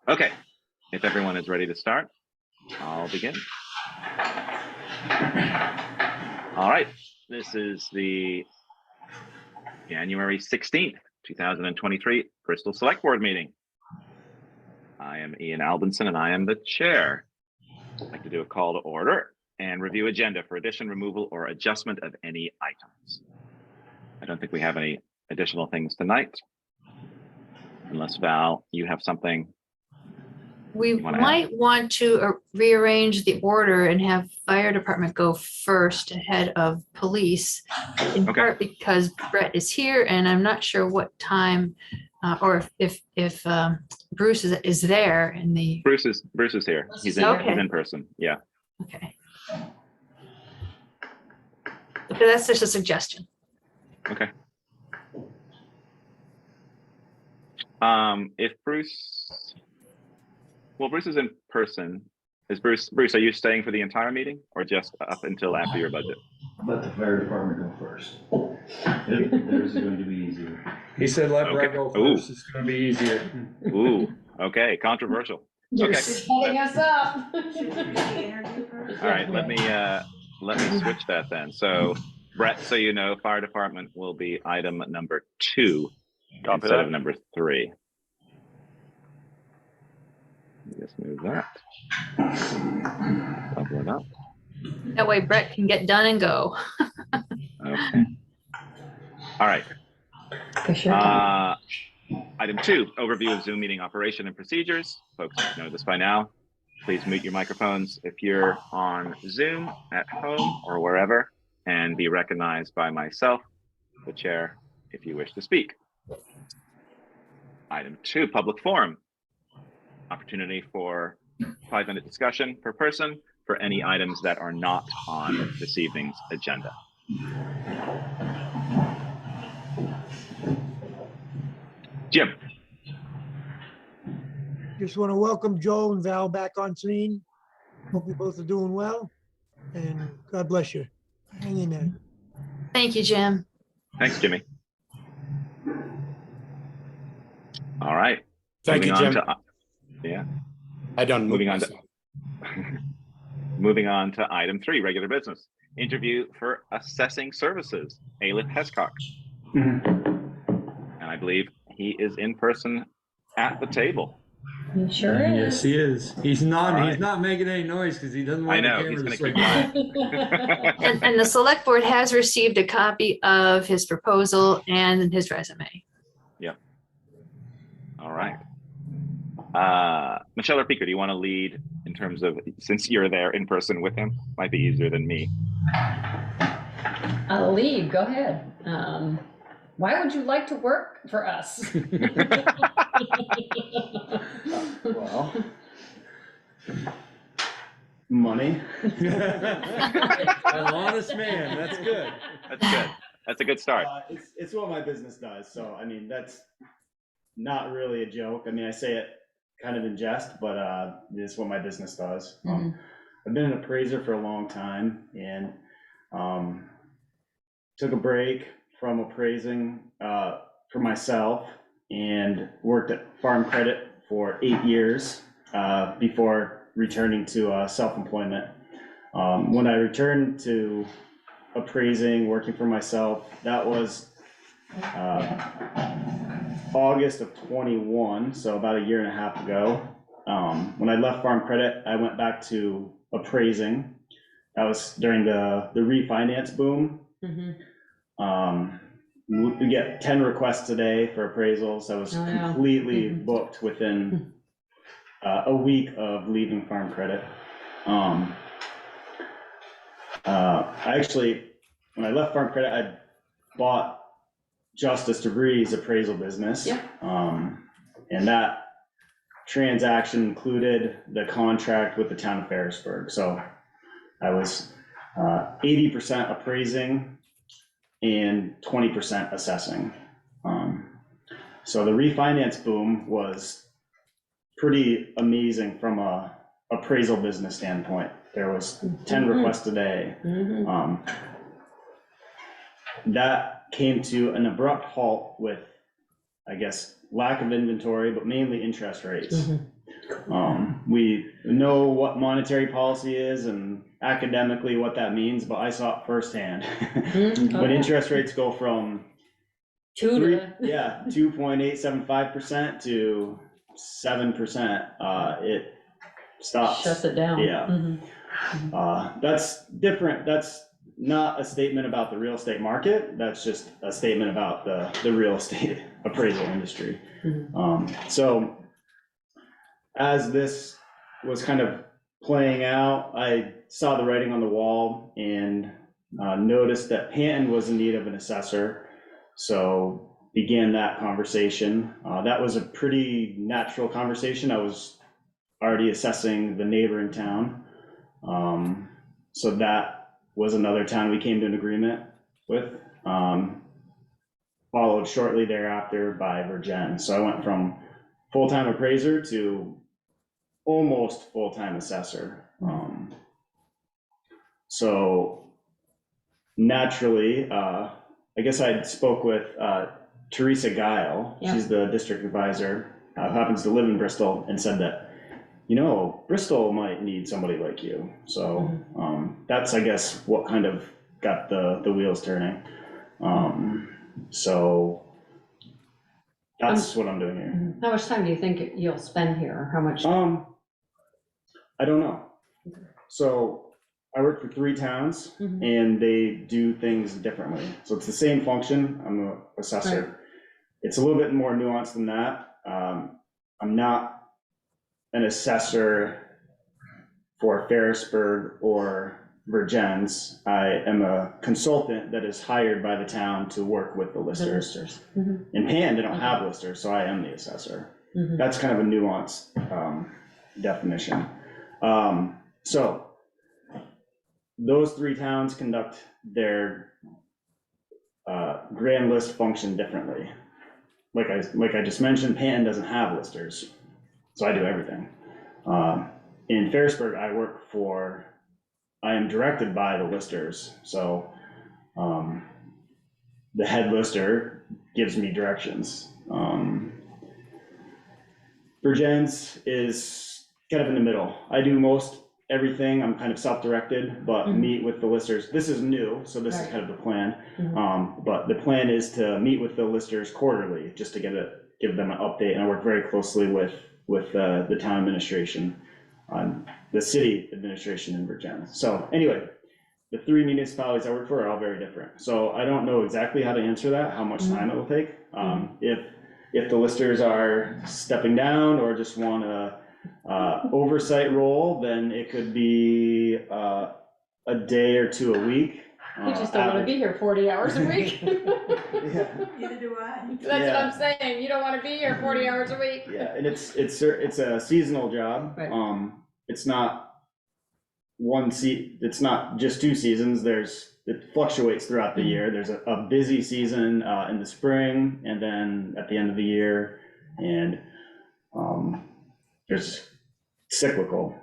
Okay, if everyone is ready to start, I'll begin. All right, this is the January 16th, 2023 Bristol Selectboard meeting. I am Ian Albinson and I am the chair. I'd like to do a call to order and review agenda for addition, removal, or adjustment of any items. I don't think we have any additional things tonight. Unless, Val, you have something. We might want to rearrange the order and have fire department go first ahead of police, in part because Brett is here and I'm not sure what time or if Bruce is there in the. Bruce is here. He's in person. Yeah. Okay. But that's just a suggestion. Okay. If Bruce. Well, Bruce is in person. Is Bruce, are you staying for the entire meeting or just up until after your budget? Let the fire department go first. Theirs is going to be easier. He said let Brett go first. It's going to be easier. Ooh, okay, controversial. You're setting us up. All right, let me switch that then. So, Brett, so you know, fire department will be item number 2 instead of number 3. Just move that. Bubble it up. That way Brett can get done and go. Okay. All right. Item 2, overview of Zoom meeting operation and procedures. Folks know this by now. Please mute your microphones if you're on Zoom at home or wherever, and be recognized by myself, the chair, if you wish to speak. Item 2, public forum. Opportunity for 5-minute discussion per person for any items that are not on this evening's agenda. Jim. Just want to welcome Joe and Val back on scene. Hope you both are doing well, and God bless you. Hang in there. Thank you, Jim. Thanks, Jimmy. All right. Thank you, Jim. Yeah. Moving on to item 3, regular business. Interview for assessing services, Ailith Hescock. And I believe he is in person at the table. He sure is. Yes, he is. He's not. He's not making any noise because he doesn't want the camera to swing. And the select board has received a copy of his proposal and his resume. Yep. All right. Michelle or Peter, do you want to lead in terms of, since you're there in person with him? Might be easier than me. I'll lead. Go ahead. Why would you like to work for us? Well, money. An honest man. That's good. That's good. That's a good start. It's what my business does. So, I mean, that's not really a joke. I mean, I say it kind of in jest, but it's what my business does. I've been an appraiser for a long time and took a break from appraising for myself and worked at Farm Credit for 8 years before returning to self-employment. When I returned to appraising, working for myself, that was August of 21, so about 1.5 years ago. When I left Farm Credit, I went back to appraising. That was during the refinance boom. We get 10 requests a day for appraisals. I was completely booked within a week of leaving Farm Credit. Actually, when I left Farm Credit, I bought Justice DeVries appraisal business. And that transaction included the contract with the town of Ferrisburgh. So I was 80% appraising and 20% assessing. So the refinance boom was pretty amazing from a appraisal business standpoint. There was 10 requests a day. That came to an abrupt halt with, I guess, lack of inventory, but mainly interest rates. We know what monetary policy is and academically what that means, but I saw it firsthand. When interest rates go from 2.875% to 7%, it stops. Shuts it down. Yeah. That's different. That's not a statement about the real estate market. That's just a statement about the real estate appraisal industry. So as this was kind of playing out, I saw the writing on the wall and noticed that Panton was in need of an assessor. So began that conversation. That was a pretty natural conversation. I was already assessing the neighboring town. So that was another town we came to an agreement with. Followed shortly thereafter by Virgin. So I went from full-time appraiser to almost full-time assessor. So naturally, I guess I spoke with Teresa Guile. Yeah. She's the district advisor, who happens to live in Bristol, and said that, you know, Bristol might need somebody like you. So that's, I guess, what kind of got the wheels turning. So that's what I'm doing here. How much time do you think you'll spend here? How much? I don't know. So I work for 3 towns and they do things differently. So it's the same function. I'm an assessor. Right. It's a little bit more nuanced than that. I'm not an assessor for Ferrisburg or Virgins. I am a consultant that is hired by the town to work with the listers. In Pan, they don't have listers, so I am the assessor. That's kind of a nuanced definition. So those 3 towns conduct their grand list function differently. Like I just mentioned, Pan doesn't have listers, so I do everything. In Ferrisburg, I am directed by the listers, so the head lister gives me directions. Virgins is kind of in the middle. I do most everything. I'm kind of self-directed, but meet with the listers. This is new, so this is kind of the plan. But the plan is to meet with the listers quarterly, just to give them an update. And I work very closely with the town administration, the city administration in Virginia. So anyway, the 3 municipalities I work for are all very different. So I don't know exactly how to answer that, how much time it will take. If the listers are stepping down or just want a oversight role, then it could be a day or 2 a week. You just don't want to be here 40 hours a week. Neither do I. That's what I'm saying. You don't want to be here 40 hours a week. Yeah, and it's a seasonal job. Right. It's not it's not just 2 seasons. It fluctuates throughout the year. There's a busy season in the spring, and then at the end of the year, and there's cyclical.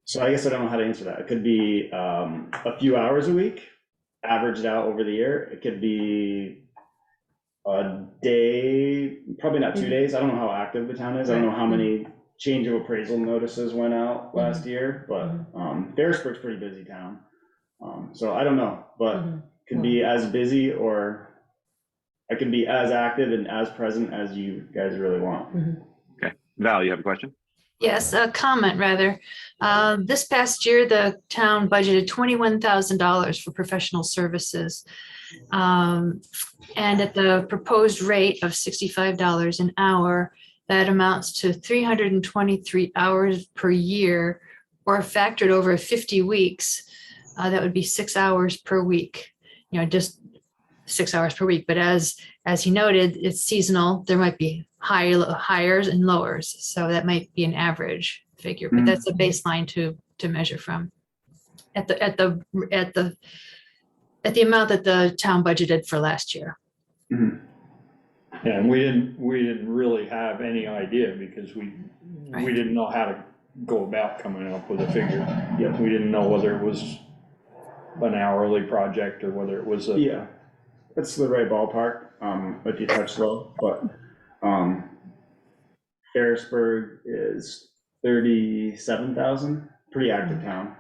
So I guess I don't know how to answer that. It could be a few hours a week, averaged out over the year. It could be a day, probably not 2 days. I don't know how active the town is. I don't know how many change of appraisal notices went out last year, but Ferrisburg's a pretty busy town. So I don't know, but could be as busy, or I could be as active and as present as you guys really want. Okay, Val, you have a question? Yes, a comment rather. This past year, the town budgeted $21,000 for professional services. And at the proposed rate of $65 an hour, that amounts to 323 hours per year, or factored over 50 weeks, that would be 6 hours per week. You know, just 6 hours per week. But as he noted, it's seasonal. There might be higher and lowers, so that might be an average figure. But that's a baseline to measure from. At the amount that the town budgeted for last year. Yeah, and we didn't really have any idea, because we didn't know how to go about coming up with a figure. Yep. We didn't know whether it was an hourly project or whether it was a. Yeah, that's the right ballpark, if you touch low, but Ferrisburg is 37,000, pretty active town.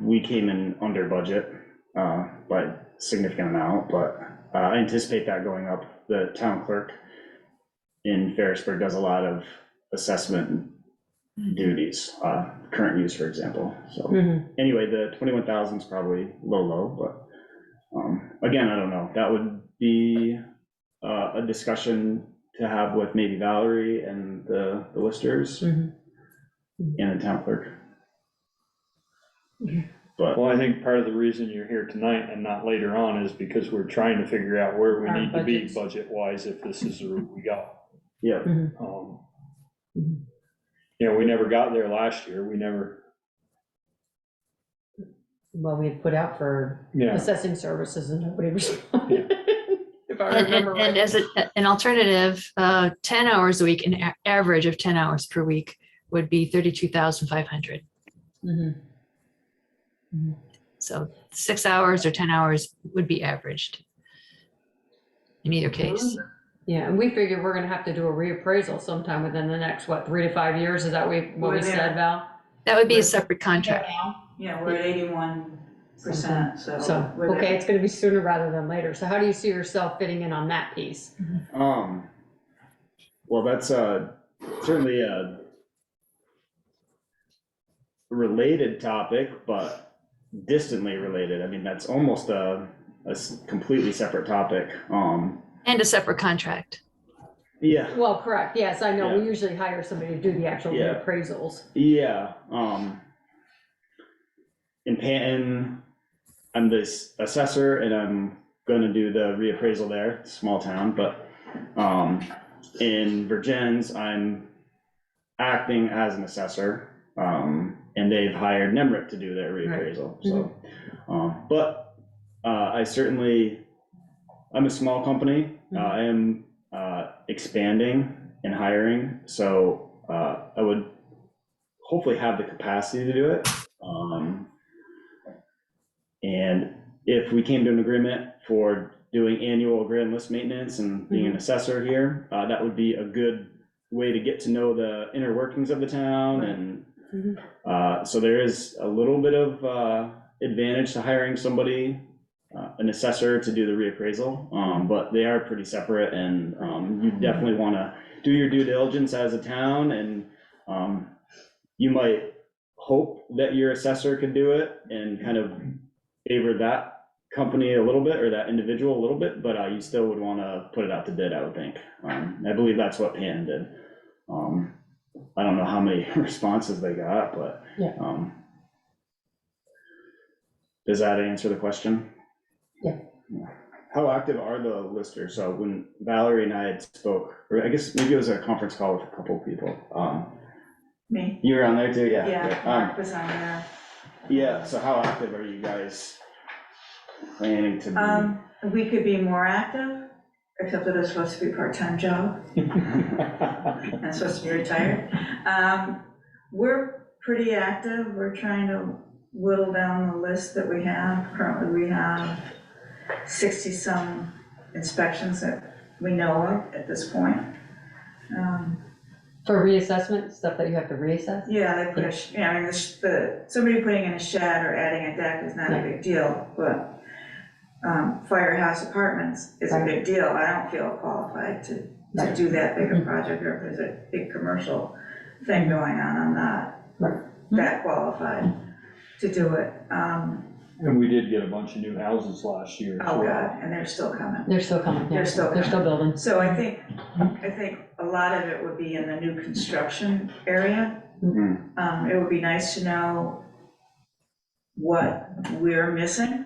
We came in under budget by a significant amount, but I anticipate that going up. The town clerk in Ferrisburg does a lot of assessment duties, current use, for example. So anyway, the 21,000 is probably low, but again, I don't know. That would be a discussion to have with maybe Valerie and the listers and the town clerk. But Well, I think part of the reason you're here tonight and not later on is because we're trying to figure out where we Our need to be budgets. budget-wise if this is the route we go. yeah, You know, we never got there last year, we never, Well, we had put out for yeah. assessing services and nobody responded. If I remember And right. as an alternative, 10 hours a week, an average of 10 hours per week would be 32,500. Mhm. So 6 hours or 10 hours would be averaged in either case. Yeah, and we figured we're gonna have to do a reappraisal sometime within the next, what, 3 to 5 years? Is that what we We're said, there. Val? That would be a separate contract. Yeah, we're at 81%, so. So, we're there. okay, it's gonna be sooner rather than later. So how do you see yourself fitting in on that piece? well, that's certainly a related topic, but distantly related. I mean, that's almost a completely separate topic. And a separate contract. Yeah, Well, correct, yes, I know, we Yeah. usually hire somebody to do the actual Yeah. reappraisals. yeah. In Panton, I'm this assessor and I'm gonna do the reappraisal there, small town, but in Virgins, I'm acting as an assessor. And they've hired Nemrick to do their reappraisal, so. But I certainly, I'm a small company. I am expanding and hiring, so I would hopefully have the capacity to do it. And if we came to an agreement for doing annual grand list maintenance and being an assessor here, that would be a good way to get to know the inner workings of the town. And so there is a little bit of advantage to hiring somebody, an assessor, to do the reappraisal, but they are pretty separate, and you definitely want to do your due diligence as a town, and you might hope that your assessor could do it and kind of favor that company a little bit, or that individual a little bit, but you still would want to put it out to bid, I would think. I believe that's what Pan did. I don't know how many responses they got, but Yeah. Does that answer the question? Yeah. How active are the listers? So when Valerie and I had spoke, or I guess maybe it was a conference call with a couple of people. Me, You were on there too? Yeah. yeah, Mark was on there. Yeah, so how active are you guys planning to be? We could be more active, except that it's supposed to be a part-time job. I'm supposed to be retired. We're pretty active. We're trying to whittle down the list that we have. Currently, we have 60-some inspections that we know of at this point. For reassessment, stuff that you have to reassess? Yeah, they put I mean, somebody putting in a shed or adding a deck is not a big deal, but firehouse apartments is a big deal. I don't feel qualified to do that big a project, or if there's a big commercial thing going on, I'm not that qualified to do it. And we did get a bunch of new houses last year. Oh, God, and they're still coming. They're still coming, yeah. They're still They're still building. So I think a lot of it would be in the new construction area. It would be nice to know what we're missing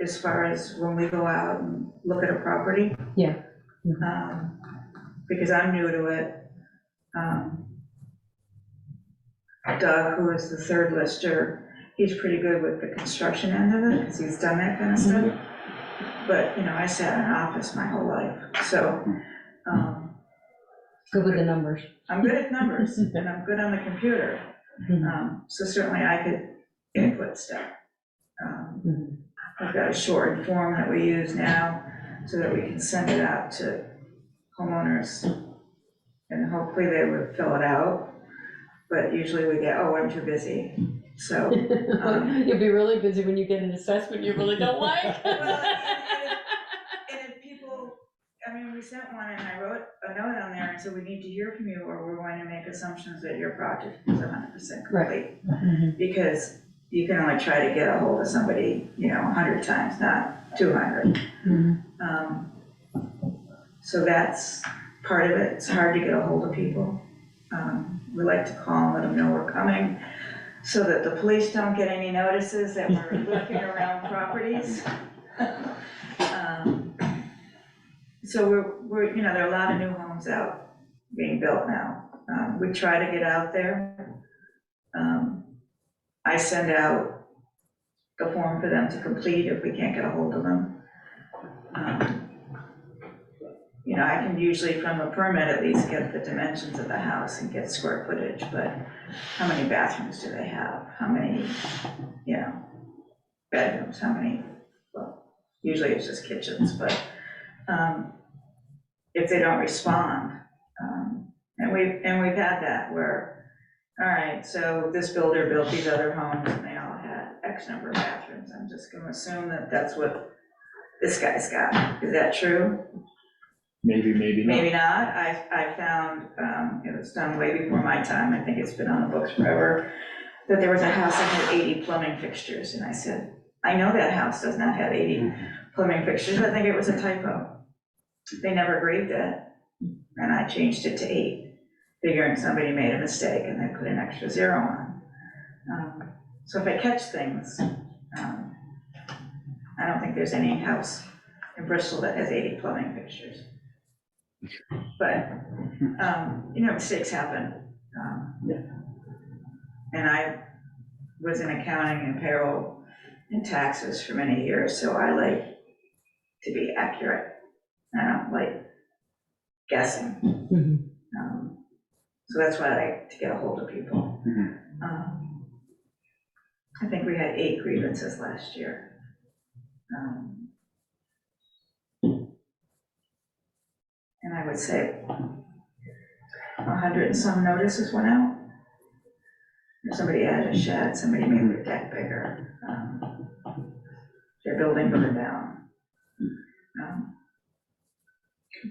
as far as when we go out and look at a property. Yeah. Because I'm new to it. Doug, who is the third lister, he's pretty good with the construction end of it, because he's done that kind of stuff. But, I sat in an office my whole life, so. Good with the numbers. I'm good at numbers, and I'm good on the computer. So certainly I could input stuff. I've got a short form that we use now so that we can send it out to homeowners and hopefully they would fill it out. But usually we get, oh, I'm too busy, so. You'll be really busy when you get an assessment you really don't like. And if people, I mean, we sent one and I wrote a note on there and said, we need to hear from you or we're going to make assumptions that your project is 100% complete. Because you can only try to get a hold of somebody, 100 times, not 200. So that's part of it. It's hard to get a hold of people. We like to call and let them know we're coming so that the police don't get any notices that we're lurking around properties. So we're, there are a lot of new homes out being built now. We try to get out there. I send out the form for them to complete if we can't get a hold of them. I can usually from a permit at least get the dimensions of the house and get square footage, but how many bathrooms do they have? How many, bedrooms? How many, well, usually it's just kitchens, but if they don't respond, and we've had that where, all right, so this builder built these other homes and they all had X number of bathrooms. I'm just gonna assume that that's what this guy's got. Is that true? Maybe not. Maybe not. I found, it was done way before my time, I think it's been on the books forever, that there was a house that had 80 plumbing fixtures, and I said, I know that house does not have 80 plumbing fixtures, I think it was a typo. They never agreed that, and I changed it to 8, figuring somebody made a mistake and they put an extra 0 on. So if I catch things, I don't think there's any house in Bristol that has 80 plumbing fixtures. But, mistakes happen. And I was in accounting and payroll and taxes for many years, so I like to be accurate. I don't like guessing. So that's why I like to get a hold of people. I think we had 8 grievances last year. And I would say 100 and some notices went out. Somebody added a shed, somebody made their deck bigger, their building burned down.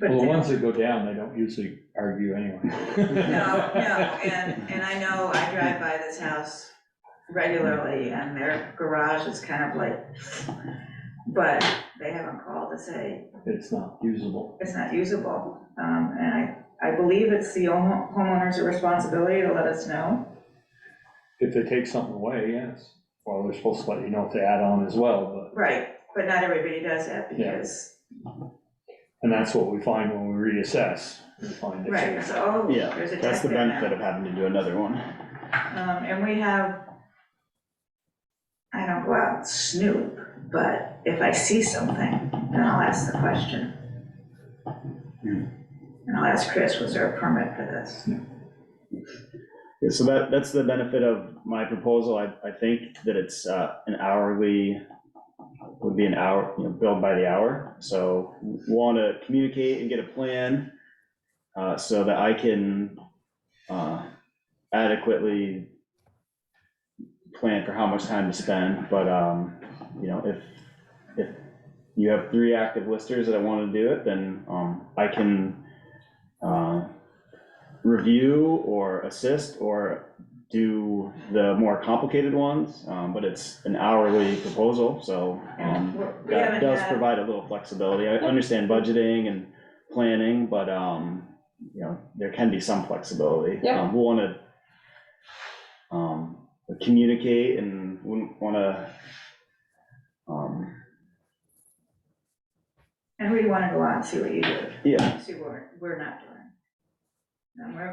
But Well, the ones that go down, they don't usually argue anyway. No, and I know I drive by this house regularly and their garage is kind of like, but they haven't called to say It's not usable. it's not usable. And I believe it's the homeowner's responsibility to let us know. If they take something away, yes. Well, they're supposed to let you know if they add on as well, but. Right, but not everybody does that because. And that's what we find when we reassess. We find that Right, there's- so, Yeah, there's a that's deck the there benefit now. of having to do another one. And we have, I don't go out and snoop, but if I see something, then I'll ask the question. And I'll ask Chris, was there a permit for this? Yeah, so that's the benefit of my proposal. I think that it's an hourly, would be an hour, billed by the hour. So want to communicate and get a plan so that I can adequately plan for how much time to spend. But if you have 3 active listers that I want to do it, then I can review or assist or do the more complicated ones, but it's an hourly proposal, so We that haven't does had- provide a little flexibility. I understand budgeting and planning, but there can be some flexibility. Yeah. We want to communicate and wouldn't want to And we want to go out and see what you do, yeah. see what we're not doing.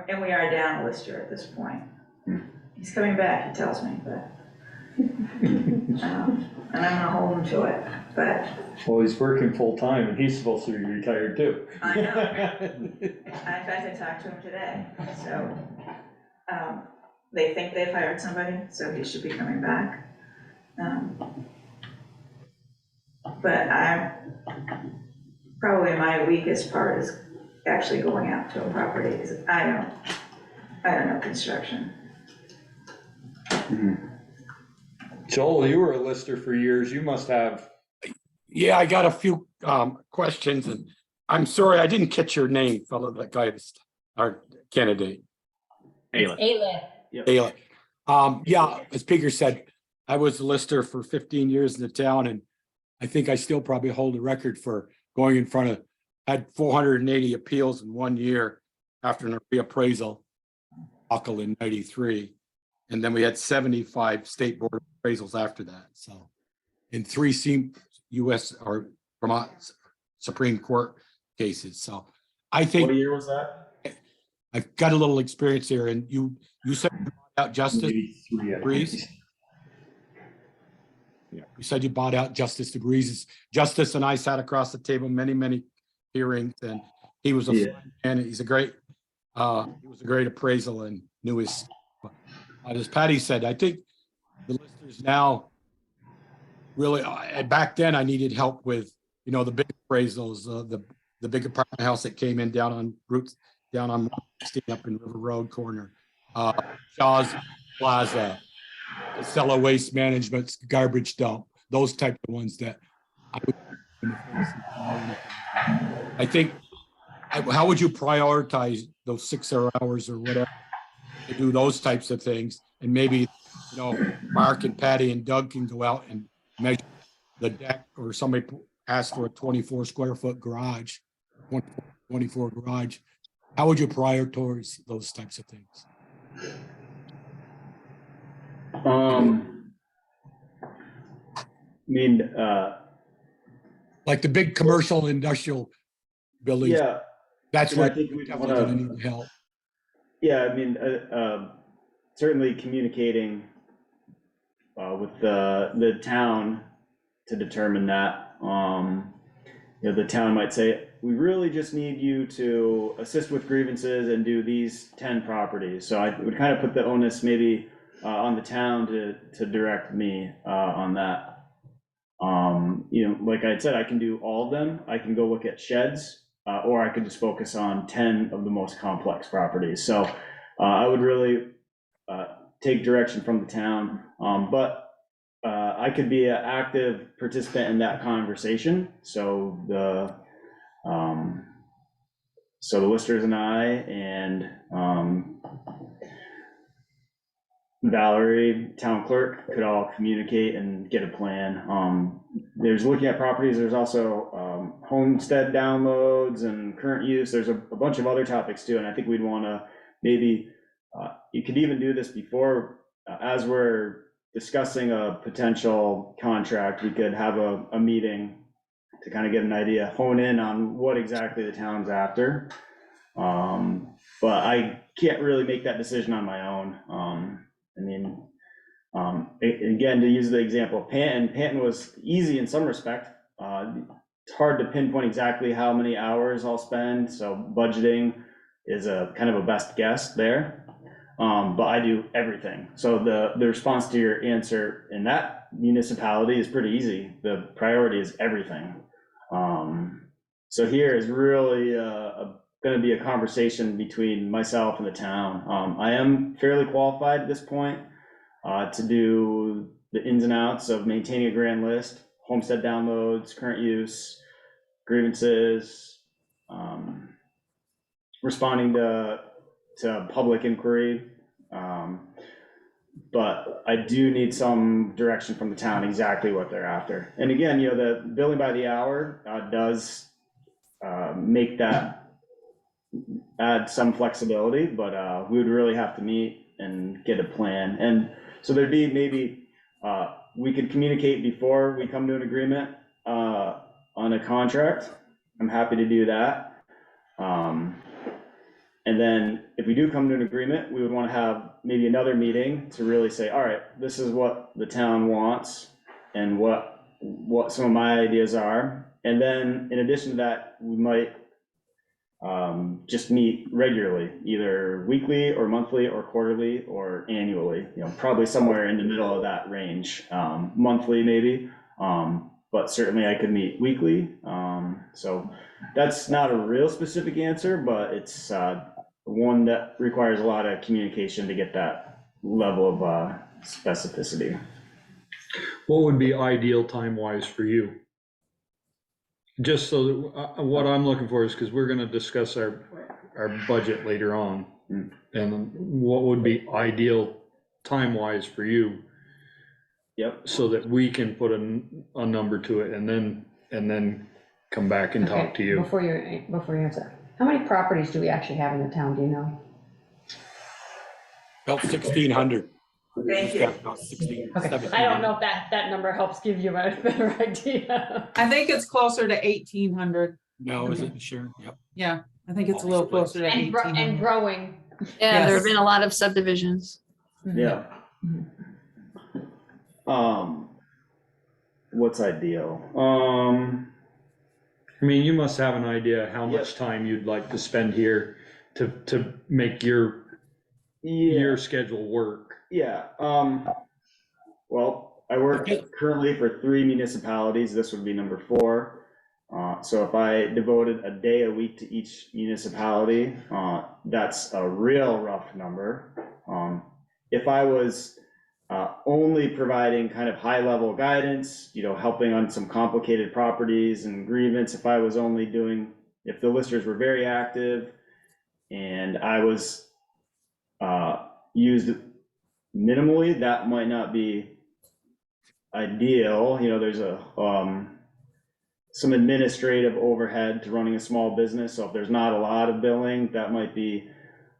And we are down a lister at this point. He's coming back, he tells me, but, and I'm gonna hold him to it, but Well, he's working full-time and he's supposed to be retired too. I know. In fact, I talked to him today, so, they think they've hired somebody, so he should be coming back. But probably my weakest part is actually going out to a property, 'cause I don't know construction. Joel, you were a lister for years. You must have. Yeah, I got a few questions, and I'm sorry, I didn't catch your name, fellow, that guy, our candidate. Ayla. Ayla. Yeah, as Peter said, I was a lister for 15 years in the town, and I think I still probably hold the record for going in front of, had 480 appeals in 1 year after an reappraisal in '93. And then we had 75 state board appraisals after that. So in 3 US or Vermont Supreme Court cases. So I think. What year was that? I've got a little experience here, and you said you bought out Justice DeBreeze. Yeah, you said you bought out Justice DeBreeze. Justice and I sat across the table many hearings, and he was a friend, and he's a great. He was a great appraisal and knew his. As Patty said, I think the listers now really. Back then, I needed help with the big appraisals, the big apartment house that came in down on Route. Down on up in River Road corner, Shaw's Plaza, Casella Waste Management's garbage dump, those type of ones that I would. I think. How would you prioritize those 6 hours or whatever to do those types of things? And maybe Mark and Patty and Doug can go out and measure the deck, or somebody ask for a 24 square foot garage, 24 garage. How would you prioritize those types of things? Like the big commercial industrial buildings. Yeah, that's where I think we definitely need help. Yeah, certainly communicating with the town to determine that. The town might say, we really just need you to assist with grievances and do these 10 properties. So I would kind of put the onus maybe on the town to direct me on that. Like I said, I can do all of them. I can go look at sheds, or I could just focus on 10 of the most complex properties. So I would really take direction from the town, but I could be an active participant in that conversation. So the listers and I and Valerie, town clerk, could all communicate and get a plan. There's looking at properties. There's also homestead downloads and current use. There's a bunch of other topics too. And I think we'd want to maybe, you could even do this before, as we're discussing a potential contract, we could have a meeting to kind of get an idea, hone in on what exactly the town's after. But I can't really make that decision on my own. Again, to use the example of Panton was easy in some respect. It's hard to pinpoint exactly how many hours I'll spend, so budgeting is a kind of a best guess there. But I do everything. So the response to your answer in that municipality is pretty easy. The priority is everything. So here is really going to be a conversation between myself and the town. I am fairly qualified at this point to do the ins and outs of maintaining a grand list, homestead downloads, current use, grievances, responding to public inquiry. But I do need some direction from the town exactly what they're after. And again, the billing by the hour does make that add some flexibility, but we would really have to meet and get a plan. And so there'd be maybe we could communicate before we come to an agreement on a contract. I'm happy to do that. And then if we do come to an agreement, we would want to have maybe another meeting to really say, all right, this is what the town wants and what some of my ideas are. And then in addition to that, we might just meet regularly, either weekly or monthly or quarterly or annually, probably somewhere in the middle of that range, monthly maybe. but certainly I could meet weekly. So that's not a real specific answer, but it's one that requires a lot of communication to get that level of specificity. What would be ideal time-wise for you? Just so that, what I'm looking for is, because we're gonna discuss our budget later on. And what would be ideal time-wise for you? Yep. So that we can put a number to it and then come back and talk to you. Before you answer, how many properties do we actually have in the town, do you know? About 1,600. Thank you. About 16, Okay, 17. I don't know if that number helps give you a better idea. I think it's closer to 1,800. No, is it, Sharon? Yep. Yeah, I think it's a little closer to And 1,800. growing. Yeah, there have Yes. been a lot of subdivisions. Yeah. What's ideal? I mean, you must have an idea how much Yep. time you'd like to spend here to make your schedule work. Yeah, well, I work currently for 3 municipalities. This would be number 4. So if I devoted a day a week to each municipality, that's a real rough number. If I was only providing kind of high-level guidance, helping on some complicated properties and agreements, if I was only doing, if the listers were very active and I was used minimally, that might not be ideal. There's some administrative overhead to running a small business. So if there's not a lot of billing, that might be,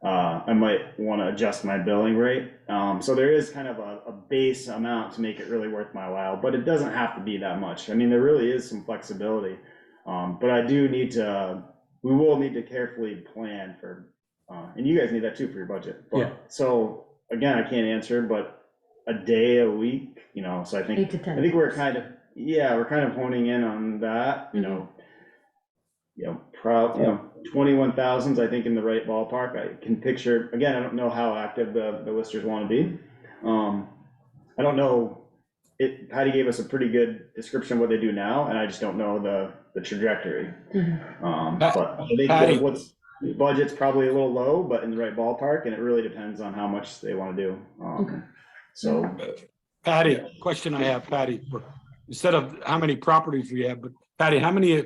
I might want to adjust my billing rate. So there is kind of a base amount to make it really worth my while, but it doesn't have to be that much. I mean, there really is some flexibility. But I do need to, we will need to carefully plan for, and you guys need that too for your budget. But, Yeah. So again, I can't answer, but a day a week, so I think, 8 to 10. I think we're kind of honing in on that, 21,000's I think in the right ballpark. I can picture, again, I don't know how active the listers want to be. I don't know, Patty gave us a pretty good description of what they do now, and I just don't know the trajectory. But I think Patty. what's budget's probably a little low, but in the right ballpark, and it really depends on how much they want to do. So, Patty, question I have, Patty, instead of how many properties we have, but Patty, how many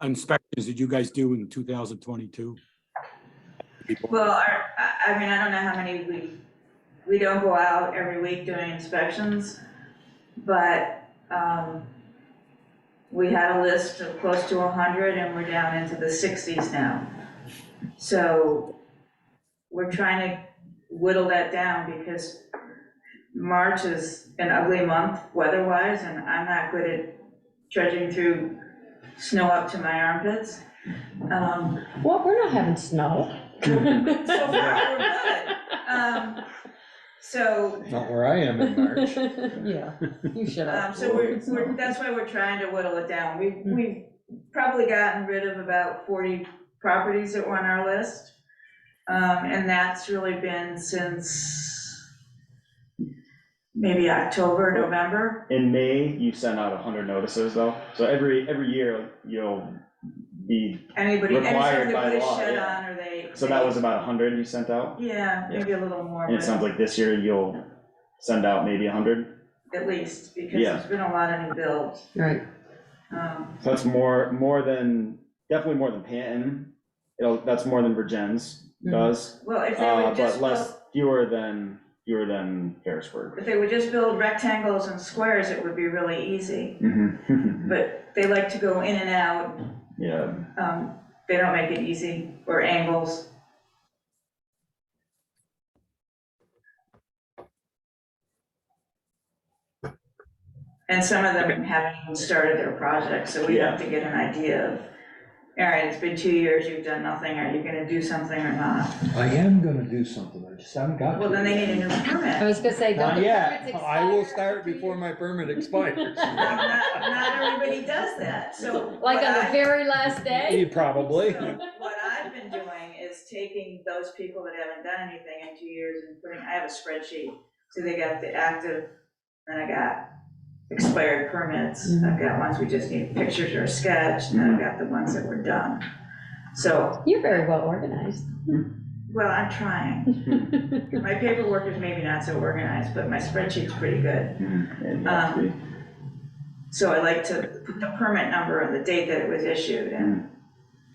inspections did you guys do in 2022? Well, I mean, I don't know how many we don't go out every week doing inspections, but we had a list of close to 100 and we're down into the 60s now. So we're trying to whittle that down because March is an ugly month weather-wise, and I'm not good at trudging through snow up to my armpits. Well, we're not having snow. So far, we're good. So, Not where I am in March. Yeah, you should have. so that's why we're trying to whittle it down. We've probably gotten rid of about 40 properties that were on our list. And that's really been since maybe October, November. in May, you sent out 100 notices though. So every year you'll be, Anybody, Required anytime by they put a law, shed yeah. on or they. so that was about 100 you sent out? Yeah, maybe a little more. And it but sounds like this year you'll send out maybe 100? At least, because Yeah. there's been a lot of new builds. Right. So that's more than, definitely more than Panton. That's more than Virgin's does, Well, if they would just but build, fewer than Harrisburg. if they would just build rectangles and squares, it would be really easy. Mhm. But they like to go in and out. Yeah, They don't make it easy, or angles. And some of them haven't even started their projects, so we have to get an idea of, all right, it's been 2 years, you've done nothing, are you gonna do something or not? I am gonna do something, I just haven't got to. Well, then they need a new I permit. was gonna say, don't Not the yet, permits I will expire start after 2 before years? my permit expires. Not everybody does that, so. Like what on the I- very last day? Probably. So what I've been doing is taking those people that haven't done anything in 2 years and putting, I have a spreadsheet. So they got the active, and I got expired permits. I've got ones we just need pictures or a sketch, and I've got the ones that were done. So, You're very well organized. well, I'm trying. My paperwork is maybe not so organized, but my spreadsheet's pretty good. So I like to put the permit number and the date that it was issued, and,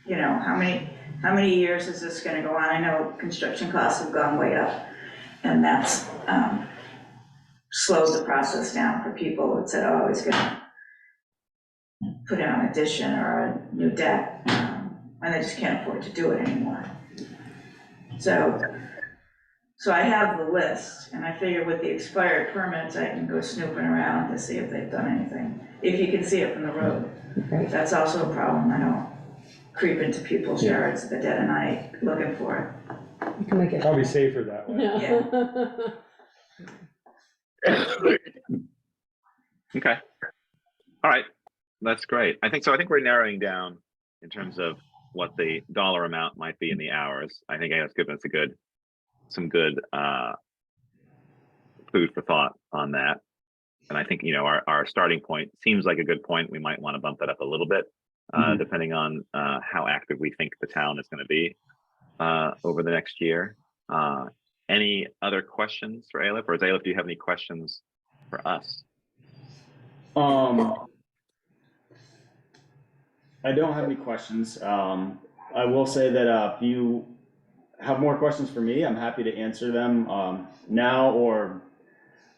you know, how many years is this gonna go on? I know construction costs have gone way up, and that's slowed the process down for people that said, oh, I was gonna put in an addition or a new deck, and they just can't afford to do it anymore. So I have the list, and I figure with the expired permits, I can go snooping around to see if they've done anything, if you can see it from the road. Right. That's also a problem. I don't creep into people's yards at the dead of night looking for You can make it. Probably safer that way. Okay. All right. That's great. I think we're narrowing down in terms of what the dollar amount might be in the hours. I think that's given us some good food for thought on that. And I think, you know, our starting point seems like a good point. We might want to bump that up a little bit, depending on how active we think the town is going to be over the next year. Any other questions for Aleph? Or Aleph, do you have any questions for us? I don't have any questions. I will say that if you have more questions for me, I'm happy to answer them now or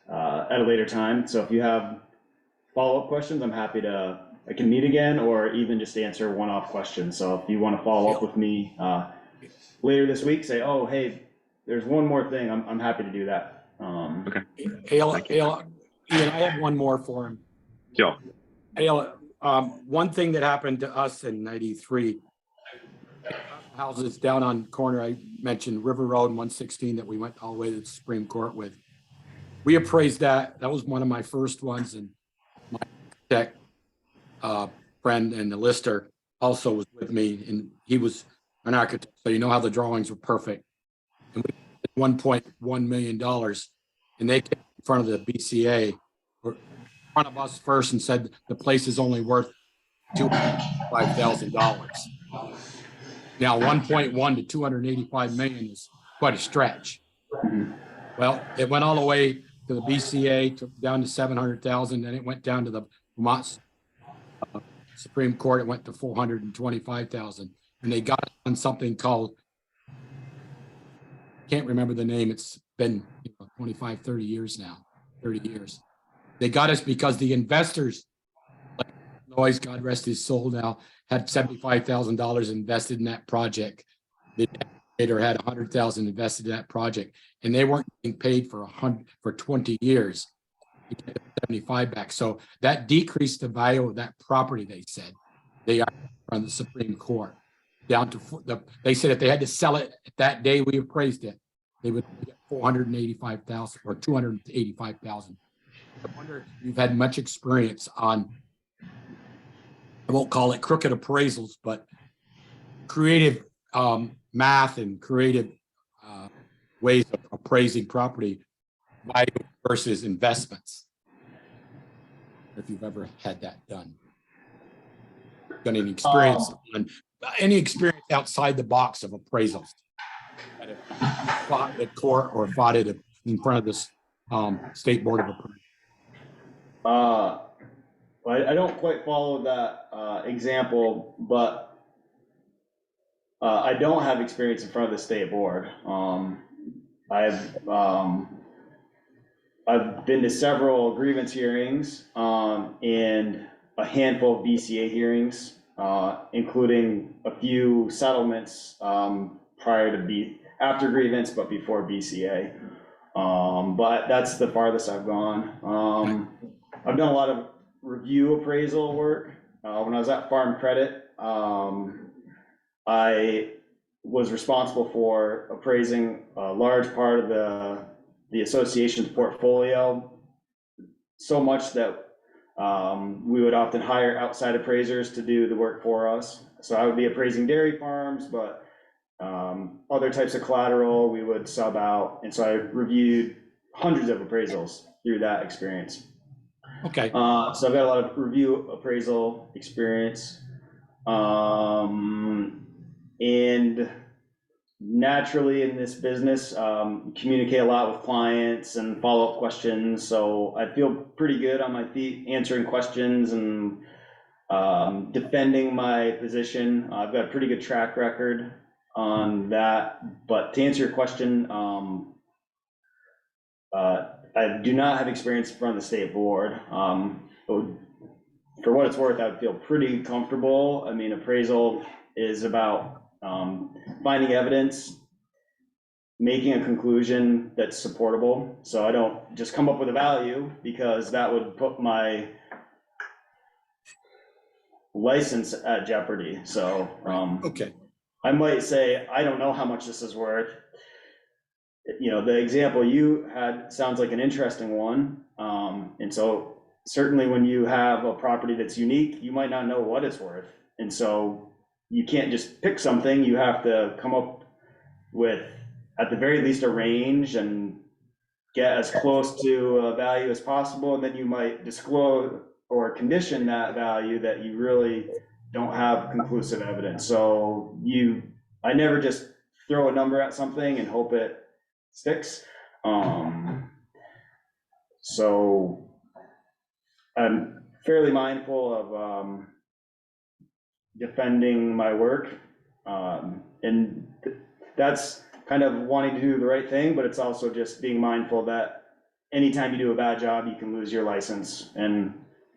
at a later time. So if you have follow-up questions, I'm happy to, I can meet again or even just answer one-off questions. So if you want to follow up with me later this week, say, oh, hey, there's one more thing, I'm happy to do that. Okay. Ian, I have one more for him. Sure. One thing that happened to us in '93, houses down on corner, I mentioned River Road and 116 that we went all the way to the Supreme Court with. We appraised that. That was one of my first ones, and my architect friend and the lister also was with me, and he was an architect, so you know how the drawings were perfect. And we did $1.1 million, and they came in front of the BCA, or in front of us first, and said the place is only worth $205,000. Now 1.1 to 285 million is quite a stretch. Well, it went all the way to the BCA, down to 700,000, then it went down to the Vermont Supreme Court, it went to 425,000, and they got on something called, can't remember the name, it's been 25, 30 years now, 30 years. They got us because the investors, like Noyes, God rest his soul now, had $75,000 invested in that project. The later had 100,000 invested in that project, and they weren't getting paid for 20 years to get 75 back. So that decreased the value of that property. They said they are from the Supreme Court down to they said if they had to sell it that day we appraised it, they would get 485,000 or 285,000. I wonder if you've had much experience on, I won't call it crooked appraisals, but creative math and creative ways of appraising property value versus investments. If you've ever had that done. Got any experience on any experience outside the box of appraisals? Fought at court or fought it in front of this State Board of Appraisal? I don't quite follow that example, but I don't have experience in front of the state board. I've been to several grievance hearings and a handful of BCA hearings, including a few settlements after grievance, but before BCA. But that's the farthest I've gone. I've done a lot of review appraisal work. When I was at Farm Credit, I was responsible for appraising a large part of the association's portfolio, so much that we would often hire outside appraisers to do the work for us. So I would be appraising dairy farms, but other types of collateral we would sub out. And so I reviewed hundreds of appraisals through that experience. Okay, So I've got a lot of review appraisal experience. And naturally in this business, communicate a lot with clients and follow-up questions. So I feel pretty good on my feet answering questions and defending my position. I've got a pretty good track record on that. But to answer your question, I do not have experience in front of the state board. For what it's worth, I would feel pretty comfortable. I mean, appraisal is about finding evidence, making a conclusion that's supportable. So I don't just come up with a value, because that would put my license at jeopardy. So okay, I might say, I don't know how much this is worth. You know, the example you had sounds like an interesting one. And so certainly when you have a property that's unique, you might not know what it's worth. And so you can't just pick something. You have to come up with, at the very least, a range and get as close to a value as possible. And then you might disclose or condition that value that you really don't have conclusive evidence. So I never just throw a number at something and hope it sticks. So I'm fairly mindful of defending my work. And that's kind of wanting to do the right thing, but it's also just being mindful that anytime you do a bad job, you can lose your license. And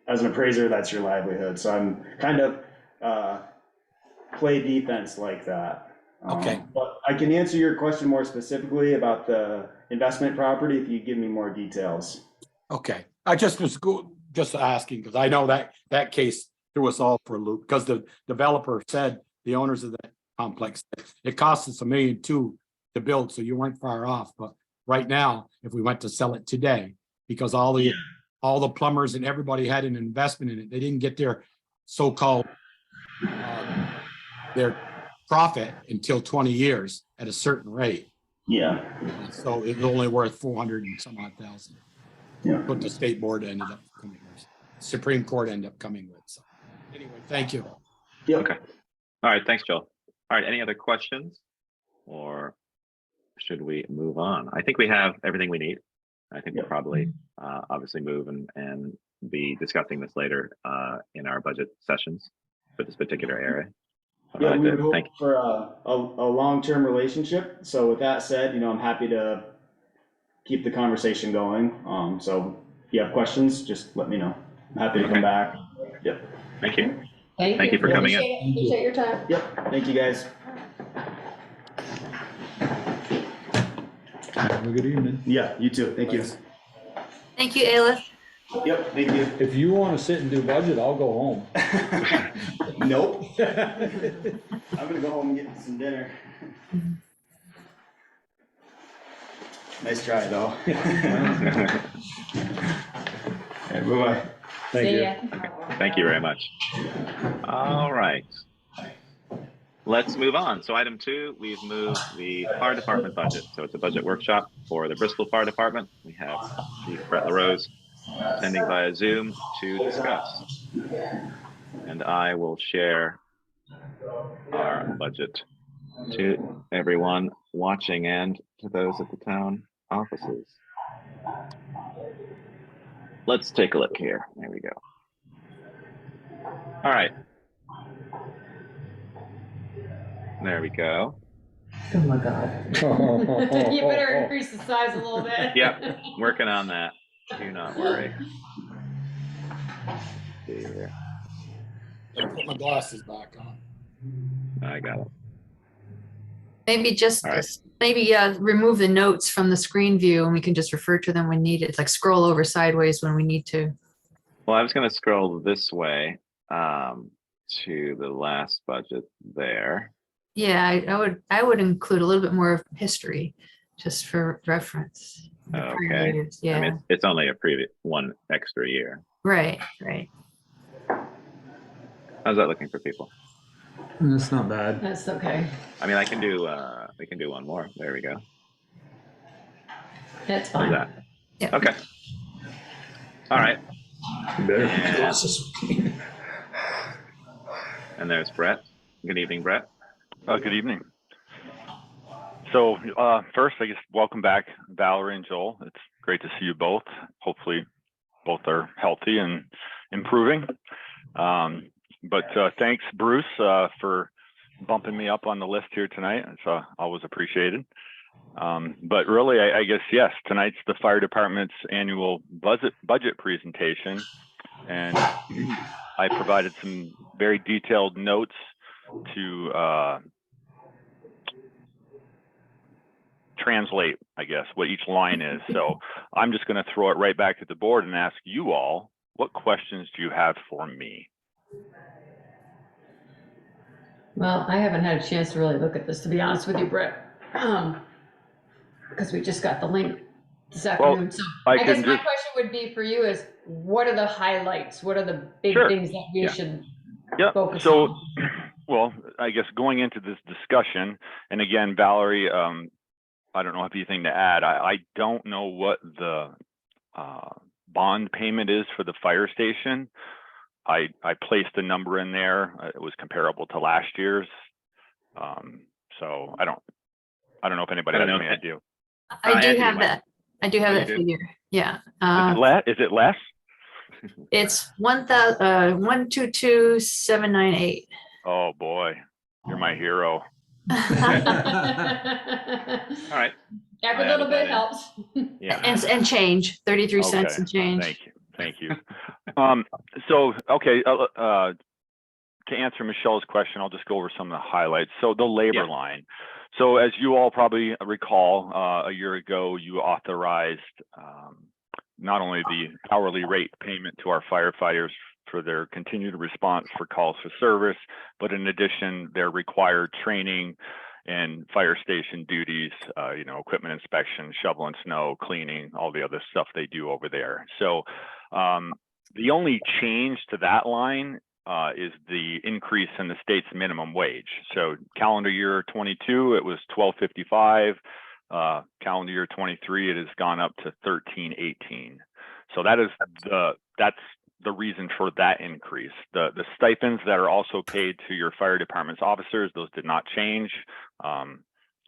as an appraiser, that's your livelihood. So I'm kind of play defense like that. okay. But I can answer your question more specifically about the investment property if you give me more details. Okay, I just was just asking, because I know that case threw us all for a loop, because the developer said, the owners of that complex, it cost us $1.2 million to build, so you weren't far off. But right now, if we went to sell it today, because all the plumbers and everybody had an investment in it, they didn't get their so-called their profit until 20 years at a certain rate. Yeah. So it was only worth 400 and some odd thousand. Yeah. What the state board ended up coming with, Supreme Court ended up coming with. So anyway, thank you. Yep. Okay. All right. Thanks, Joel. All right. Any other questions, or should we move on? I think we have everything we need. I think we'll probably obviously move and be discussing this later in our budget sessions for this particular area. Yeah, we would hope for a long-term relationship. So with that said, I'm happy to keep the conversation going. So if you have questions, just let me know. I'm happy to come back. Yep. Thank you. Thank you for coming in. Appreciate your time. Yep. Thank you, guys. Have a good evening. Yeah, you too. Thank you. Thank you, Alyth. Yep. Thank you. If you want to sit and do budget, I'll go home. Nope. I'm gonna go home and get some dinner. Nice try, though. Okay, bye-bye. Thank See you. ya. Thank you very much. All right. Let's move on. So item 2, we've moved the fire department budget. So it's a budget workshop for the Bristol Fire Department. We have Chief Brett LaRose attending via Zoom to discuss. And I will share our budget to everyone watching and to those at the town offices. Let's take a look here. There we go. All right. There we go. Oh my God. You better increase the size a little bit. Yep, working on that. Do not worry. See here. I put my glasses back on. I got it. Maybe just, All right. maybe remove the notes from the screen view and we can just refer to them when needed, like scroll over sideways when we need to. Well, I was going to scroll this way to the last budget there. Yeah, I would include a little bit more of history just for reference. The Okay. previous, yeah, I mean, it's only a previous one extra year. right. How's that looking for people? That's not bad. That's okay. I mean, we can do one more. There we go. That's How's fine. that? Yeah. Okay. All right. And there's Brett. Good evening, Brett. Good evening. So first, I guess, welcome back, Valerie and Joel. It's great to see you both. Hopefully both are healthy and improving. But thanks, Bruce, for bumping me up on the list here tonight. It's always appreciated. But really, I guess, yes, tonight's the fire department's annual budget presentation. And I provided some very detailed notes to translate, I guess, what each line is. So I'm just going to throw it right back at the board and ask you all, what questions do you have for me? Well, I haven't had a chance to really look at this, to be honest with you, Brett. Because we just got the link this afternoon. So I guess my question would be for you is, what are the highlights? What are the big things that we should focus on? Well, I guess going into this discussion, and again, Valerie, I don't know if you have anything to add. I don't know what the bond payment is for the fire station. I placed a number in there. It was comparable to last year's. So I don't know if anybody has any idea. I do have that. I do have that figure. Yeah. Is it less? It's 122,798. Oh boy, you're my hero. All right. Every little bit helps. Yeah. And change, 33 cents and change. Thank you. So, okay, to answer Michelle's question, I'll just go over some of the highlights. So the labor line. So as you all probably recall, a year ago, you authorized not only the hourly rate payment to our firefighters for their continued response for calls for service, but in addition, their required training and fire station duties, equipment inspection, shoveling snow, cleaning, all the other stuff they do over there. So the only change to that line is the increase in the state's minimum wage. So calendar year 22, it was $12.55. Calendar year 23, it has gone up to $13.18. So that's the reason for that increase. The stipends that are also paid to your fire department's officers, those did not change.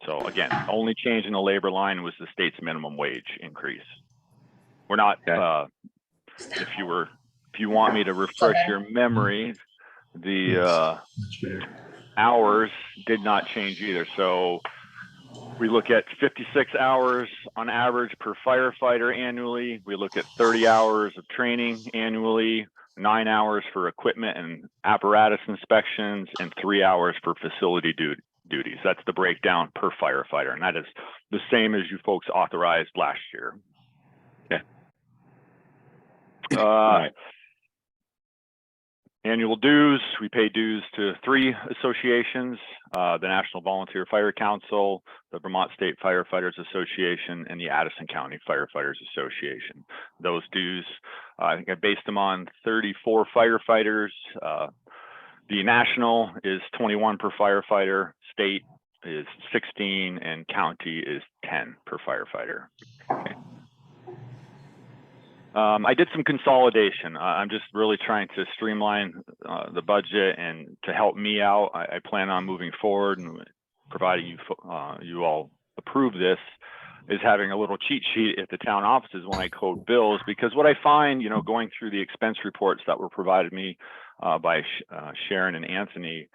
So again, the only change in the labor line was the state's minimum wage increase. We're not, if you want me to refresh your memory, the hours did not change either. So we look at 56 hours on average per firefighter annually. We look at 30 hours of training annually, 9 hours for equipment and apparatus inspections, and 3 hours for facility duties. That's the breakdown per firefighter, and that is the same as you folks authorized last year. Okay. Annual dues, we pay dues to 3 associations, the National Volunteer Fire Council, the Vermont State Firefighters Association, and the Addison County Firefighters Association. Those dues, I think I based them on 34 firefighters. The national is 21 per firefighter, state is 16, and county is 10 per firefighter. Okay. I did some consolidation. I'm just really trying to streamline the budget, and to help me out, I plan on moving forward and providing you all approve this, is having a little cheat sheet at the town offices when I code bills, because what I find, going through the expense reports that were provided me by Sharon and Anthony,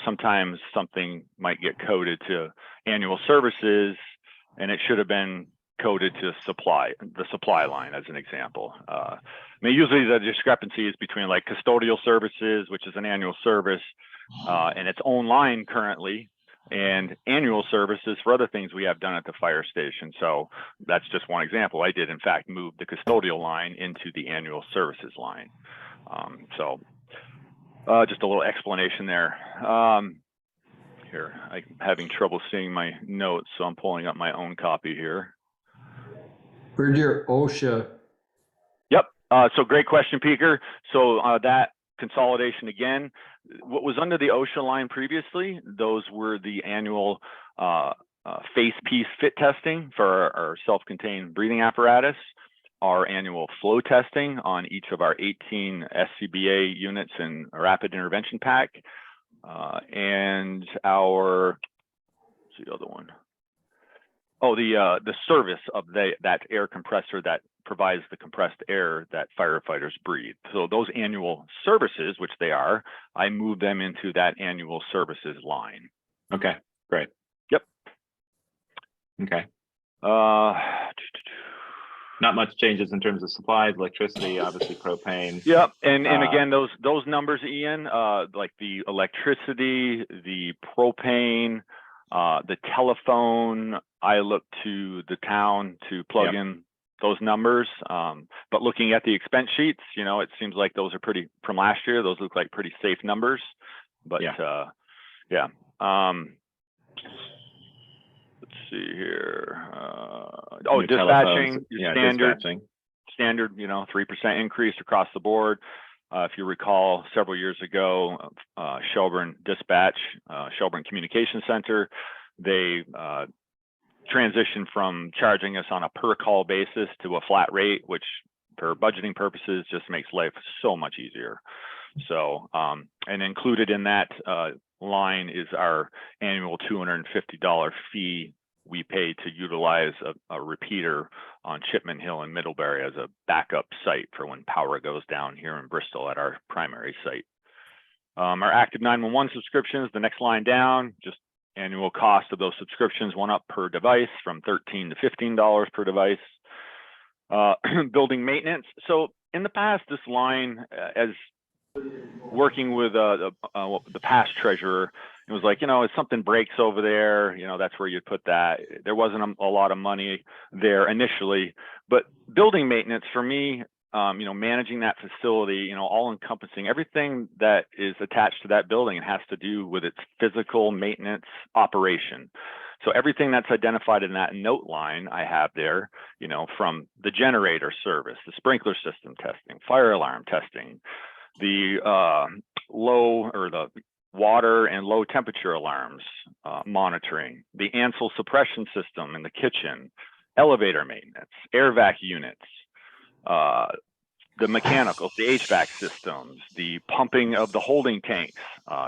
sometimes something might get coded to annual services, and it should have been coded to the supply line, as an example. Usually the discrepancy is between like custodial services, which is an annual service, and its own line currently, and annual services for other things we have done at the fire station. So that's just one example. I did in fact move the custodial line into the annual services line. Just a little explanation there. Here, I'm having trouble seeing my notes, so I'm pulling up my own copy here. Where'd your OSHA? Yep. So great question, Peter. So that consolidation again, what was under the OSHA line previously, those were the annual face piece fit testing for our self-contained breathing apparatus. our annual flow testing on each of our 18 SCBA units in a rapid intervention pack, and our, what's the other one? Oh, the service of that air compressor that provides the compressed air that firefighters breathe. So those annual services, which they are, I move them into that annual services line. Okay, great. Yep. Okay. Not much changes in terms of supplies, electricity, obviously propane. Yep, and again, those numbers, Ian, like the electricity, the propane, the telephone, I look to the town to plug in those numbers. But looking at the expense sheets, you know, it seems like those are pretty, from last year, those look like pretty safe numbers. But yeah. Let's see here. Dispatching, standard, you know, 3% increase across the board. If you recall, several years ago, Shelburne Dispatch, Shelburne Communication Center, they transitioned from charging us on a per call basis to a flat rate, which for budgeting purposes just makes life so much easier. So, and included in that line is our annual $250 fee we pay to utilize a repeater on Chipman Hill in Middlebury as a backup site for when power goes down here in Bristol at our primary site. Our active 911 subscriptions, the next line down, just annual cost of those subscriptions went up per device from $13 to $15 per device. Building maintenance. So in the past, this line, as working with the past treasurer, it was like, you know, if something breaks over there, you know, that's where you'd put that. There wasn't a lot of money there initially, but building maintenance for me, you know, managing that facility, you know, all encompassing everything that is attached to that building and has to do with its physical maintenance operation. So everything that's identified in that note line I have there, you know, from the generator service, the sprinkler system testing, fire alarm testing, the low or the water and low temperature alarms monitoring, the ANSEL suppression system in the kitchen, elevator maintenance, air vac units, the mechanicals, the HVAC systems, the pumping of the holding tanks,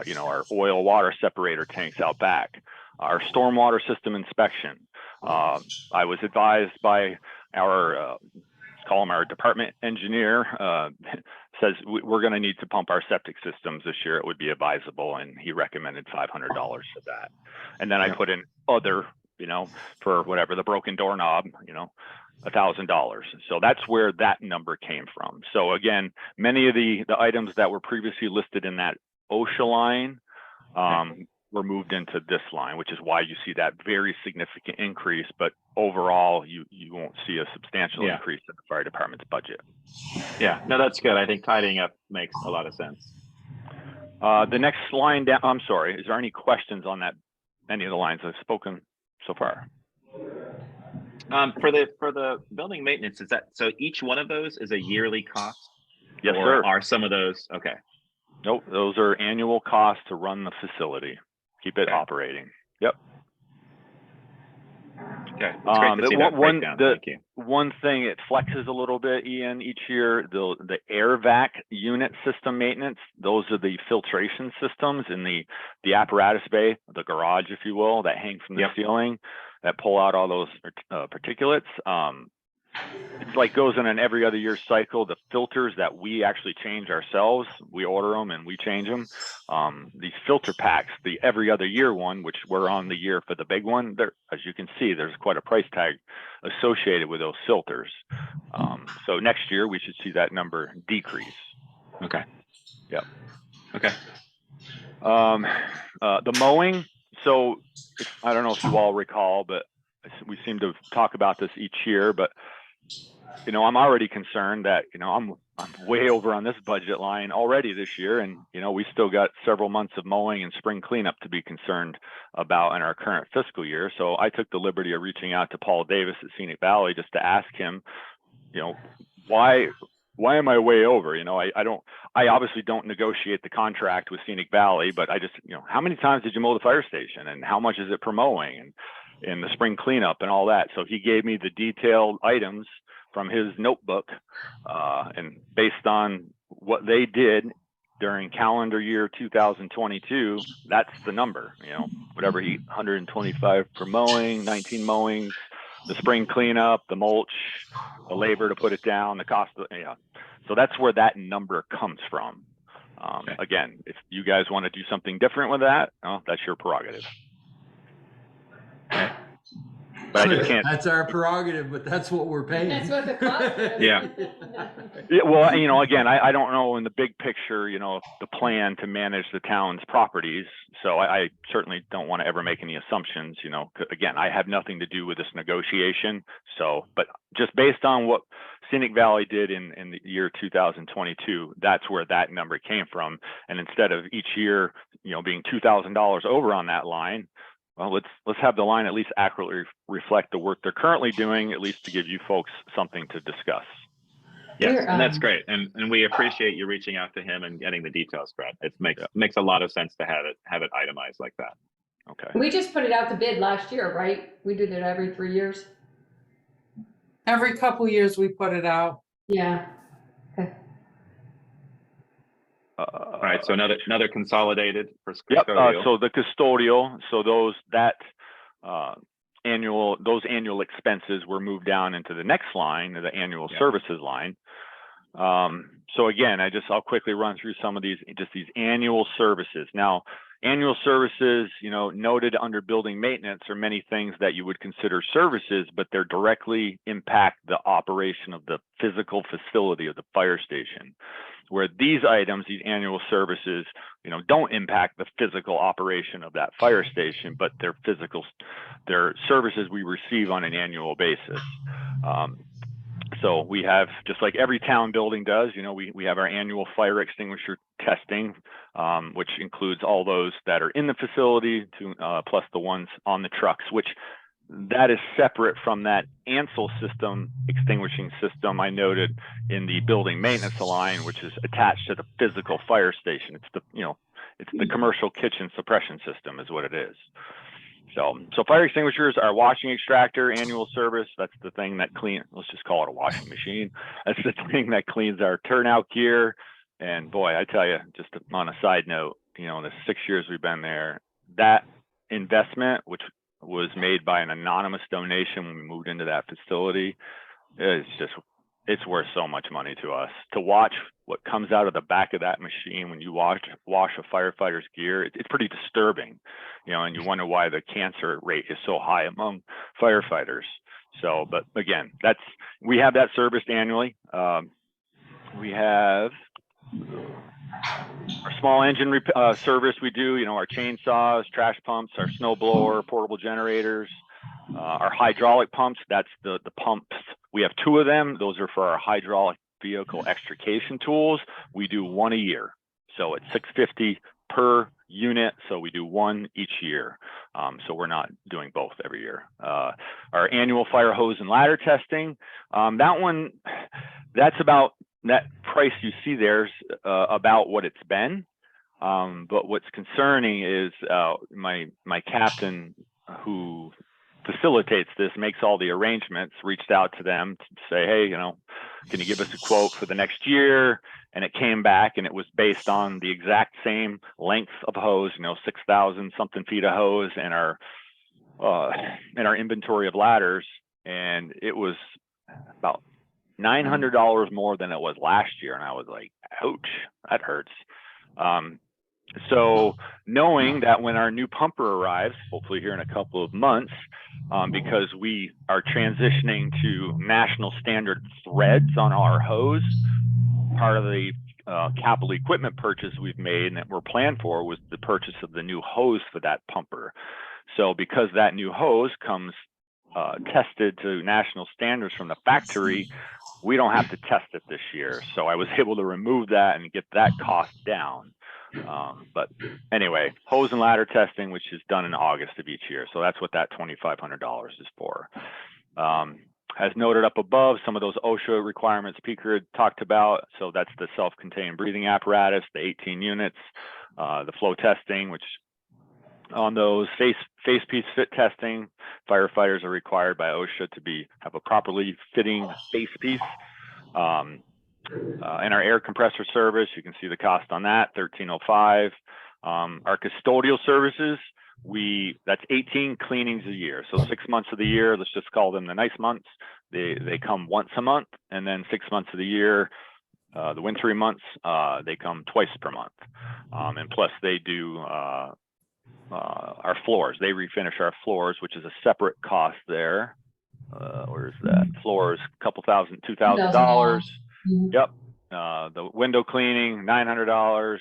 you know, our oil water separator tanks out back, our stormwater system inspection. I was advised by our call him our department engineer, says we're going to need to pump our septic systems this year. It would be advisable, and he recommended $500 for that. And then I put in other, you know, for whatever, the broken doorknob, you know, $1,000. So that's where that number came from. So again, many of the items that were previously listed in that OSHA line were moved into this line, which is why you see that very significant increase. But overall, you won't see a substantial increase in the fire department's budget. Yeah, no, that's good. I think tidying up makes a lot of sense. The next line down, I'm sorry, is there any questions on that, any of the lines I've spoken so far? For the building maintenance, is that, so each one of those is a yearly cost? Yes, or sir. Are some of those, okay. Nope, those are annual costs to run the facility, keep it operating. Yep. Okay, it's great to see that breakdown. Thank you. One thing, it flexes a little bit, Ian, each year. The air vac unit system maintenance, those are the filtration systems in the apparatus bay, the garage, if you will, that hang from the ceiling, that pull out all those particulates. It's like goes in an every other year cycle. The filters that we actually change ourselves, we order them and we change them. These filter packs, the every other year one, which we're on the year for the big one, there, as you can see, there's quite a price tag associated with those filters. So next year we should see that number decrease. Okay. Yep. Okay. The mowing. So I don't know if you all recall, but we seem to talk about this each year, but you know, I'm already concerned that, you know, I'm way over on this budget line already this year. And, you know, we still got several months of mowing and spring cleanup to be concerned about in our current fiscal year. So I took the liberty of reaching out to Paul Davis at Scenic Valley just to ask him, you know, why am I way over? You know, I obviously don't negotiate the contract with Scenic Valley, but I just, you know, how many times did you mow the fire station and how much is it per mowing? And, and the spring cleanup and all that. So he gave me the detailed items from his notebook, and based on what they did during calendar year 2022, that's the number, whatever 125 per mowing, 19 mowings, the spring cleanup, the mulch, the labor to put it down, the cost of, so that's where that number comes from. Again, if you guys want to do something different with that, that's your prerogative. But I just can't. That's our prerogative, but that's what we're paying. That's what the cost is. Yeah. Yeah, well, again, I don't know in the big picture, the plan to manage the town's properties. So I certainly don't want to ever make any assumptions, again, I have nothing to do with this negotiation. So, but just based on what Scenic Valley did in the year 2022, that's where that number came from. And instead of each year, being $2,000 over on that line, well, let's have the line at least accurately reflect the work they're currently doing, at least to give you folks something to discuss. Yes, and that's great. And we appreciate you reaching out to him and getting the details, Brett. It makes a lot of sense to have it itemized like that. Okay. We just put it out to bid last year, right? We did it every 3 years. Every couple years we put it out. Yeah. Okay. All right, so another consolidated for Yep. custodial. So the custodial, so those annual expenses were moved down into the next line, the annual services line. So again, I'll quickly run through some of these annual services. Now, annual services, noted under building maintenance are many things that you would consider services, but they're directly impact the operation of the physical facility of the fire station. Where these items, these annual services, don't impact the physical operation of that fire station, but they're services we receive on an annual basis. So we have, just like every town building does, we have our annual fire extinguisher testing, which includes all those that are in the facility plus the ones on the trucks, which that is separate from that ANSEL system, extinguishing system I noted in the building maintenance line, which is attached to the physical fire station. It's the commercial kitchen suppression system is what it is. So fire extinguishers are washing extractor, annual service. That's the thing that let's just call it a washing machine. That's the thing that cleans our turnout gear. And boy, I tell you, just on a side note, the 6 years we've been there, that investment, which was made by an anonymous donation when we moved into that facility, it's worth so much money to us. To watch what comes out of the back of that machine when you wash a firefighter's gear, it's pretty disturbing, and you wonder why the cancer rate is so high among firefighters. So, but again, we have that serviced annually. We have our small engine service we do, our chainsaws, trash pumps, our snow blower, portable generators, our hydraulic pumps. That's the pumps. We have 2 of them. Those are for our hydraulic vehicle extrication tools. We do 1 a year. So it's $650 per unit. So we do 1 each year. So we're not doing both every year. Our annual fire hose and ladder testing. That's about that price you see there's about what it's been. But what's concerning is my captain who facilitates this, makes all the arrangements, reached out to them to say, hey, can you give us a quote for the next year? And it came back and it was based on the exact same length of hose, 6,000 something feet of hose and our inventory of ladders. And it was about $900 more than it was last year. And I was like, ouch, that hurts. So knowing that when our new pumper arrives, hopefully here in a couple of months, because we are transitioning to national standard threads on our hose, part of the capital equipment purchase we've made and that we're planned for was the purchase of the new hose for that pumper. So because that new hose comes tested to national standards from the factory, we don't have to test it this year. So I was able to remove that and get that cost down. But anyway, hose and ladder testing, which is done in August of each year. So that's what that $2,500 is for. As noted up above, some of those OSHA requirements Peter had talked about. So that's the self-contained breathing apparatus, the 18 units, the flow testing, which on those face piece fit testing. Firefighters are required by OSHA to have a properly fitting face piece. And our air compressor service, you can see the cost on that, $1305. Our custodial services, that's 18 cleanings a year. So 6 months of the year, let's just call them the nice months. They come once a month, and then 6 months of the year, the wintry months, they come twice per month. And plus they do our floors. They refinish our floors, which is a separate cost there. Where's that? Floors, $2,000. Yep. The window cleaning, $900.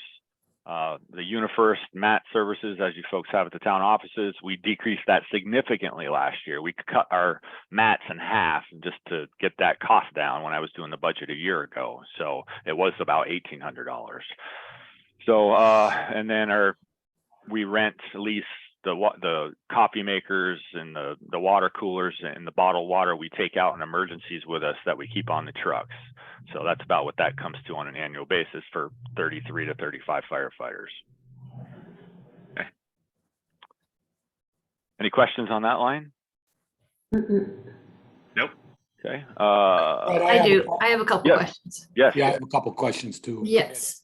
The UniFirst mat services, as you folks have at the town offices, we decreased that significantly last year. We cut our mats in half just to get that cost down when I was doing the budget a year ago. So it was about $1,800. So, and then we rent, lease the coffee makers and the water coolers and the bottled water we take out in emergencies with us that we keep on the trucks. So that's about what that comes to on an annual basis for 33 to 35 firefighters. Okay. Any questions on that line? Nope. Okay. I do. I have a couple questions. Yes. Yeah, I have a couple questions too. Yes.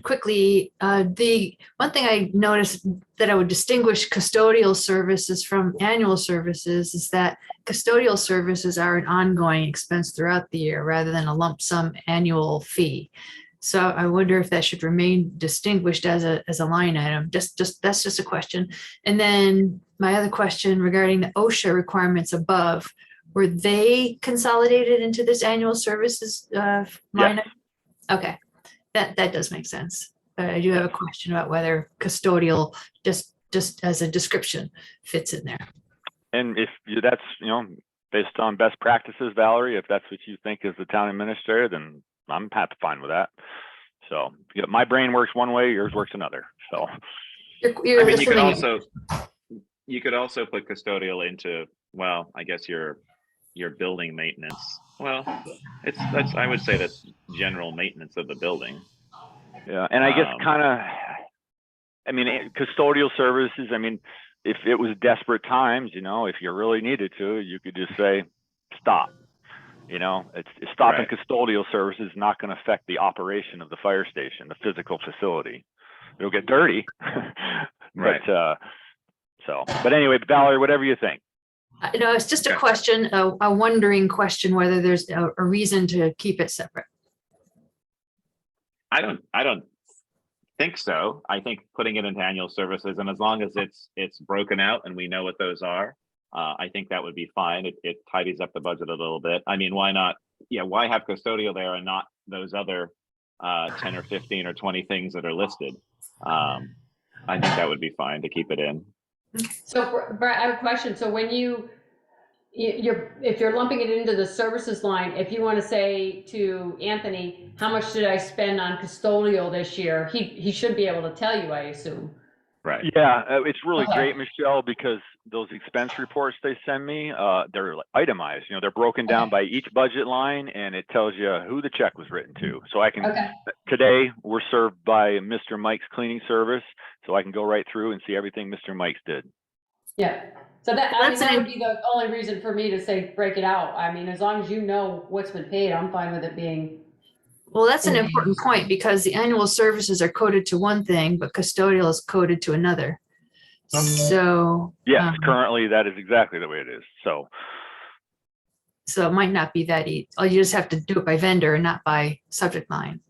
Quickly, the one thing I noticed that I would distinguish custodial services from annual services is that custodial services are an ongoing expense throughout the year rather than a lump sum annual fee. So I wonder if that should remain distinguished as a line item. That's just a question. And then my other question regarding the OSHA requirements above, were they consolidated into this annual services line item? Okay. That does make sense. But I do have a question about whether custodial, just as a description, fits in there. And if that's, based on best practices, Valerie, if that's what you think as the town administrator, then I'm fine with that. So my brain works one way, yours works another. So you're I mean, you could also put custodial into, well, I guess your building maintenance. Well, I would say that's general maintenance of the building. Yeah, and I guess custodial services, if it was desperate times, if you really needed to, you could just say, stop. It's stopping Right. Custodial services is not going to affect the operation of the fire station, the physical facility. It'll get dirty. Right. But anyway, Valerie, whatever you think. No, it's just a question, a wondering question, whether there's a reason to keep it separate. I don't think so. I think putting it into annual services, and as long as it's broken out and we know what those are, I think that would be fine. It tidies up the budget a little bit. I mean, why not? Yeah, why have custodial there and not those other 10 or 15 or 20 things that are listed? I think that would be fine to keep it in. So Brett, I have a question. So when if you're lumping it into the services line, if you want to say to Anthony, how much did I spend on custodial this year? He should be able to tell you, I assume. Right. Yeah, it's really great, Michelle, because those expense reports they send me, they're itemized. They're broken down by each budget line, and it tells you who the check was written to. So I can, today we're served by Mr. Mike's cleaning service, so I can go right through and see everything Mr. Mike's did. Yeah. So that would be the only reason for me to say break it out. As long as you know what's been paid, I'm fine with it being. Well, that's an important point because the annual services are coded to one thing, but custodial is coded to another. So yes, currently that is exactly the way it is. So it might not be that easy. You just have to do it by vendor and not by subject line.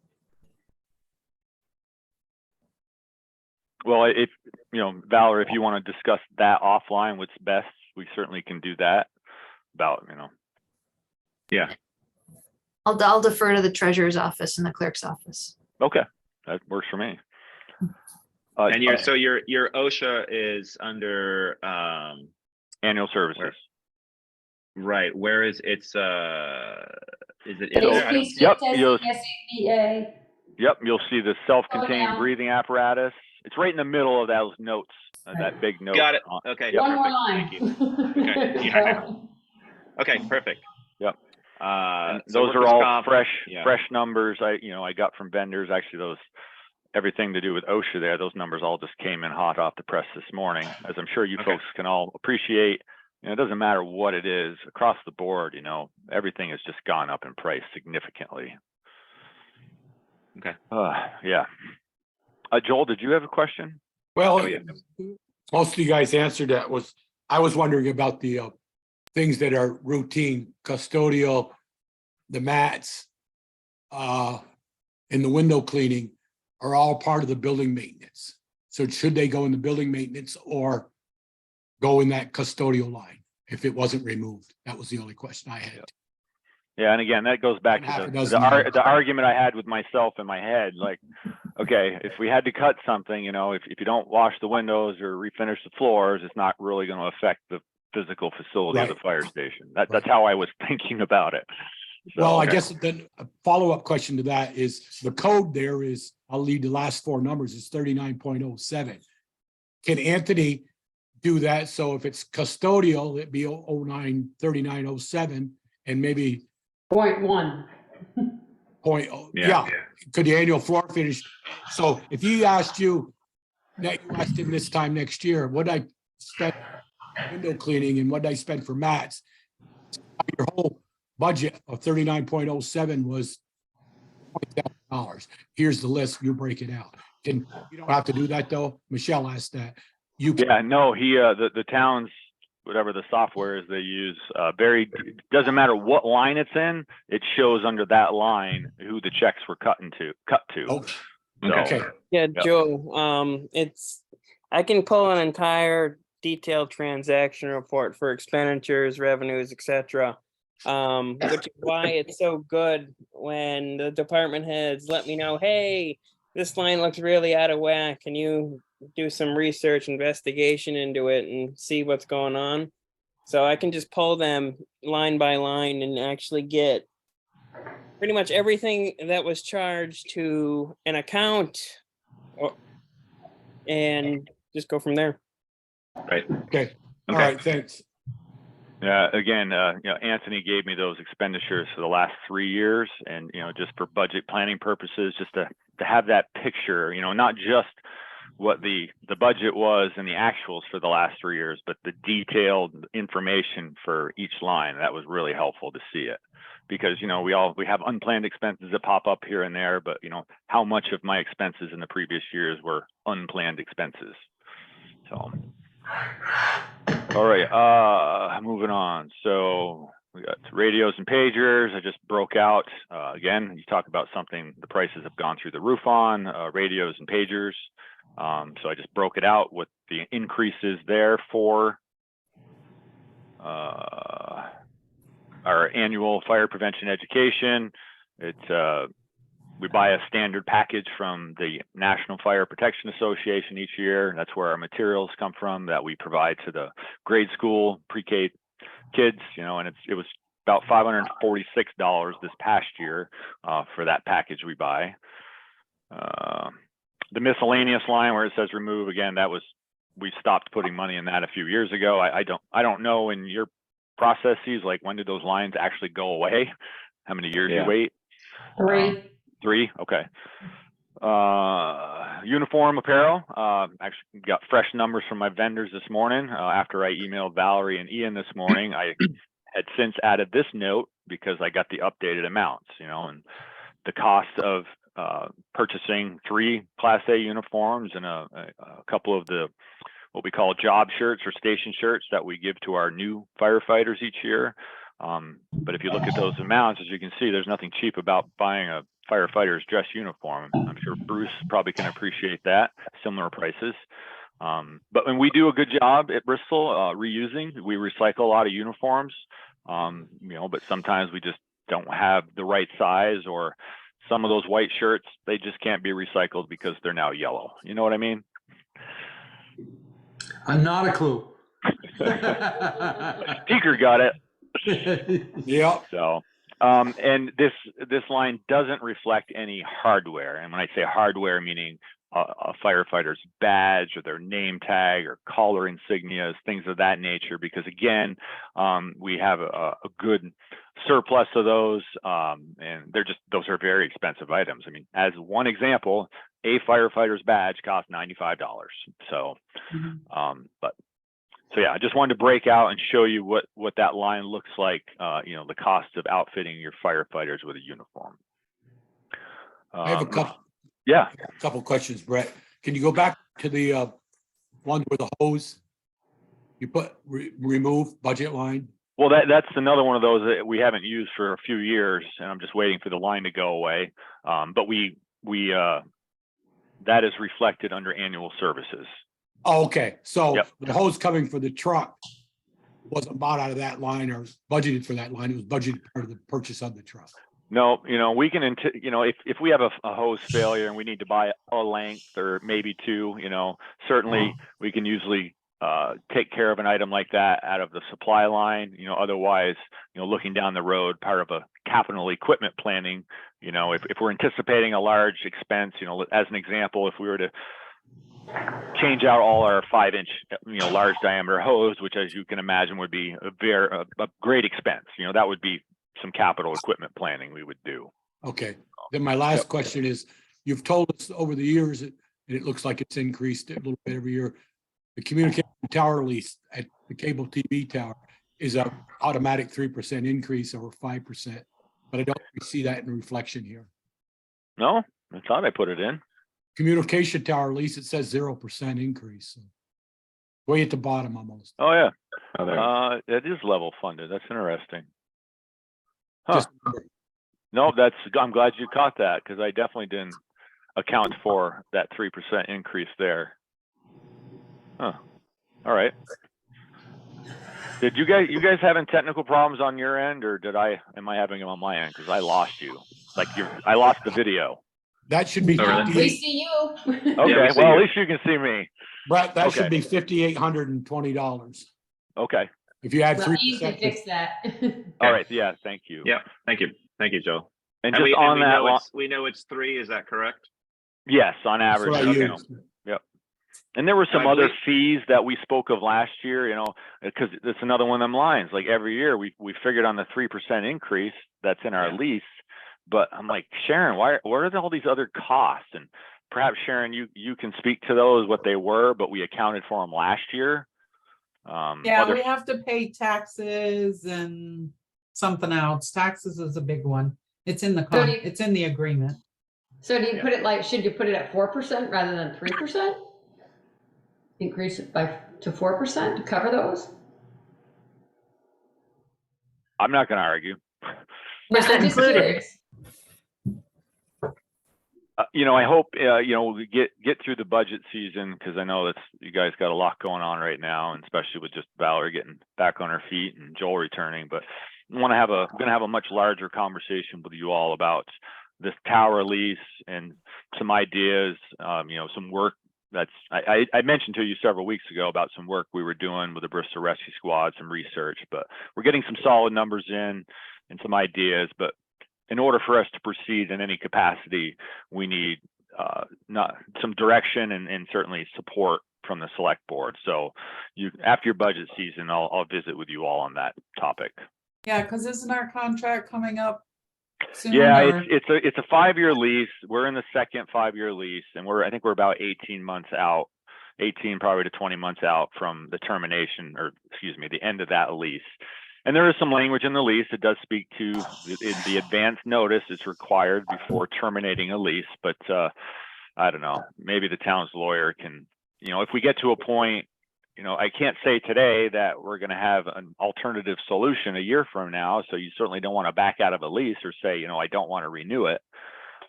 Well, if Valerie, if you want to discuss that offline, what's best, we certainly can do that. Yeah. I'll defer to the treasurer's office and the clerk's office. Okay, that works for me. And your OSHA is under annual services. Right. Where is it's is it in there? Yep, you'll see the self-contained breathing apparatus. It's right in the middle of those notes, that big note. Got it. Okay. One more line. Thank you. Okay. Yeah. Okay. Perfect. Yep. So those are all fresh numbers. I got from vendors. Actually, those everything to do with OSHA there, those numbers all just came in hot off the press this morning, as I'm sure you folks can all appreciate. It doesn't matter what it is across the board, everything has just gone up in price significantly. Okay. Yeah. Joel, did you have a question? Well, most of you guys answered that. I was wondering about the things that are routine, custodial, the mats, and the window cleaning are all part of the building maintenance. So should they go in the building maintenance or go in that custodial line if it wasn't removed? That was the only question I had. Yeah, and again, that goes back to the argument I had with myself in my head. Like, okay, if we had to cut something, if you don't wash the windows or refinish the floors, it's not really going to affect the physical facility of the fire station. That's how I was thinking about it. So, well, I guess then a follow-up question to that is the code there is, I'll leave the last four numbers, is 39.07. Can Anthony do that? So if it's custodial, it'd be 3907 and maybe 0.1. Yeah. Could the annual floor finish? So if he asked you, asked him this time next year, what I spent window cleaning and what I spent for mats, your whole budget of 39.07 was $20,000. Here's the list. You break it out. You don't have to do that though. Michelle asked that. No, the towns, whatever the software is they use, doesn't matter what line it's in, it shows under that line who the checks were cut to. Okay. Yeah, Joe, I can pull an entire detailed transaction report for expenditures, revenues, etc. Which is why it's so good when the department heads let me know, hey, this line looks really out of whack. Can you do some research, investigation into it and see what's going on? So I can just pull them line by line and actually get pretty much everything that was charged to an account and just go from there. Right. Okay. All right. Thanks. Yeah. Again, Anthony gave me those expenditures for the last 3 years, and just for budget planning purposes, just to have that picture. Not just what the budget was and the actuals for the last 3 years, but the detailed information for each line. That was really helpful to see it, because we have unplanned expenses that pop up here and there, but how much of my expenses in the previous years were unplanned expenses. So. All right, moving on. So we got radios and pagers. I just broke out, again, you talk about something the prices have gone through the roof on, radios and pagers. So I just broke it out with the increases there for our annual fire prevention education. We buy a standard package from the National Fire Protection Association each year. That's where our materials come from that we provide to the grade school pre-K kids, and it was about $546 this past year for that package we buy. The miscellaneous line where it says remove, again, we stopped putting money in that a few years ago. I don't know in your processes, like when did those lines actually go away? How many years you wait? 3. Okay. Uniform apparel. Actually got fresh numbers from my vendors this morning. After I emailed Valerie and Ian this morning, I had since added this note because I got the updated amounts, and the cost of purchasing 3 Class A uniforms and a couple of the what we call job shirts or station shirts that we give to our new firefighters each year. But if you look at those amounts, as you can see, there's nothing cheap about buying a firefighter's dress uniform. I'm sure Bruce probably can appreciate that, similar prices. But when we do a good job at Bristol reusing, we recycle a lot of uniforms, but sometimes we just don't have the right size, or some of those white shirts, they just can't be recycled because they're now yellow. You know what I mean? Not a clue. Tinker got it. Yeah. So, and this line doesn't reflect any hardware. And when I say hardware, meaning a firefighter's badge or their name tag or collar insignias, things of that nature, because again, we have a good surplus of those, and those are very expensive items. I mean, as one example, a firefighter's badge costs $95. So, so yeah, I just wanted to break out and show you what that line looks like, the cost of outfitting your firefighters with a uniform. I have a couple. Yeah. A couple questions, Brett. Can you go back to the one with the hose? You put remove budget line? Well, that's another one of those that we haven't used for a few years, and I'm just waiting for the line to go away. But we that is reflected under annual services. Oh, okay. So Yep. the hose coming for the truck wasn't bought out of that line or budgeted for that line. It was budgeted part of the purchase of the truck. No, we can, if we have a hose failure and we need to buy a length or maybe two, certainly we can usually take care of an item like that out of the supply line. Otherwise, looking down the road, part of a capital equipment planning, if we're anticipating a large expense, as an example, if we were to change out all our 5-inch, large diameter hose, which as you can imagine would be a great expense, that would be some capital equipment planning we would do. Okay. Then my last question is, you've told us over the years, and it looks like it's increased a little bit every year, the communication tower lease at the cable TV tower is a automatic 3% increase over 5%, but I don't see that in reflection here. No, I thought I put it in. Communication tower lease, it says 0% increase. So way at the bottom almost. Oh yeah. It is level funded. That's interesting. Huh. No, I'm glad you caught that, because I definitely didn't account for that 3% increase there. Huh. All right. Did you guys having technical problems on your end, or am I having them on my end? Because I lost you. I lost the video. That should be. We see you. Okay, yeah, well, at least you can see me. Brett, that should be $5,820. Okay. If you add 3%. You can fix that. All right. Yeah. Thank you. Yeah. Thank you. Thank you, Joe. And just on that, we know it's 3. Is that correct? Yes, on average. Okay. Yep. And there were some other fees that we spoke of last year, because it's another one of them lines. Like every year we figured on the 3% increase that's in our lease, but I'm like, Sharon, what are all these other costs? And perhaps Sharon, you can speak to those, what they were, but we accounted for them last year. We have to pay taxes and something else. Taxes is a big one. It's in the it's in the agreement. So do you put it should you put it at 4% rather than 3%? Increase it to 4% to cover those? I'm not going to argue. Was that included? I hope we get through the budget season, because I know you guys got a lot going on right now, and especially with just Valerie getting back on her feet and Joel returning. But I'm going to have a much larger conversation with you all about this tower lease and some ideas. Some work I mentioned to you several weeks ago about some work we were doing with the Bristol Rescue Squad, some research, but we're getting some solid numbers in and some ideas. But in order for us to proceed in any capacity, we need some direction and certainly support from the select board. So after your budget season, I'll visit with you all on that topic. Yeah, because isn't our contract coming up soon? Yeah, it's a 5-year lease. We're in the second 5-year lease, and I think we're about 18 months out, 18 probably to 20 months out from the termination, or excuse me, the end of that lease. And there is some language in the lease that does speak to the advance notice is required before terminating a lease. But I don't know, maybe the town's lawyer can, if we get to a point, I can't say today that we're going to have an alternative solution a year from now. So you certainly don't want to back out of a lease or say, I don't want to renew it.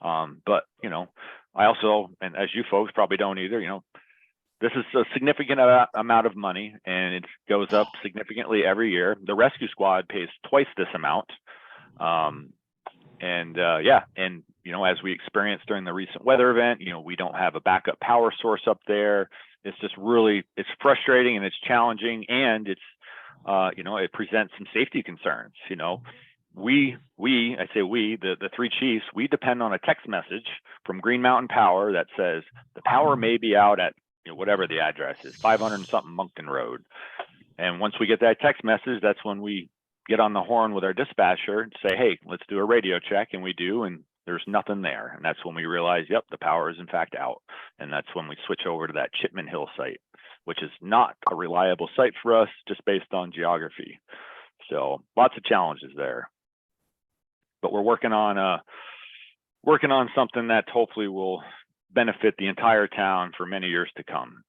But, I also, and as you folks probably don't either, this is a significant amount of money, and it goes up significantly every year. The rescue squad pays twice this amount. As we experienced during the recent weather event, we don't have a backup power source up there. It's just really, it's frustrating and it's challenging, and it's, it presents some safety concerns. The 3 chiefs, we depend on a text message from Green Mountain Power that says the power may be out at whatever the address is, 500 and something Moncton Road. And once we get that text message, that's when we get on the horn with our dispatcher and say, hey, let's do a radio check. And we do. And there's nothing there. And that's when we realize, yep, the power is in fact out. And that's when we switch over to that Chipman Hill site, which is not a reliable site for us just based on geography. So lots of challenges there. But we're working on something that hopefully will benefit the entire town for many years to come.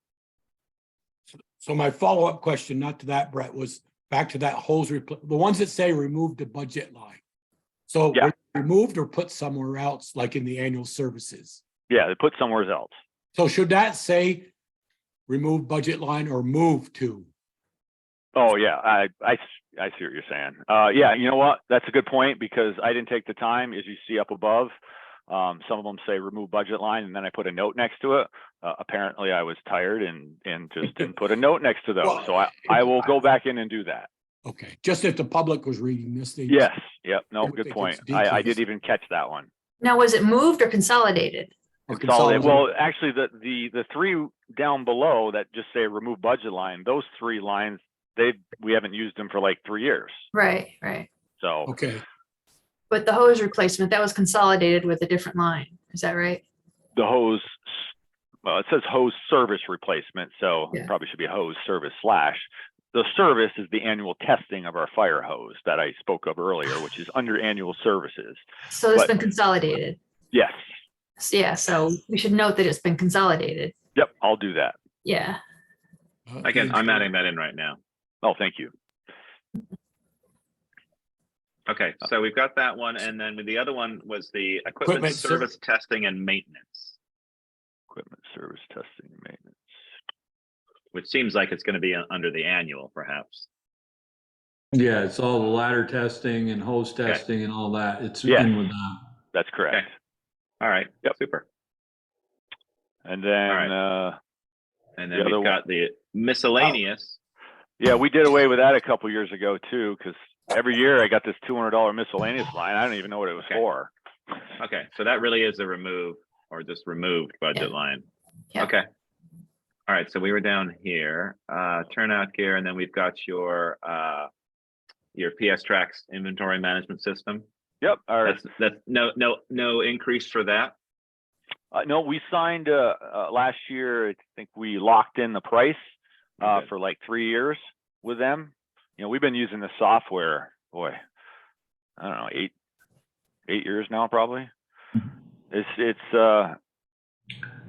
So my follow-up question, not to that, Brett, was back to that hose, the ones that say remove the budget line. So Yeah. removed or put somewhere else, like in the annual services? Yeah, they put somewhere else. So should that say remove budget line or move to? Oh yeah, I see what you're saying. Yeah, you know what? That's a good point, because I didn't take the time, as you see up above. Some of them say remove budget line, and then I put a note next to it. Apparently I was tired and just didn't put a note next to those. Well, So I will go back in and do that. Okay, just if the public was reading this, they. Yes, yep, no, would good think point. it's I decreased. did even catch that one. Now, was it moved or consolidated? Or Consolidate. consolidated. Well, actually, the three down below that just say remove budget line, those three lines, we haven't used them for like 3 years. Right. So Okay, But the hose replacement, that was consolidated with a different line. Is that right? the hose, well, it says hose service replacement, so Yeah. it probably should be hose service slash. The service is the annual testing of our fire hose that I spoke of earlier, which is under annual services. So it's But- been consolidated. Yes. Yeah, so we should note that it's been consolidated. Yep, I'll do that. Yeah. Again, I'm adding that in right now. Oh, thank you. Okay, so we've got that one, and then the other one was the equipment Equipment service testing and maintenance, Equipment service testing and maintenance. which seems like it's going to be under the annual, perhaps. Yeah, it's all the ladder testing and hose testing and all that. It's Yeah. in with that. That's correct. Okay. All right. Yep. Super. And then, And The then other we've got the miscellaneous. yeah, we did away with that a couple years ago too, because every year I got this $200 miscellaneous line. I don't even know what it was Okay. for. Okay, so that really is a remove or just removed budget line. Yeah. Okay. All right, so we were down here, turnout gear, and then we've got your PS Tracks inventory management system. Yep. All right. That's no increase for that. No, we signed last year. I think we locked in the price Okay. for like 3 years with them. You know, we've been using the software, boy, I don't know, eight years now, probably. It's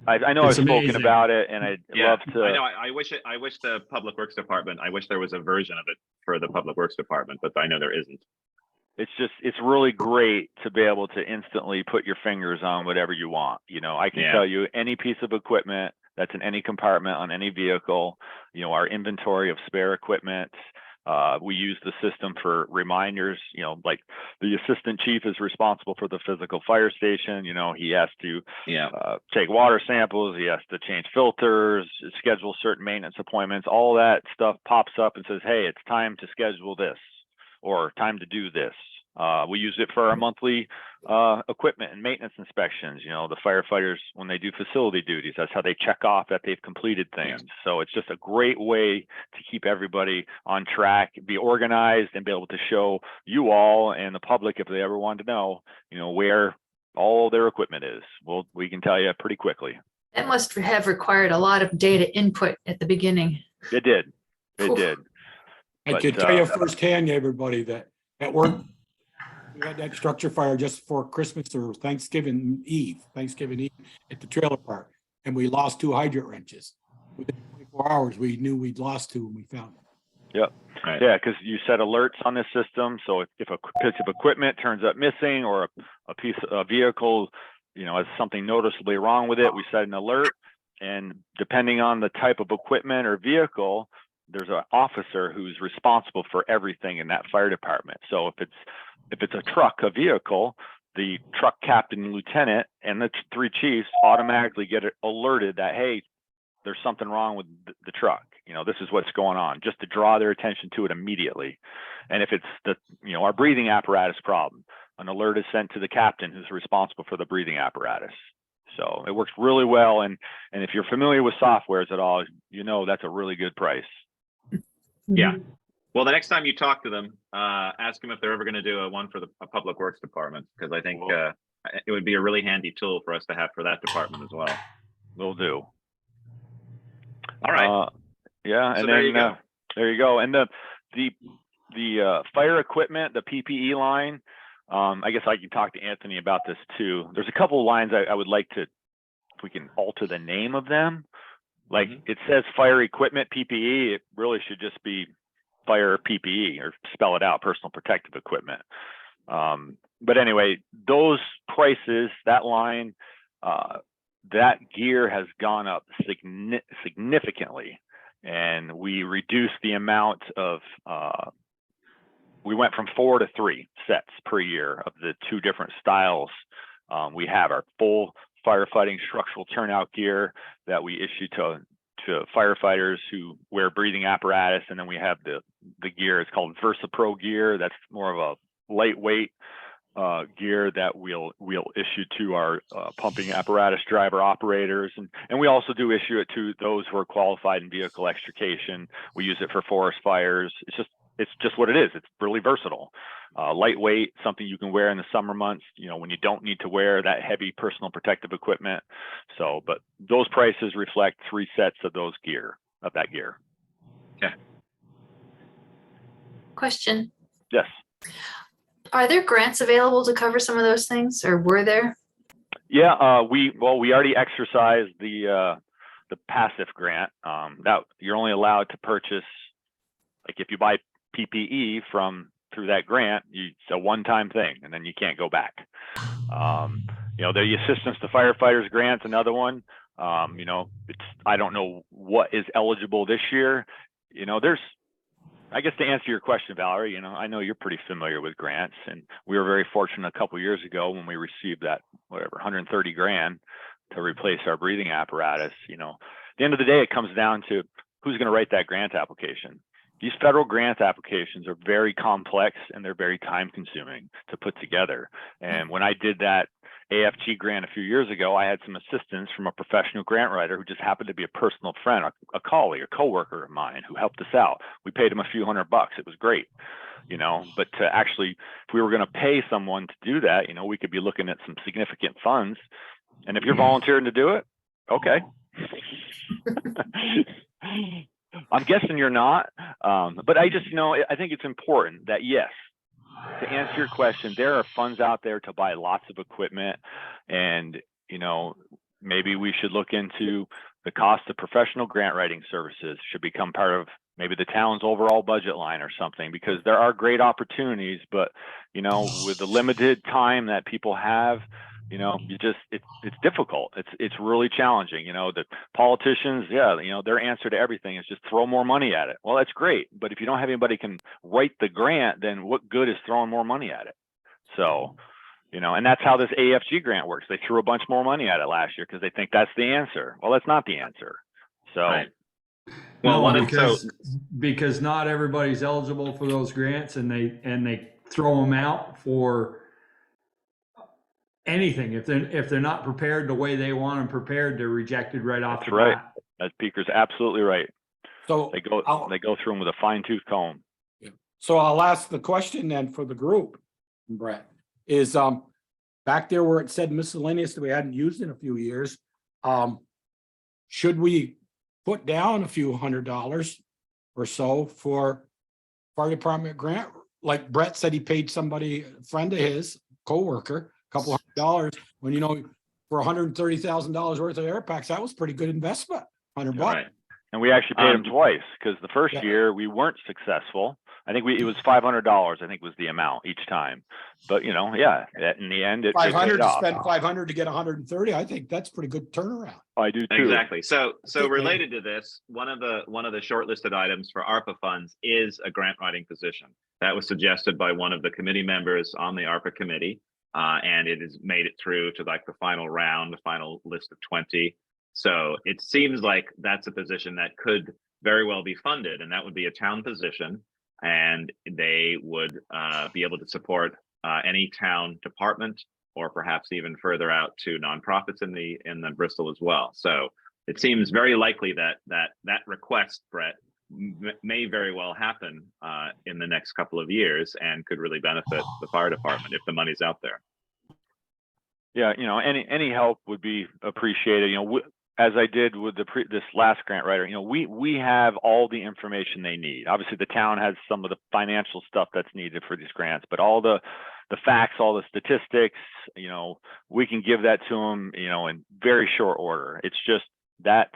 I know It's I've spoken amazing. about it, and I'd love to. I know. I wish the Public Works Department. I wish there was a version of it for the Public Works Department, but I know there isn't. It's really great to be able to instantly put your fingers on whatever you want. You know, I can Yeah. tell you any piece of equipment that's in any compartment on any vehicle, you know, our inventory of spare equipment. We use the system for reminders, you know, like the assistant chief is responsible for the physical fire station. You know, he has to take water samples, he has to change filters, schedule certain maintenance appointments, all that stuff pops up and says, hey, it's time to schedule this or time to do this. We use it for our monthly equipment and maintenance inspections. You know, the firefighters, when they do facility duties, that's how they check off that they've completed things. So it's just a great way to keep everybody on track, be organized, and be able to show you all and the public, if they ever want to know, you know, where all their equipment is. Well, we can tell you pretty quickly. That must have required a lot of data input at the beginning. It did. It Oof. did. I But, can tell you firsthand, everybody, that at work, we had that structure fire just before Christmas or Thanksgiving Eve at the trailer park, and we lost 2 hydrant wrenches. Within 24 hours, we knew we'd lost 2 and we found them. Yep. Right. Yeah, because you set alerts on this system. So if a piece of equipment turns up missing, or a piece of vehicle, you know, has something noticeably wrong with it, we set an alert. And depending on the type of equipment or vehicle, there's an officer who's responsible for everything in that fire department. So if it's a truck, a vehicle, the truck captain, lieutenant, and the 3 chiefs automatically get alerted that, hey, there's something wrong with the truck. You know, this is what's going on, just to draw their attention to it immediately. And if it's our breathing apparatus problem, an alert is sent to the captain who's responsible for the breathing apparatus. So it works really well. And if you're familiar with softwares at all, you know that's a really good price. Yeah. Well, the next time you talk to them, ask them if they're ever going to do one for a Public Works Department, because I think it would be a really handy tool for us to have for that department as well. Will do. All right. Yeah, So and there then you go. there you go. And the fire equipment, the PPE line. I guess I can talk to Anthony about this too. There's a couple of lines I would like to, if we can alter the name of them. Like it says fire equipment PPE, it really should just be fire PPE, or spell it out, personal protective equipment. But anyway, those prices, that line, that gear has gone up significantly, and we reduced the amount of, we went from 4 to 3 sets per year of the 2 different styles. We have our full firefighting structural turnout gear that we issue to firefighters who wear breathing apparatus, and then we have the gear. It's called VersaPro gear. That's more of a lightweight gear that we'll issue to our pumping apparatus driver operators, and we also do issue it to those who are qualified in vehicle extrication. We use it for forest fires. It's just what it is. It's really versatile, lightweight, something you can wear in the summer months, when you don't need to wear that heavy personal protective equipment. So, but those prices reflect 3 sets of that gear. Okay. Question. Yes. Are there grants available to cover some of those things, or were there? Yeah, we already exercised the passive grant. That you're only allowed to purchase, like if you buy PPE through that grant, it's a one-time thing, and then you can't go back. The assistance to firefighters grant's another one. I don't know what is eligible this year. I guess to answer your question, Valerie, I know you're pretty familiar with grants, and we were very fortunate a couple of years ago when we received that, whatever, 130 grand to replace our breathing apparatus. At the end of the day, it comes down to who's going to write that grant application. These federal grant applications are very complex, and they're very time consuming to put together. And when I did that AFG grant a few years ago, I had some assistance from a professional grant writer who just happened to be a personal friend, a colleague, a coworker of mine who helped us out. We paid him a few $100. It was great, but to actually, if we were going to pay someone to do that, we could be looking at some significant funds. And if you're volunteering to do it, okay. I'm guessing you're not, but I just, I think it's important that, yes, to answer your question, there are funds out there to buy lots of equipment, and, maybe we should look into the cost of professional grant writing services should become part of maybe the town's overall budget line or something, because there are great opportunities, but, with the limited time that people have, it's difficult. It's really challenging. The politicians, their answer to everything is just throw more money at it. Well, that's great, but if you don't have anybody can write the grant, then what good is throwing more money at it? So, and that's how this AFG grant works. They threw a bunch more money at it last year because they think that's the answer. Well, that's not the answer. So, right. Well, because not everybody's eligible for those grants, and they throw them out for anything. If they're not prepared the way they want them prepared, they're rejected right off the bat. That speaker's absolutely right. So they go through them with a fine-tooth comb. So I'll ask the question then for the group, Brett, is back there where it said miscellaneous that we hadn't used in a few years, should we put down a few $100 or so for fire department grant? Like Brett said, he paid somebody, a friend of his, coworker, couple $100, when for $130,000 worth of air packs, that was pretty good investment. $100. Right. And we actually paid him twice, because the first year we weren't successful. I think it was $500. I think was the amount each time. But in the end, it 500 to spend 500 to get 130. I think that's pretty good turnaround. I do too. Exactly. So related to this, one of the shortlisted items for ARPA funds is a grant writing position that was suggested by one of the committee members on the ARPA committee. And it has made it through to like the final round, the final list of 20. So it seems like that's a position that could very well be funded, and that would be a town position, and they would be able to support any town department, or perhaps even further out to nonprofits in the Bristol as well. So it seems very likely that request, Brett, may very well happen in the next couple of years, and could really benefit the fire department if the money's out there. Yeah, any help would be appreciated. As I did with this last grant writer, we have all the information they need. Obviously, the town has some of the financial stuff that's needed for these grants, but all the facts, all the statistics, we can give that to them, in very short order. It's just that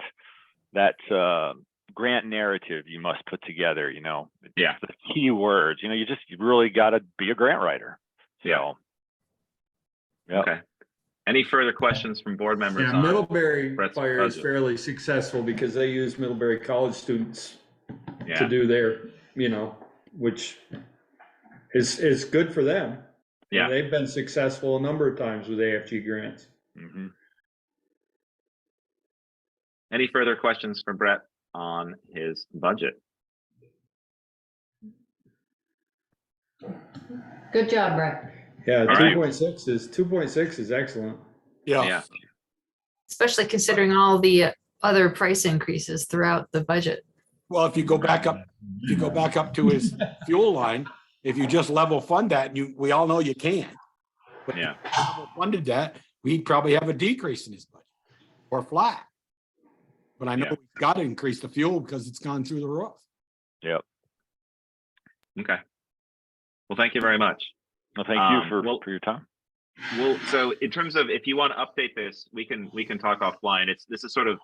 grant narrative you must put together. Yeah. The key words. You really got to be a grant writer. So, yeah. Okay. Any further questions from board members? Yeah, Middlebury Brett's Fire is budget? fairly successful because they use Middlebury College students Yeah. to do their, which is good for them. Yeah. And they've been successful a number of times with AFG grants. Mm-hmm. Any further questions for Brett on his budget? Good job, Brett. Yeah, All right. 2.6 is excellent. Yeah. Especially considering all the other price increases throughout the budget. Well, if you go back up to his fuel line, if you just level fund that, and we all know you can't. But Yeah. if you level funded that, we'd probably have a decrease in his budget or flat. But I know we've got to increase the fuel because it's gone through the roof. Yep. Okay. Well, thank you very much. Well, thank you for your time. Well, so in terms of, if you want to update this, we can talk offline. This is sort of,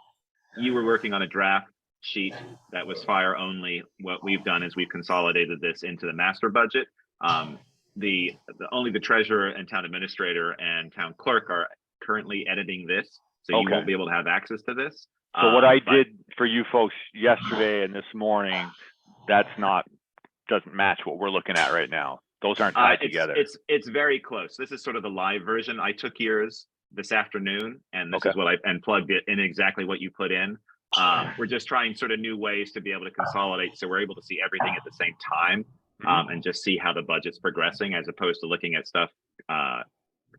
you were working on a draft sheet that was fire only. What we've done is we've consolidated this into the master budget. Only the treasurer and town administrator and town clerk are currently editing this, so you won't be able to have access to this. So what I did for you folks yesterday and this morning, doesn't match what we're looking at right now. Those aren't tied together. It's very close. This is sort of the live version. I took yours this afternoon, and this is what and plugged it in exactly what you put in. We're just trying sort of new ways to be able to consolidate, so we're able to see everything at the same time, and just see how the budget's progressing, as opposed to looking at stuff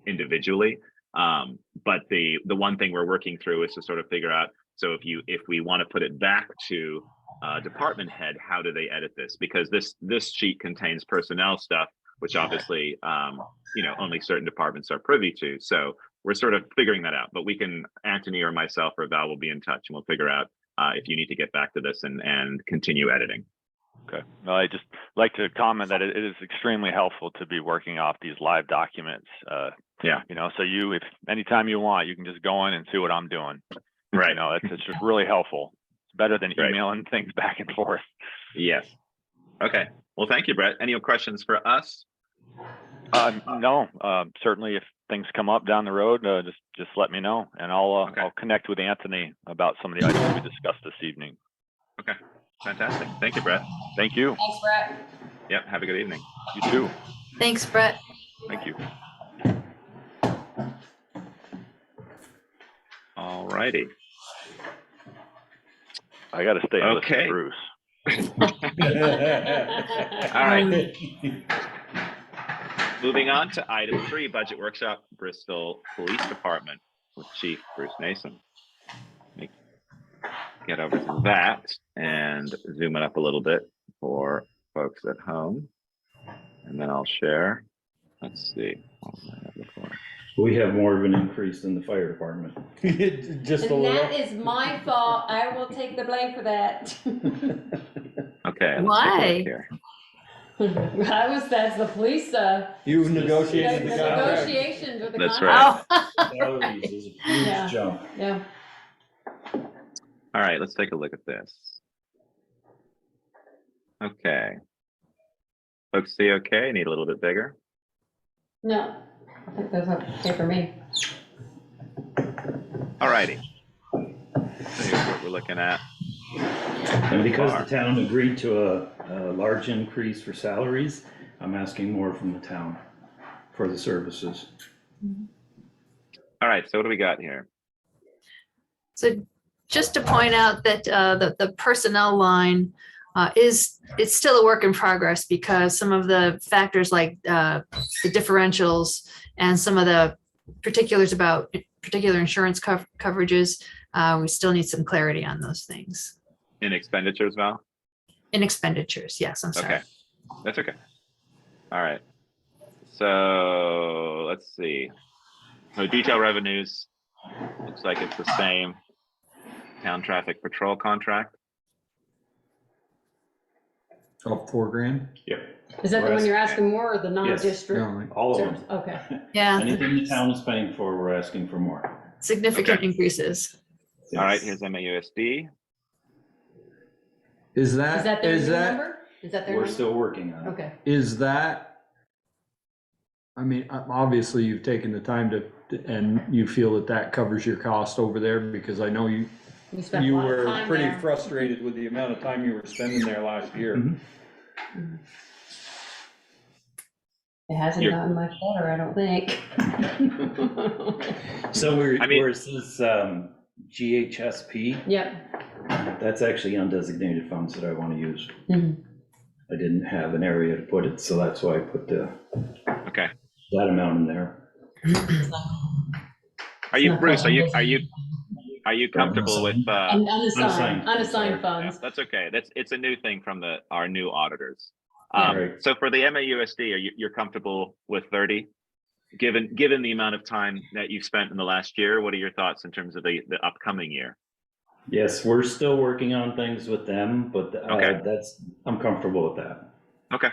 individually. But the one thing we're working through is to sort of figure out, so if we want to put it back to department head, how do they edit this? Because this sheet contains personnel stuff, which obviously only certain departments are privy to. So we're sort of figuring that out. But Anthony or myself or Val will be in touch, and we'll figure out if you need to get back to this and continue editing. Okay. Well, I just like to comment that it is extremely helpful to be working off these live documents. So if anytime you want, you can just go in and see what I'm doing. Right. It's just really helpful. It's better than emailing things back and forth. Yes. Okay. Well, thank you, Brett. Any questions for us? No. Certainly, if things come up down the road, just let me know, and I'll connect with Anthony about some of the items we discussed this evening. Okay. Fantastic. Thank you, Brett. Thank you. Thanks, Brett. Yep. Have a good evening. You too. Thanks, Brett. Thank you. All righty. I got to stay and listen to Bruce. All right. Moving on to item 3, budget workshop, Bristol Police Department with Chief Bruce Mason. Let me get over to that and zoom it up a little bit for folks at home, and then I'll share. Let's see. What was I at before? We have more of an increase than the fire department. Just a And little. that is my fault. I will take the blame for that. Okay. Why? That's the police, You negotiated the contract. negotiations with the That's contract. right. Salaries is a huge jump. Yeah. All right, let's take a look at this. Okay. Folks see okay? Need a little bit bigger? No, I think that's okay for me. All righty. So here's what we're looking at. And because the town agreed to a large increase for salaries, I'm asking more from the town for the services. All right, so what do we got here? So just to point out that the personnel line it's still a work in progress, because some of the factors like the differentials and some of the particulars about particular insurance coverages, we still need some clarity on those things. In expenditures, Val? In expenditures, yes, I'm sorry. Okay, that's okay. All right. So let's see. So detail revenues, looks like it's the same. Town traffic patrol contract. Up $4,000. Yep. Is that the one you're asking more or the non-district? No, All of them. Okay. Yeah, Anything the town is paying for, we're asking for more. significant increases. All right, here's MAUSD. Is Is that that, their is new that, number? Is that their We're number? still working on it. Okay. is that? I mean, obviously you've taken the time to, and you feel that that covers your cost over there, because I know you, We spent a you lot of were time pretty there. frustrated with the amount of time you were spending there last year. Mhm. It hasn't You're- gotten much better, I don't think. So we're, I mean- where it says, GHSP, Yep. that's actually undesignated funds that I want to use. Mhm. I didn't have an area to put it, so that's why I put Okay. that amount in there. Are you, Not Bruce, that are you comfortable with, Unassigned Unassigned yeah, funds. that's okay. It's a new thing from our new auditors. Yeah. Right. So for the MAUSD, you're comfortable with 30? Given the amount of time that you've spent in the last year, what are your thoughts in terms of the upcoming year? Yes, we're still working on things with them, but Okay. I'm comfortable with that. Okay.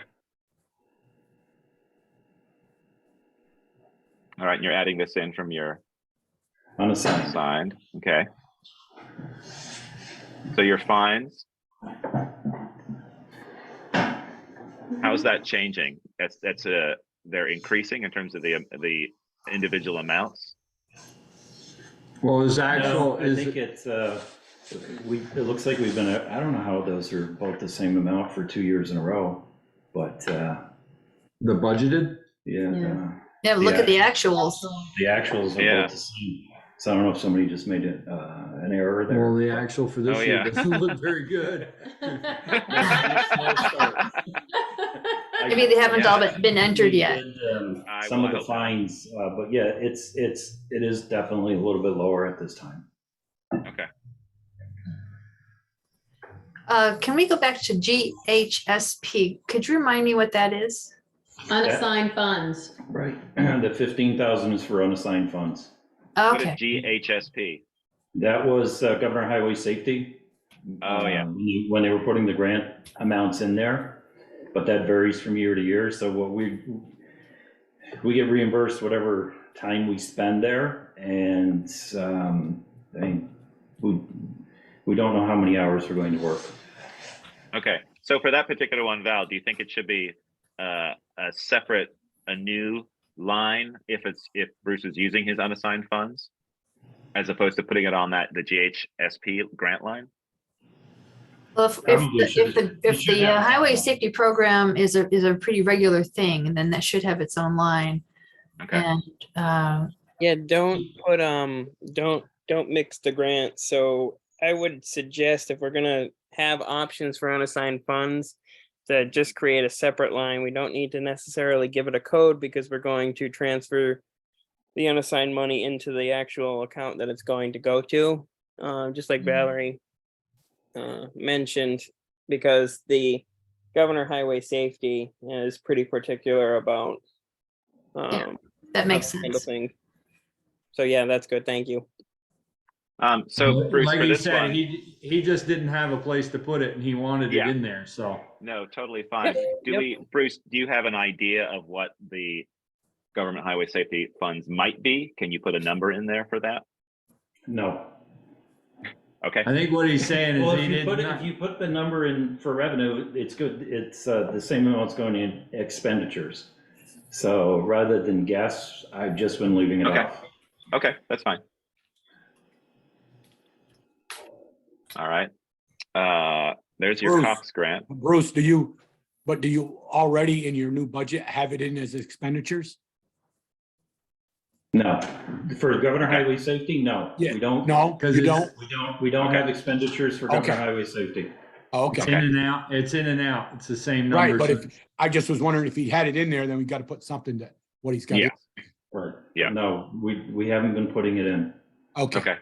All right, and you're adding this in from your Unassigned. unassigned, okay. So your fines, how's that changing? They're increasing in terms of the individual amounts? Well, is No, actual, I is think it, it's, it looks like we've been, I don't know how those are both the same amount for 2 years in a row, but, the budgeted? yeah. Yeah, look at the actuals. The actuals are Yeah. both the same. So I don't know if somebody just made an error there. Well, the actual for this Oh, year yeah. doesn't look very good. Maybe they haven't all been entered We yet. did, I some of will the hope. fines, but yeah, it is definitely a little bit lower at this time. Okay. Can we go back to GHSP? Could you remind me what that is? Unassigned funds. Right. The 15,000 is for unassigned funds. What is Okay, GHSP? That was Governor Highway Safety. Oh, yeah. When they were putting the grant amounts in there, but that varies from year to year. So what we get reimbursed whatever time we spend there, and I mean, we don't know how many hours we're going to work. Okay, so for that particular one, Val, do you think it should be a new line if Bruce is using his unassigned funds, as opposed to putting it on the GHSP grant line? well, if the highway safety program is a pretty regular thing, and then that should have its own line. Okay. And Yeah, don't put, don't mix the grants. So I would suggest if we're gonna have options for unassigned funds, to just create a separate line. We don't need to necessarily give it a code because we're going to transfer the unassigned money into the actual account that it's going to go to. Just like Valerie mentioned, because the Governor Highway Safety is pretty particular about that makes kind of sense. thing. So yeah, that's good. Thank you. So Bruce, Like for he this said, one, he just didn't have a place to put it and he wanted it in there, so. no, totally fine. Yep. Bruce, do you have an idea of what the government highway safety funds might be? Can you put a number in there for that? No. Okay. I think what he's saying is Well, he if didn't. you put the number in for revenue, it's good. It's the same amount's going in expenditures. So rather than guess, I've just been leaving it off. Okay, that's fine. All right. There's your Bruce. Cox grant. Bruce, do you already in your new budget have it in as expenditures? No, for Governor Highway Safety, no, Yeah. we don't. No, you don't? We don't Okay. have expenditures for Governor Okay. Highway Safety. Oh, It's okay, in and out, it's in and out, it's the same right, numbers. but I just was wondering if he had it in there, then we got to put something that, what he's got. Yeah. Right. Yeah. No, we haven't been putting it in. Okay. Okay.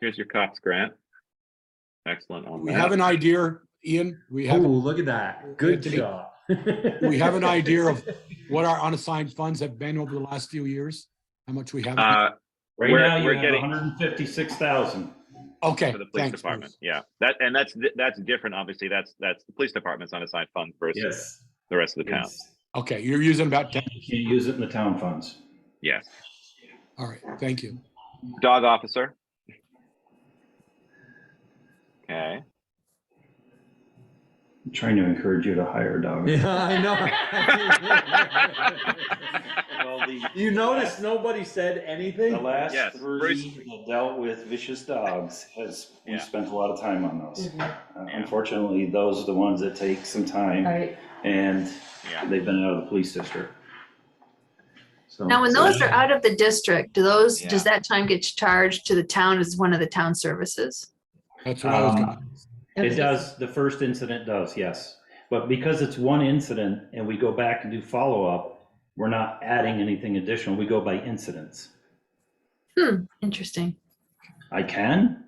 Here's your Cox grant. Excellent on We that. have an idea, Ian, we Oh, have, look at that, good Anthony, job. we have an idea of what our unassigned funds have been over the last few years. How much we have? Right We're- now, you we're have getting- 156,000. Okay, For the police thanks. department, yeah. That's different, obviously. That's the police department's unassigned fund versus Yes. the rest of the town. Yes. Okay, you're using about 10. You can't use it in the town funds. Yes. All right, thank you. Dog officer. Okay. I'm trying to encourage you to hire a dog. Yeah, I know. Well, You notice nobody said anything? The last Yes, three Bruce. that dealt with vicious dogs we Yeah. spent a lot of time on those. Mhm. Unfortunately, those are the ones that take some time, Right. and Yeah. they've been out of the police district. So, Now, when those are out of the district, does Yeah. that time get charged to the town as one of the town services? That's what I was gonna. It does, the first incident does, yes. But because it's one incident and we go back and do follow-up, we're not adding anything additional. We go by incidents. Interesting. I can?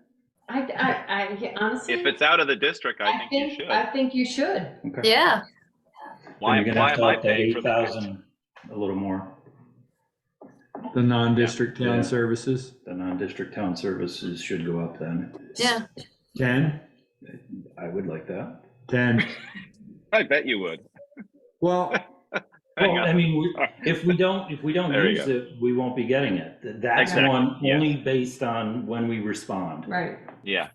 I honestly. If it's out of the district, I think you should. I think you should. Okay. Yeah. Why Then you're gonna have am to I up that paying for that? 8,000 a little more. The non-district Yeah. town services, The non-district town services should go up then. Yeah. 10, I would like that. 10. I bet you would. Well, Hang Well, on. I mean, if we don't There you use it, we won't be getting it. That's Exactly, one yeah. only based on when we respond. Right. Yeah.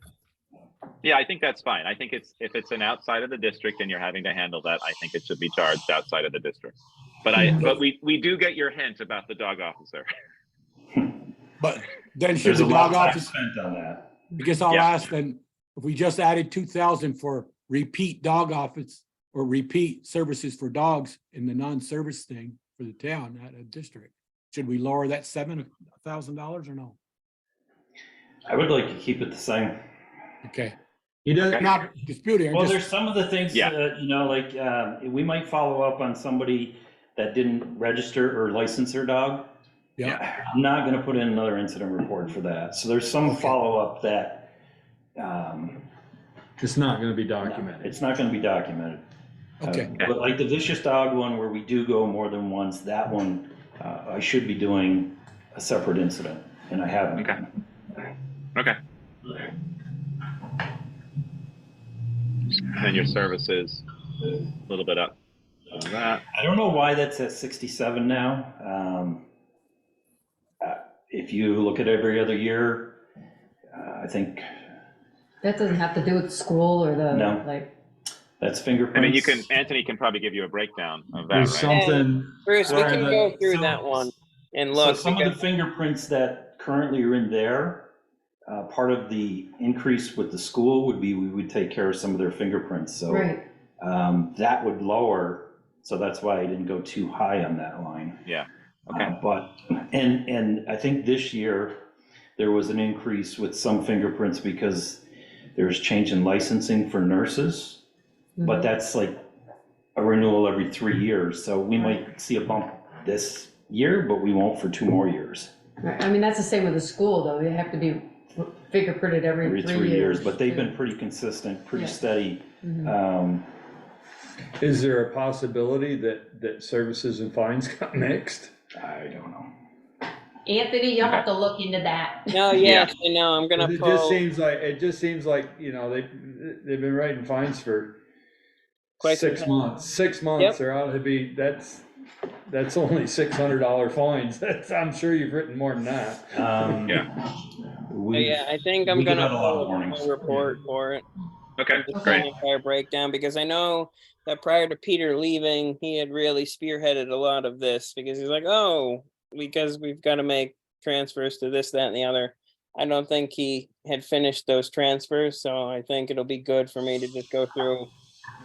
Yeah, I think that's fine. I think if it's an outside of the district and you're having to handle that, I think it should be charged outside of the district. But we do get your hint about the dog officer. But then should There's a the lot dog of time office, spent on that. I guess I'll Yeah. ask then, if we just added 2,000 for repeat dog office or repeat services for dogs in the non-service thing for the town, not a district, should we lower that $7,000 or no? I would like to keep it the same. Okay, he doesn't, I'm not disputing, Well, I'm there's just, some of the things, Yeah. like, we might follow up on somebody that didn't register or license their dog. yeah, I'm not gonna put in another incident report for that. So there's some Okay. follow-up that, it's not gonna be documented. it's not gonna be documented. okay, But like the vicious dog one where we do go more than once, that one, I should be doing a separate incident, and I haven't. Okay. Okay. And your services, a little bit up on that. I don't know why that's at 67 now. If you look at every other year, I think That doesn't have to do with school or the, No. like, that's fingerprints. I mean, Anthony can probably give you a breakdown of that, There's right? something, Bruce, we Right, can but- go through so- that one and So look. some of the because- fingerprints that currently are in there, part of the increase with the school would be we would take care of some of their fingerprints. So right. that would lower. So that's why I didn't go too high on that line. Yeah. Okay. But, and I think this year, there was an increase with some fingerprints because there's change in licensing for nurses, but that's like a renewal every 3 years. So we might see a bump this year, but we won't for 2 more years. Right. I mean, that's the same with the school, though. They have to be fingerprinted every Every 3 3 years, years. but they've too. been pretty consistent, pretty Yeah. steady. Mhm. is there a possibility that services and fines got mixed? I don't know. Anthony, you'll have to look into that. No, yes, I know, I'm gonna It just pull seems like, you know, they've been writing fines for quite some 6 time. months. 6 months, Yep. there ought to be, that's only $600 fines. I'm sure you've written more than that. Yeah. Yeah, I think I'm we give gonna out a lot of pull warnings. a report for it. Okay, Just great. an entire breakdown, because I know that prior to Peter leaving, he had really spearheaded a lot of this, because he's like, oh, because we've got to make transfers to this, that, and the other. I don't think he had finished those transfers, so I think it'll be good for me to just go through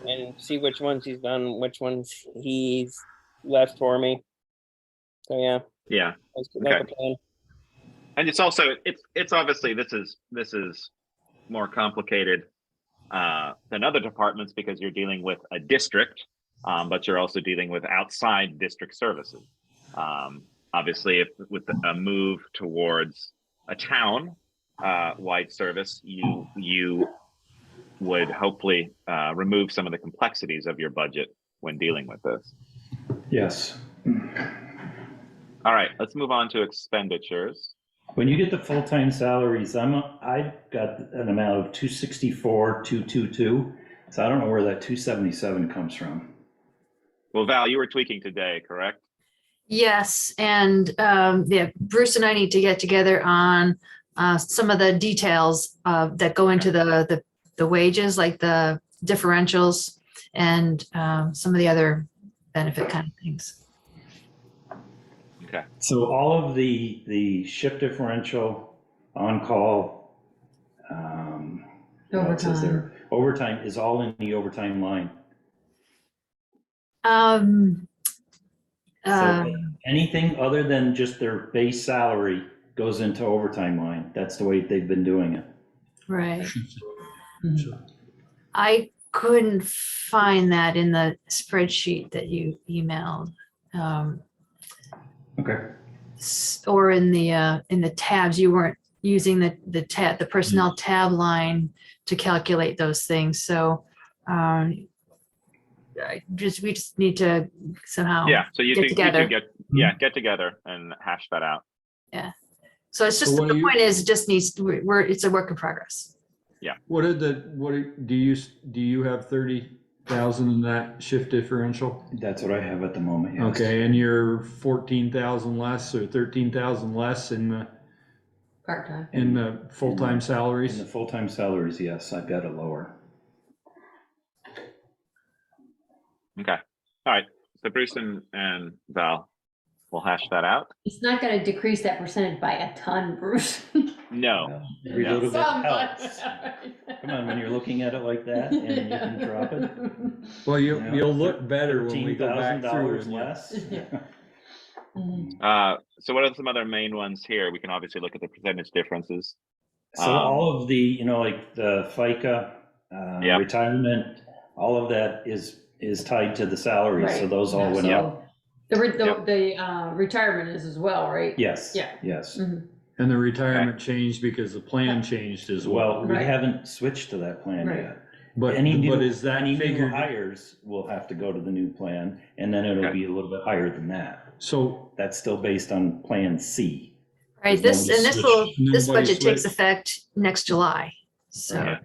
and see which ones he's done, which ones he's left for me. So yeah, Yeah. that's Okay. like a plan. And it's also, it's obviously, this is more complicated than other departments because you're dealing with a district, but you're also dealing with outside district services. Obviously, if with a move towards a town wide service, you would hopefully remove some of the complexities of your budget when dealing with this. Yes. All right, let's move on to expenditures. When you get the full-time salaries, I got an amount of 264,222. So I don't know where that 277 comes from. Well, Val, you were tweaking today, correct? Yes, and yeah, Bruce and I need to get together on some of the details that go into the wages, like the differentials and some of the other benefit kind of things. Okay. So all of the shift differential, on-call, what else is there? Overtime is all in the overtime line. So anything other than just their base salary goes into overtime line. That's the way they've been doing it. Right. I couldn't find that in the spreadsheet that you emailed. Okay. Or in the tabs. You weren't using the personnel tab line to calculate those things. So we just need to somehow So you get together. Get together and hash that out. Yeah. So it's just, the point is, it just needs, it's a work in progress. Yeah. Do you have 30,000 in that shift differential? That's what I have at the moment, yes. Okay, and you're 14,000 less or 13,000 less in the part-time, in the full-time salaries? In the full-time salaries, yes, I've got it lower. Okay. All right. So Bruce and Val will hash that out. it's not gonna decrease that percentage by a ton, Bruce. No. Every little bit Some, helps. Come on, when you're looking at it like that and you can drop it. Well, you'll look better when we go back through $13,000 less. So what are some other main ones here? We can obviously look at the percentage differences. So all of the, like the FICA, retirement, all of that is tied to the salaries. Right. So those all went up. The retirement is as well, right? Yes. Yeah. Yes. Mhm. And the retirement changed because the plan changed as well. Well, we Right. haven't switched to that plan Right. yet. But Any new figured? hires will have to go to the new plan, and then it'll be a little bit higher than that. So That's still based on Plan C. Right. There's This Nobody budget takes switched. effect next July. So Right.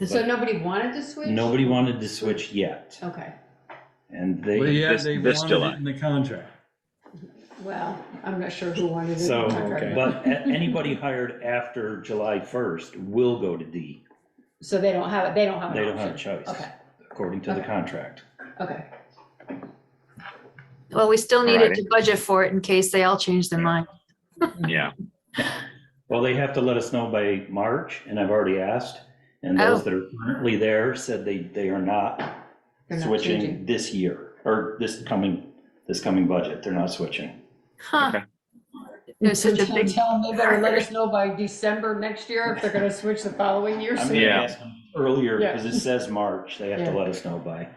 So nobody wanted to switch? Nobody wanted to switch yet, Okay, and they this wanted July. it in the contract. well, I'm not sure who wanted it. so, okay. but anybody hired after July 1st will go to D. So they don't have, they don't have an They don't have a option. choice, Okay, according to the contract. okay. well, we still needed Alrighty. to budget for it in case they all change their mind. Yeah. Well, they have to let us know by March, and I've already asked, and those that are currently there said they are not They're not switching changing. this year, or this coming budget, they're not switching. Huh. Okay. It was such a Tell big, them they better let us know by December next year if they're gonna switch the following year. I'm so- gonna Yeah. ask them earlier, Yeah. because it says March, they have to Yeah. let us know by.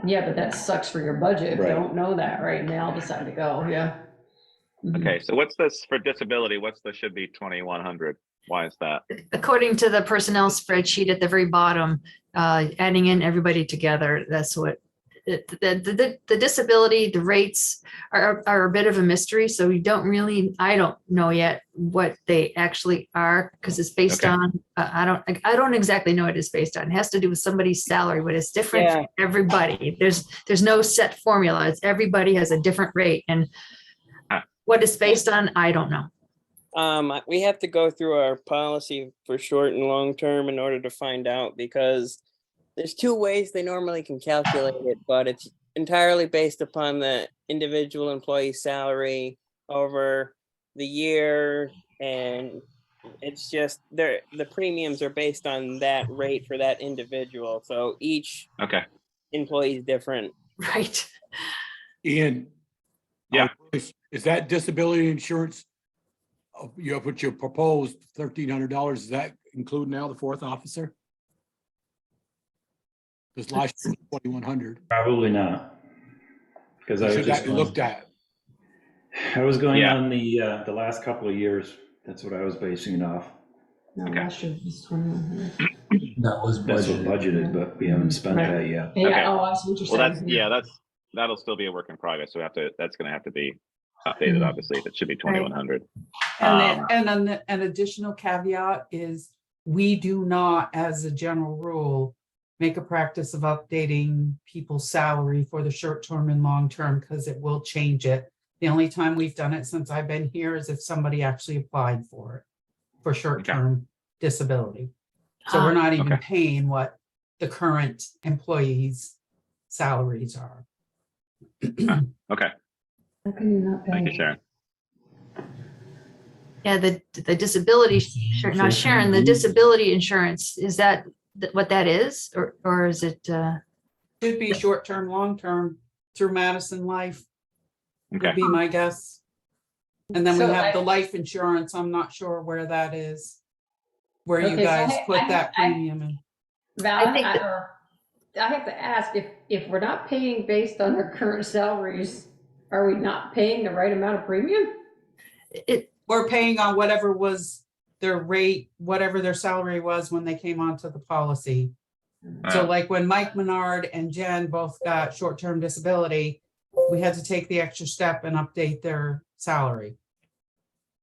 Yeah, but that sucks for your budget if they Right. don't know that right now, decide to go, yeah. Mhm. Okay. So what's this for disability? What's the should be 2,100? Why is that? according to the personnel spreadsheet at the very bottom, adding in everybody together, that's what, the disability, the rates are a bit of a mystery. So we don't really, I don't know yet what they actually are, because it's based Okay. on, I don't exactly know what it's based on. It has to do with somebody's salary, but it's different for everybody. There's no set formula. It's everybody has a different rate, and what it's based on, I don't know. We have to go through our policy for short and long term in order to find out, because there's two ways they normally can calculate it, but it's entirely based upon the individual employee's salary over the year, and it's just the premiums are based on that rate for that individual. So each employee is different. Right. Ian. Yeah. Is that disability insurance? You have what you proposed, $1,300. Does that include now the fourth officer? Because last year was 2,100. Probably not. Because I was Should just that be looked at? I was going on the last couple of years. That's what I was basing it off. No, last year was 2100. That's That's what budgeted, but we haven't spent Right. that yet. Yeah, Okay. oh, I see what you're Well, saying. that'll still be a work in progress. So that's going to have to be updated, obviously, if it should be 2,100. And an additional caveat is we do not, as a general rule, make a practice of updating people's salary for the short-term and long-term because it will change it. The only time we've done it since I've been here is if somebody actually applied for it, for short-term disability. So we're not even paying what the current employees' salaries are. Okay. Thank you, Sharon. Yeah, the disability, not Sharon, the disability insurance, is that what that is? Or is it? Should be short-term, long-term through Madison Life. Okay. Would be my guess. And then we have the life insurance. I'm not sure where that is. Where you guys put that premium in. Val, I have to ask, if we're not paying based on their current salaries, are we not paying the right amount of premium? We're paying on whatever was their rate, whatever their salary was when they came onto the policy. So like when Mike Menard and Jen both got short-term disability, we had to take the extra step and update their salary.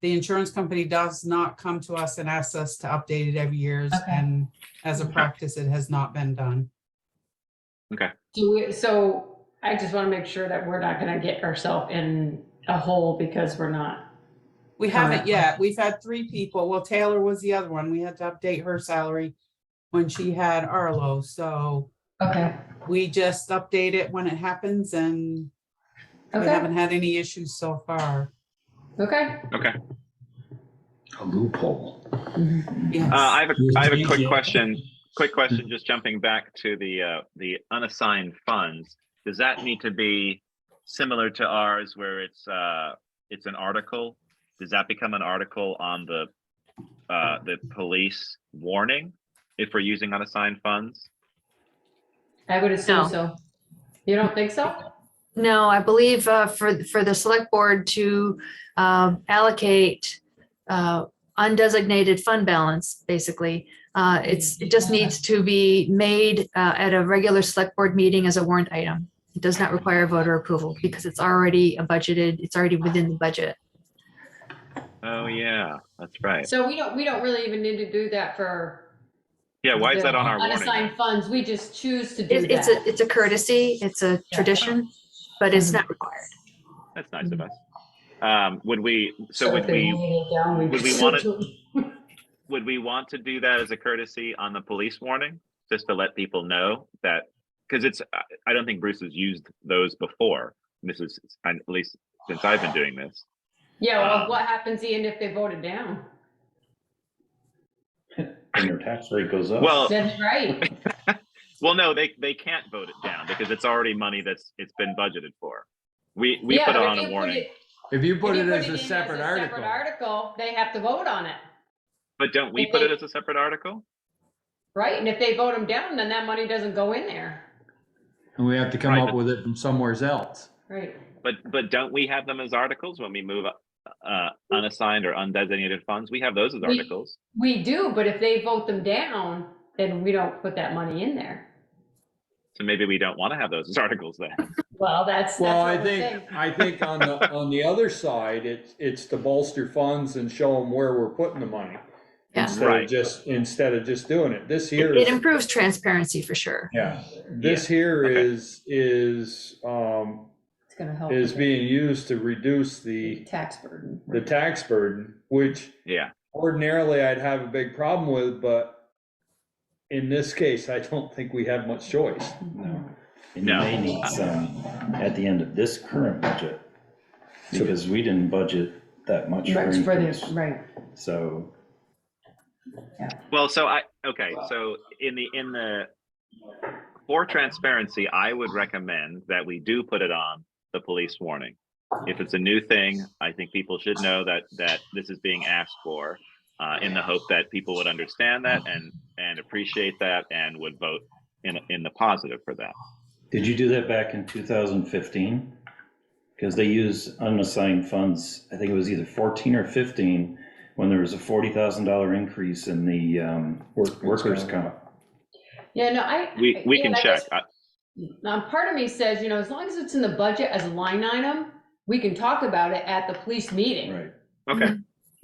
The insurance company does not come to us and ask us to update it every year. And as a practice, it has not been done. Okay. So I just want to make sure that we're not going to get ourselves in a hole because we're not. We haven't yet. We've had 3 people. Well, Taylor was the other one. We had to update her salary when she had Arlo. So we just update it when it happens, and we haven't had any issues so far. Okay. A loophole. Yes. I have a quick question. Quick question, just jumping back to the unassigned funds. Does that need to be similar to ours where it's an article? Does that become an article on the police warning if we're using unassigned funds? I would assume so. You don't think so? No, I believe for the select board to allocate undesignated fund balance, basically, it just needs to be made at a regular select board meeting as a warrant item. It does not require voter approval because it's already budgeted. It's already within the budget. Oh yeah, that's right. So we don't really even need to do that for. Yeah, why is that on our warning? Unassigned funds, we just choose to do that. It's a courtesy. It's a tradition, but it's not required. That's nice of us. Would we want to do that as a courtesy on the police warning, just to let people know that, because I don't think Bruce has used those before. This is, at least since I've been doing this. Yeah, well, what happens, Ian, if they voted down? And their tax rate goes up. Well, that's right. Well, no, they can't vote it down because it's already money it's been budgeted for. We put it on a warning. If you put it as a separate article, they have to vote on it. But don't we put it as a separate article? Right, and if they vote them down, then that money doesn't go in there. And we have to come up with it from somewhere else. Right. But don't we have them as articles when we move unassigned or undesignated funds? We have those as articles. We do, but if they vote them down, then we don't put that money in there. So maybe we don't want to have those as articles then. Well, that's I think on the other side, it's to bolster funds and show them where we're putting the money. Yeah. Instead of just doing it. This here it improves transparency for sure. Yeah. This here is it's gonna help is being used to reduce the tax burden. The tax burden, which ordinarily I'd have a big problem with, but in this case, I don't think we have much choice. No. And you may need some at the end of this current budget, because we didn't budget that much for this. Right. So. Yeah. Well, so so for transparency, I would recommend that we do put it on the police warning. If it's a new thing, I think people should know that this is being asked for, in the hope that people would understand that and appreciate that and would vote in the positive for that. Did you do that back in 2015? Because they use unassigned funds, I think it was either 14 or 15, when there was a $40,000 increase in the workers' comp. Yeah, no, we can check. Part of me says, as long as it's in the budget as a line item, we can talk about it at the police meeting. Right. Okay,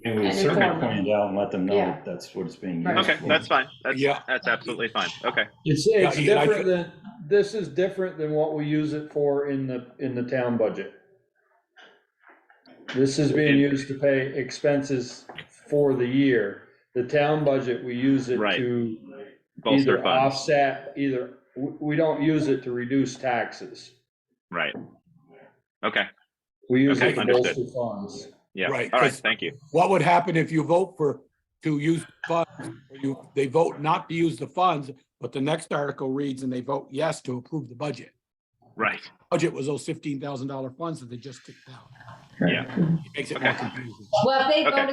And we And certainly inform them. point out and let them know Yeah. that that's what it's being Right. used okay, for. that's fine. That's, Yeah. that's absolutely fine. Okay, It's Yeah, I different than, this is different than what we use it for in the town budget. This is being used to pay expenses for the year. The town budget, we use it Right. to bolster either funds, offset, we don't use it to reduce taxes. right. Okay, We use Okay, it to understood. bolster funds. yeah, Right, all right, 'cause- thank you. What would happen if you vote to use funds, or they vote not to use the funds, but the next article reads and they vote yes to approve the budget? Right, Budget was those $15,000 funds that they just kicked out. yeah, It makes it more Okay. confusing. Well, if they Okay.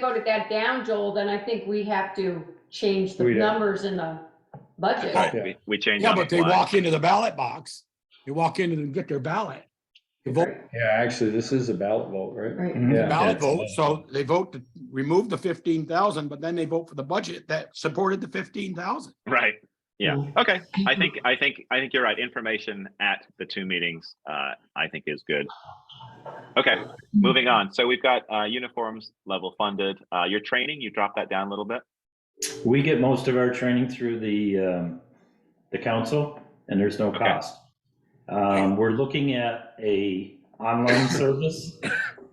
voted that down, Joel, then I think we have to change the We do. numbers in the budget. Right. we changed. Yeah, on the but they fly. walk into the ballot box, they walk in and get their ballot. They vote Yeah, actually, this is a ballot vote, right? Right. Mhm. Yeah. ballot Yeah. vote, so they vote to remove the 15,000, but then they vote for the budget that supported the 15,000. Right, yeah, Mm. okay, I think you're right, information at the two meetings, I think is good. Okay, moving on, so we've got, uniforms level funded, your training, you dropped that down a little bit? We get most of our training through the council, and there's no Okay. cost. We're looking at a online service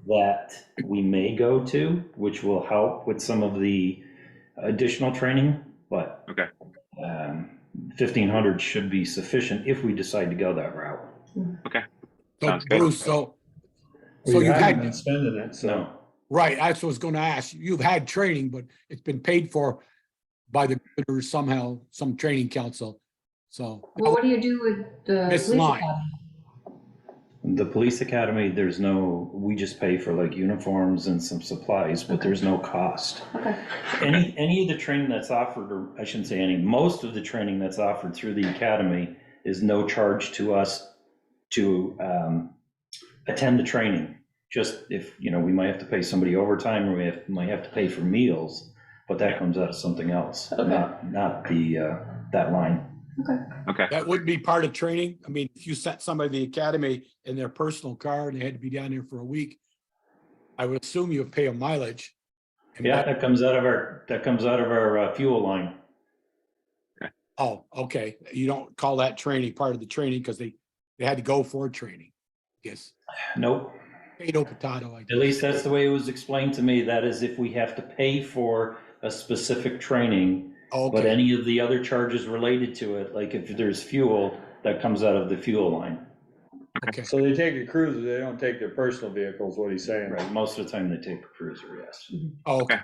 that we may go to, which will help with some of the additional training, but Okay, 1,500 should be sufficient if we decide to go that route. okay, So Sounds good. Bruce, so We you've haven't had, been spending it, so. No, right, I was gonna ask, you've had training, but it's been paid for by the, or somehow, some training council, so. Well, what do you do with the Miss police Line. academy? the police academy, we just pay for like uniforms and some supplies, but there's no cost. Okay. Any of the training that's offered, or I shouldn't say any, most of the training that's offered through the academy is no charge to us to attend the training. Just if, we might have to pay somebody overtime, or might have to pay for meals, but that comes out of something else, Okay. not that line. okay, That would be part of training. I mean, if you sent somebody to the academy in their personal car and they had to be down there for a week, I would assume you would pay a mileage. And Yeah, that comes out of our fuel line. Oh, okay. You don't call that training part of the training because they had to go for training. Yes. Nope. Potato, potato. I At guess. least that's the way it was explained to me. That is if we have to pay for a specific training, but Okay, any of the other charges related to it, like if there's fuel, that comes out of the fuel line. okay. So they take a cruiser, they don't take their personal vehicles, what he's saying. Right, most of the time they take a cruiser, yes. Oh, okay.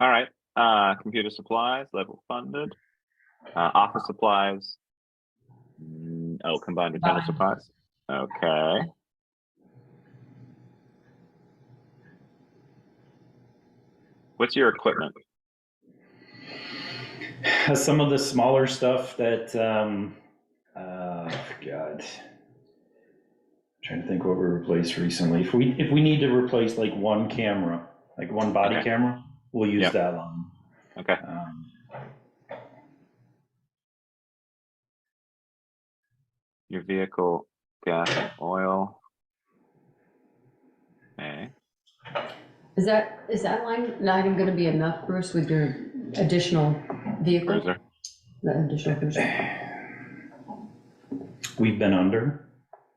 all right, computer supplies, level funded, office supplies. Combined with general supplies, okay. What's your equipment? Some of the smaller stuff that, God, trying to think what we replaced recently. If we need to replace like one camera, like one body Okay. camera, we'll use Yep. that line. Okay, your vehicle, gas, and oil. Okay, Is that line item gonna be enough, Bruce, with your additional vehicle? cruiser, The additional cruiser? We've been under,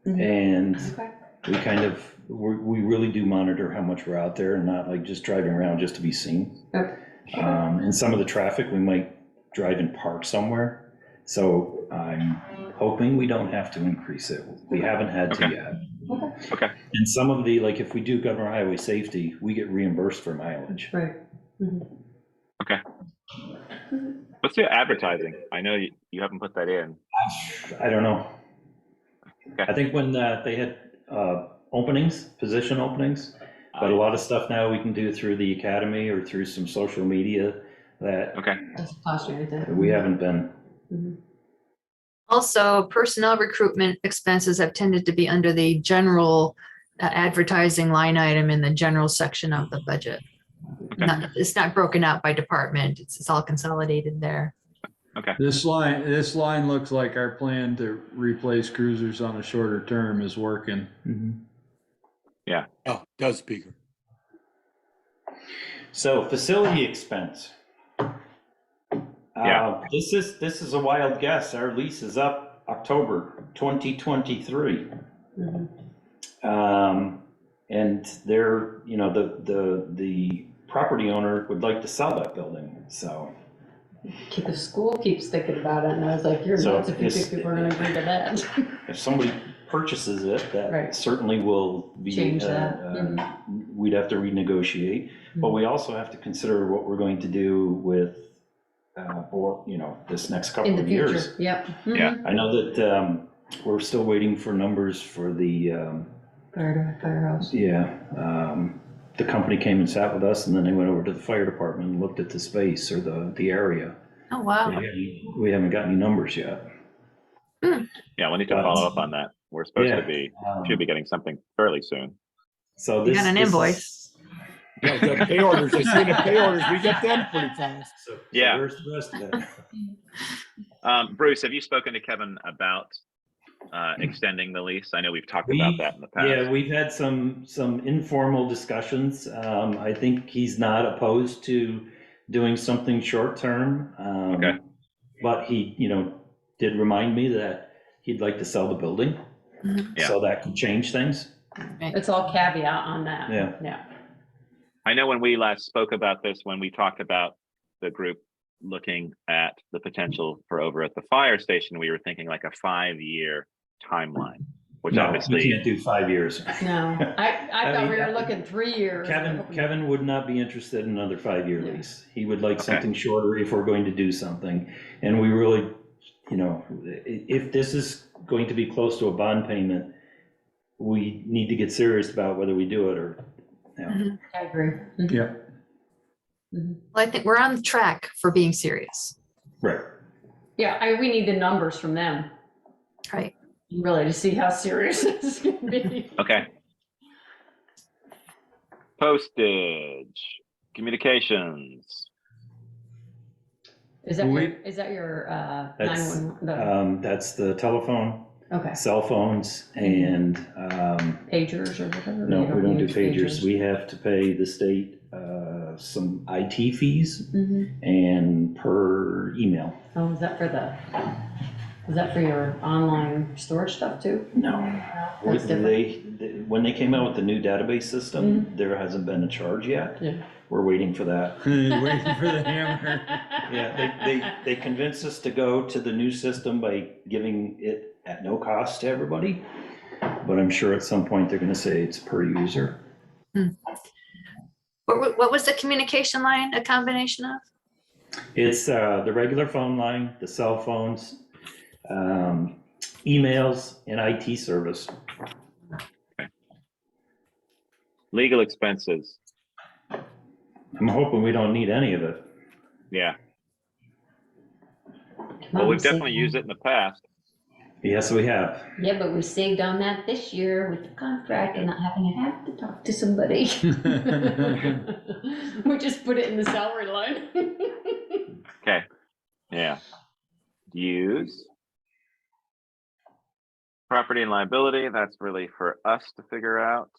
Mhm. and Okay. we kind of, we really do monitor how much we're out there and not like just driving around just to be seen. Okay. And some of the traffic, we might drive and park somewhere. So I'm hoping we don't have to increase it. We haven't had to Okay. yet. okay, And some of the, like if we do government highway safety, we get reimbursed for mileage. Right. Mhm. okay. What's your advertising? I know you haven't put that in. I don't know. Okay. I think when they had openings, position openings, but a lot of stuff now we can do through the academy or through some social media that Okay, That's cost you anything. we haven't been. Mhm. Also, personnel recruitment expenses have tended to be under the general advertising line item in the general section of the budget. Okay. It's not broken out by department. It's all consolidated there. Okay. This line looks like our plan to replace cruisers on a shorter term is working. Yeah. Oh, does speaker. So facility expense. Yeah. This is a wild guess. Our lease is up October 2023. And they're, you know, the property owner would like to sell that building, so. The school keeps thinking about it, and I was like, you're So nuts if you think people are gonna agree to that. If somebody purchases it, that Right. certainly will be. Change that. We'd have to renegotiate, but we also have to consider what we're going to do with, or, you know, this next In couple the of future, years. yep. Yeah. I know that, we're still waiting for numbers for the, Firehouse. the company came and sat with us, and then they went over to the fire department and looked at the space or the area. Oh, wow. We haven't got any numbers yet. Yeah, we'll need to follow up on that. We're supposed to be, should be getting something fairly soon. So You got an invoice. Yeah, the pay orders, I see the pay orders, we get them pretty fast. Yeah. Where's the rest of it? Bruce, have you spoken to Kevin about extending the lease? I know we've talked about that in the past. Yeah, we've had some informal discussions. I think he's not opposed to doing something short-term. Okay. But he, you know, did remind me that he'd like to sell the building. Yeah. So that could change things. It's all caveat on that. Yeah. Yeah. I know when we last spoke about this, when we talked about the group looking at the potential for over at the fire station, we were thinking like a 5-year timeline, which No, obviously we can't do 5 years. No, I thought mean, we were looking 3 years. Kevin would not be interested in another 5-year lease. He would like something shorter if we're going to do something. And we really, you know, if this is going to be close to a bond payment, we need to get serious about whether we do it or, you know. I agree. Yeah. Well, I think we're on track for being serious. Right. Yeah, we need the numbers from them, Right. really, to see how serious this is gonna be. Okay. Postage, communications. Is that your That's, 911? that's the telephone, Okay. cell phones, and, Pagers or whatever? no, You we don't do use pagers. We have to pay the state, some IT fees Mhm. and per email. Oh, is that for your online storage stuff too? No. That's different. When they came out with the new database system, there hasn't been a charge yet. Yeah. We're waiting for that. Waiting for the hammer. Yeah, they convinced us to go to the new system by giving it at no cost to everybody. But I'm sure at some point they're gonna say it's per user. What was the communication line a combination of? It's the regular phone line, the cell phones, emails, and IT service. Okay. Legal expenses. I'm hoping we don't need any of it. Yeah. Well, we've definitely used it in the past. Yes, we have. Yeah, but we saved on that this year with the contract and not having to talk to somebody. We just put it in the salary line. Okay. Yeah. Use. Property and liability, that's really for us to figure out.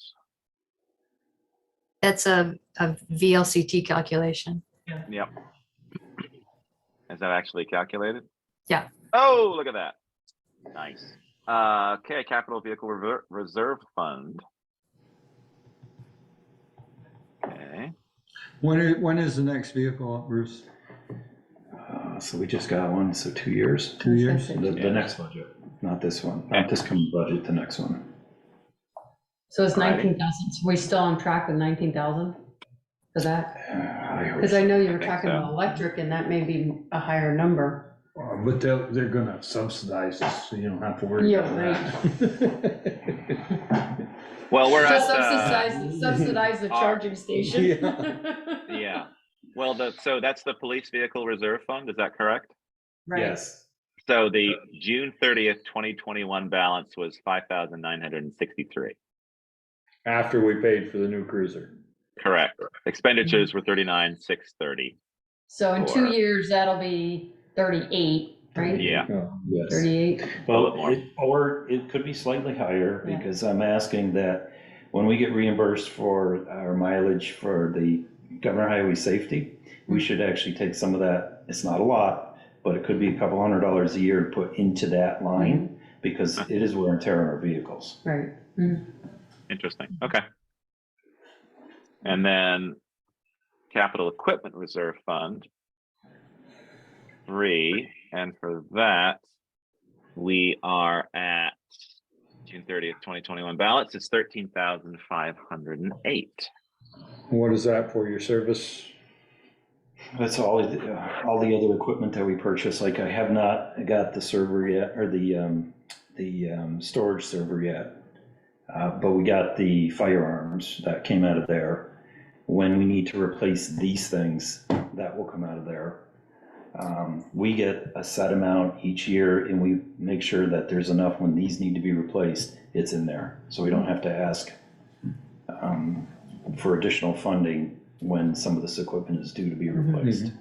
That's a VLCT calculation. Yep. Is that actually calculated? Yeah. Oh, look at that. Nice. Okay, capital vehicle reserve fund. Okay. When is the next vehicle up, Bruce? So we just got one, so 2 years. 2 years? The next budget, not this one, not this coming budget, the next one. So it's 19,000. We still on track with 19,000 for that? Because I know you were talking about electric, and that may be a higher number. But they're gonna subsidize us, so you don't have to worry about that. Well, we're Just at subsidize the charging station. yeah. Well, so that's the police vehicle reserve fund. Is that correct? Right. Yes. So the June 30th, 2021 balance was 5,963. After we paid for the new cruiser. Correct. Expenditures were 39,630. So in 2 years, that'll be 38, right? Yeah. Yes. 38. Well, more. or it could be slightly higher, Yeah. because I'm asking that when we get reimbursed for our mileage for the governor highway safety, we should actually take some of that. It's not a lot, but it could be a couple $100 a year to put into that line, because it is wear and tear on our vehicles. Right. Interesting. Okay. And then capital equipment reserve fund 3, and for that we are at June 30th, 2021 ballots. It's 13,508. What is that for, your service? That's all the other equipment that we purchased. Like, I have not got the server yet, or the storage server yet. But we got the firearms that came out of there. When we need to replace these things, that will come out of there. We get a set amount each year, and we make sure that there's enough when these need to be replaced, it's in there. So we don't have to ask for additional funding when some of this equipment is due to be replaced.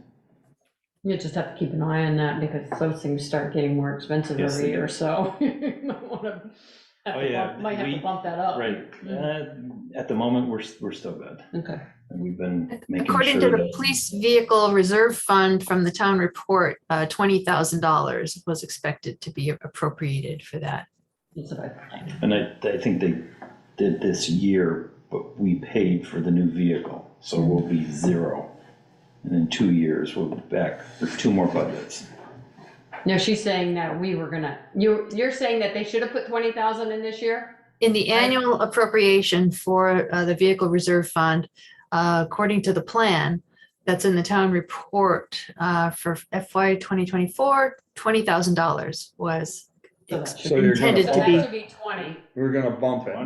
You just have to keep an eye on that, because those things start getting more expensive Yes, every they year, do. so you might wanna might have to bump that up. Right. At the moment, we're still good. Okay. And we've been making According sure to the that- police vehicle reserve fund from the town report, $20,000 was expected to be appropriated for that. That's what I thought. And I think they did this year, but we paid for the new vehicle, so we'll be 0. And in 2 years, we'll be back for 2 more budgets. No, she's saying that we were gonna, you're saying that they should have put 20,000 in this year? In the annual appropriation for the vehicle reserve fund, according to the plan that's in the town report for FY 2024, $20,000 was So you're gonna intended to So be. that should be 20. We're gonna bump it.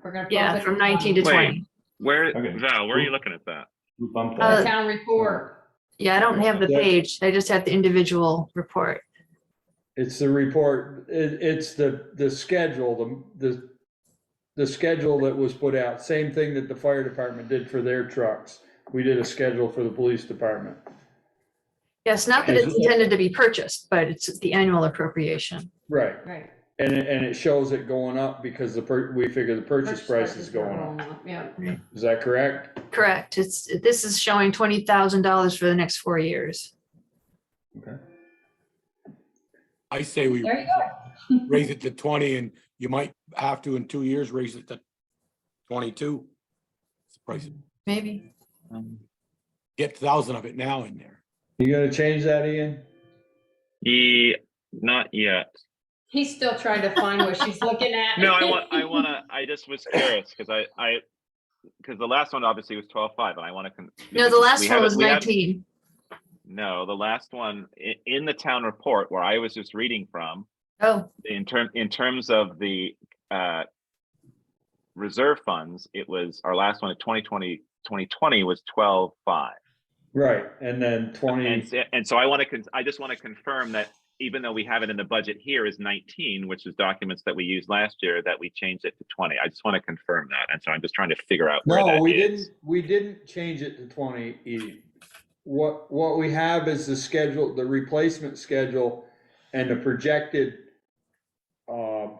We're gonna. Yeah, bump it from 19 to 20. Where, Okay. Val, where are you looking at that? We bumped The that. town report. Yeah, I don't have the Yeah. page. I just have the individual report. It's the report, it's the schedule, the schedule that was put out, same thing that the fire department did for their trucks. We did a schedule for the police department. Yes, not that it's intended to be purchased, but it's the annual appropriation. Right, Right. and it shows it going up because we figure the purchase price is going up. Yeah. Is that correct? Correct. This is showing $20,000 for the next 4 years. Okay. I say we There you go. raise it to 20, and you might have to in 2 years raise it to 22. It's the price. Maybe. Get 1,000 of it now in there. You gonna change that, Ian? Not yet. He's still trying to find what she's looking at. No, I just was curious because because the last one obviously was 12.5, and I want to. No, the last one was 19. No, the last one in the town report where I was just reading from, Oh, in terms of the reserve funds, it was our last one at 2020 was 12.5. Right, and then 20, And so I just want to confirm that even though we have it in the budget here is 19, which is documents that we used last year, that we changed it to 20. I just want to confirm that. And so I'm just trying to figure out where that no, is. we didn't change it to 20, Ian. What we have is the schedule, the replacement schedule, and the projected, what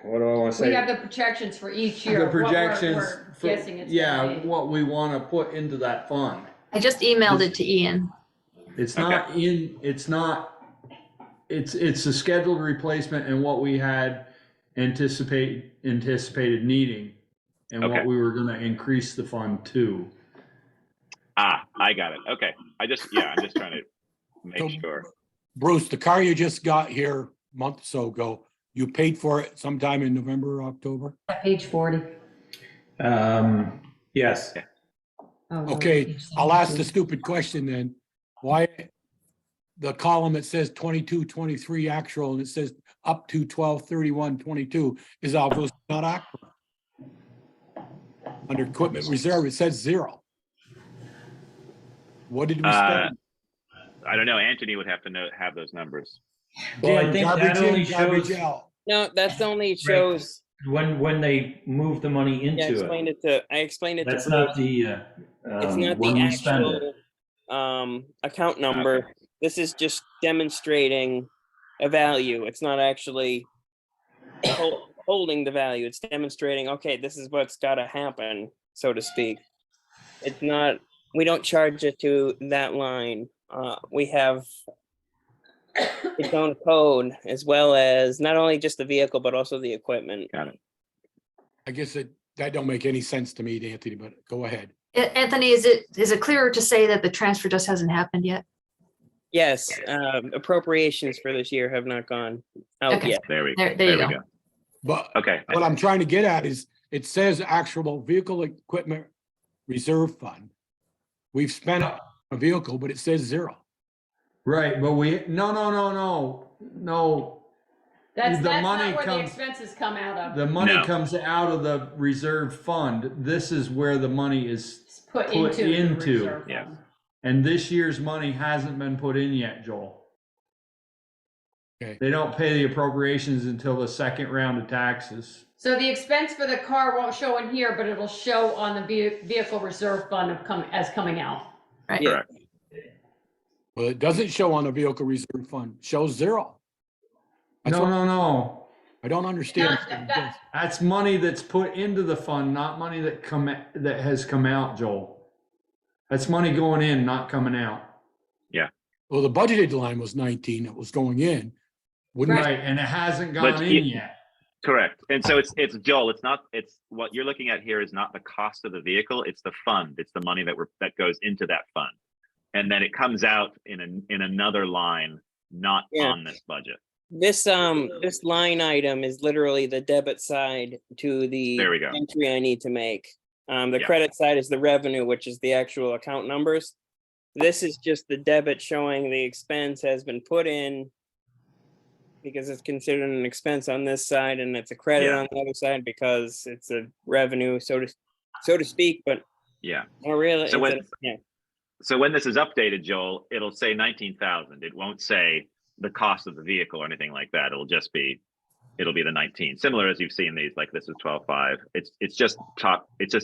do I want to say? We have the projections for each year. The of what projections, we're for- guessing it's gonna be. what we want to put into that fund. I just emailed it to Ian. It's not it's the scheduled replacement and what we had anticipated needing and what Okay. we were gonna increase the fund to. I got it. Okay. I'm just trying to make sure. Bruce, the car you just got here a month or so ago, you paid for it sometime in November or October? Page 40. Yes. Oh, no, Okay, page I'll ask the 72. stupid question then. Why the column that says 22, 23 actual and it says up to 12/31/22 is obviously not accurate. Under equipment reserve, it says 0. What did we spend? I don't know. Anthony would have to have those numbers. Well, I Jim, think that garbage only in, garbage shows out. No, that's only shows, when they move the money yeah, into it. I explained it to. That's not the, It's not when the we spend it. actual, account number. This is just demonstrating a value. It's not actually holding the value. It's demonstrating, okay, this is what's got to happen, so to speak. It's not, we don't charge it to that line. We have its own code, as well as not only just the vehicle, but also the equipment. Got it. I guess that don't make any sense to me, Anthony, but go ahead. Anthony, is it clearer to say that the transfer just hasn't happened yet? Yes, appropriations for this year have not gone out Okay. yet. There we go. go. But Okay. what I'm trying to get at is, it says actual vehicle equipment reserve fund. We've spent a vehicle, but it says 0. Right, but no. That's The not money where the comes- expenses come out of. The money No. comes out of the reserve fund. This is where the money is It's put put into the into. reserve Yeah. fund. And this year's money hasn't been put in yet, Joel. Okay. They don't pay the appropriations until the second round of taxes. So the expense for the car won't show in here, but it'll show on the vehicle reserve fund as coming out. Right. Yeah. Correct. Well, it doesn't show on the vehicle reserve fund, it shows 0. That's what- No. I don't understand. That's money that's put into the fund, not money that has come out, Joel. That's money going in, not coming out. Well, the budgeted line was 19 that was going in. Wouldn't Right, and it hasn't But gone in yet. Correct. And so it's Joel, it's what you're looking at here is not the cost of the vehicle, it's the fund. It's the money that goes into that fund. And then it comes out in another line, not on this budget. This line item is literally the debit side to the There we go. entry I need to make. The Yeah. credit side is the revenue, which is the actual account numbers. This is just the debit showing the expense has been put in because it's considered an expense on this side, and it's a credit Yeah. on the other side because it's a revenue, so to speak, but Yeah. not really. So it's So when this is updated, Joel, it'll say 19,000. It won't say the cost of the vehicle or anything like that. It'll be the 19. Similar as you've seen these, like this is 12.5. It's just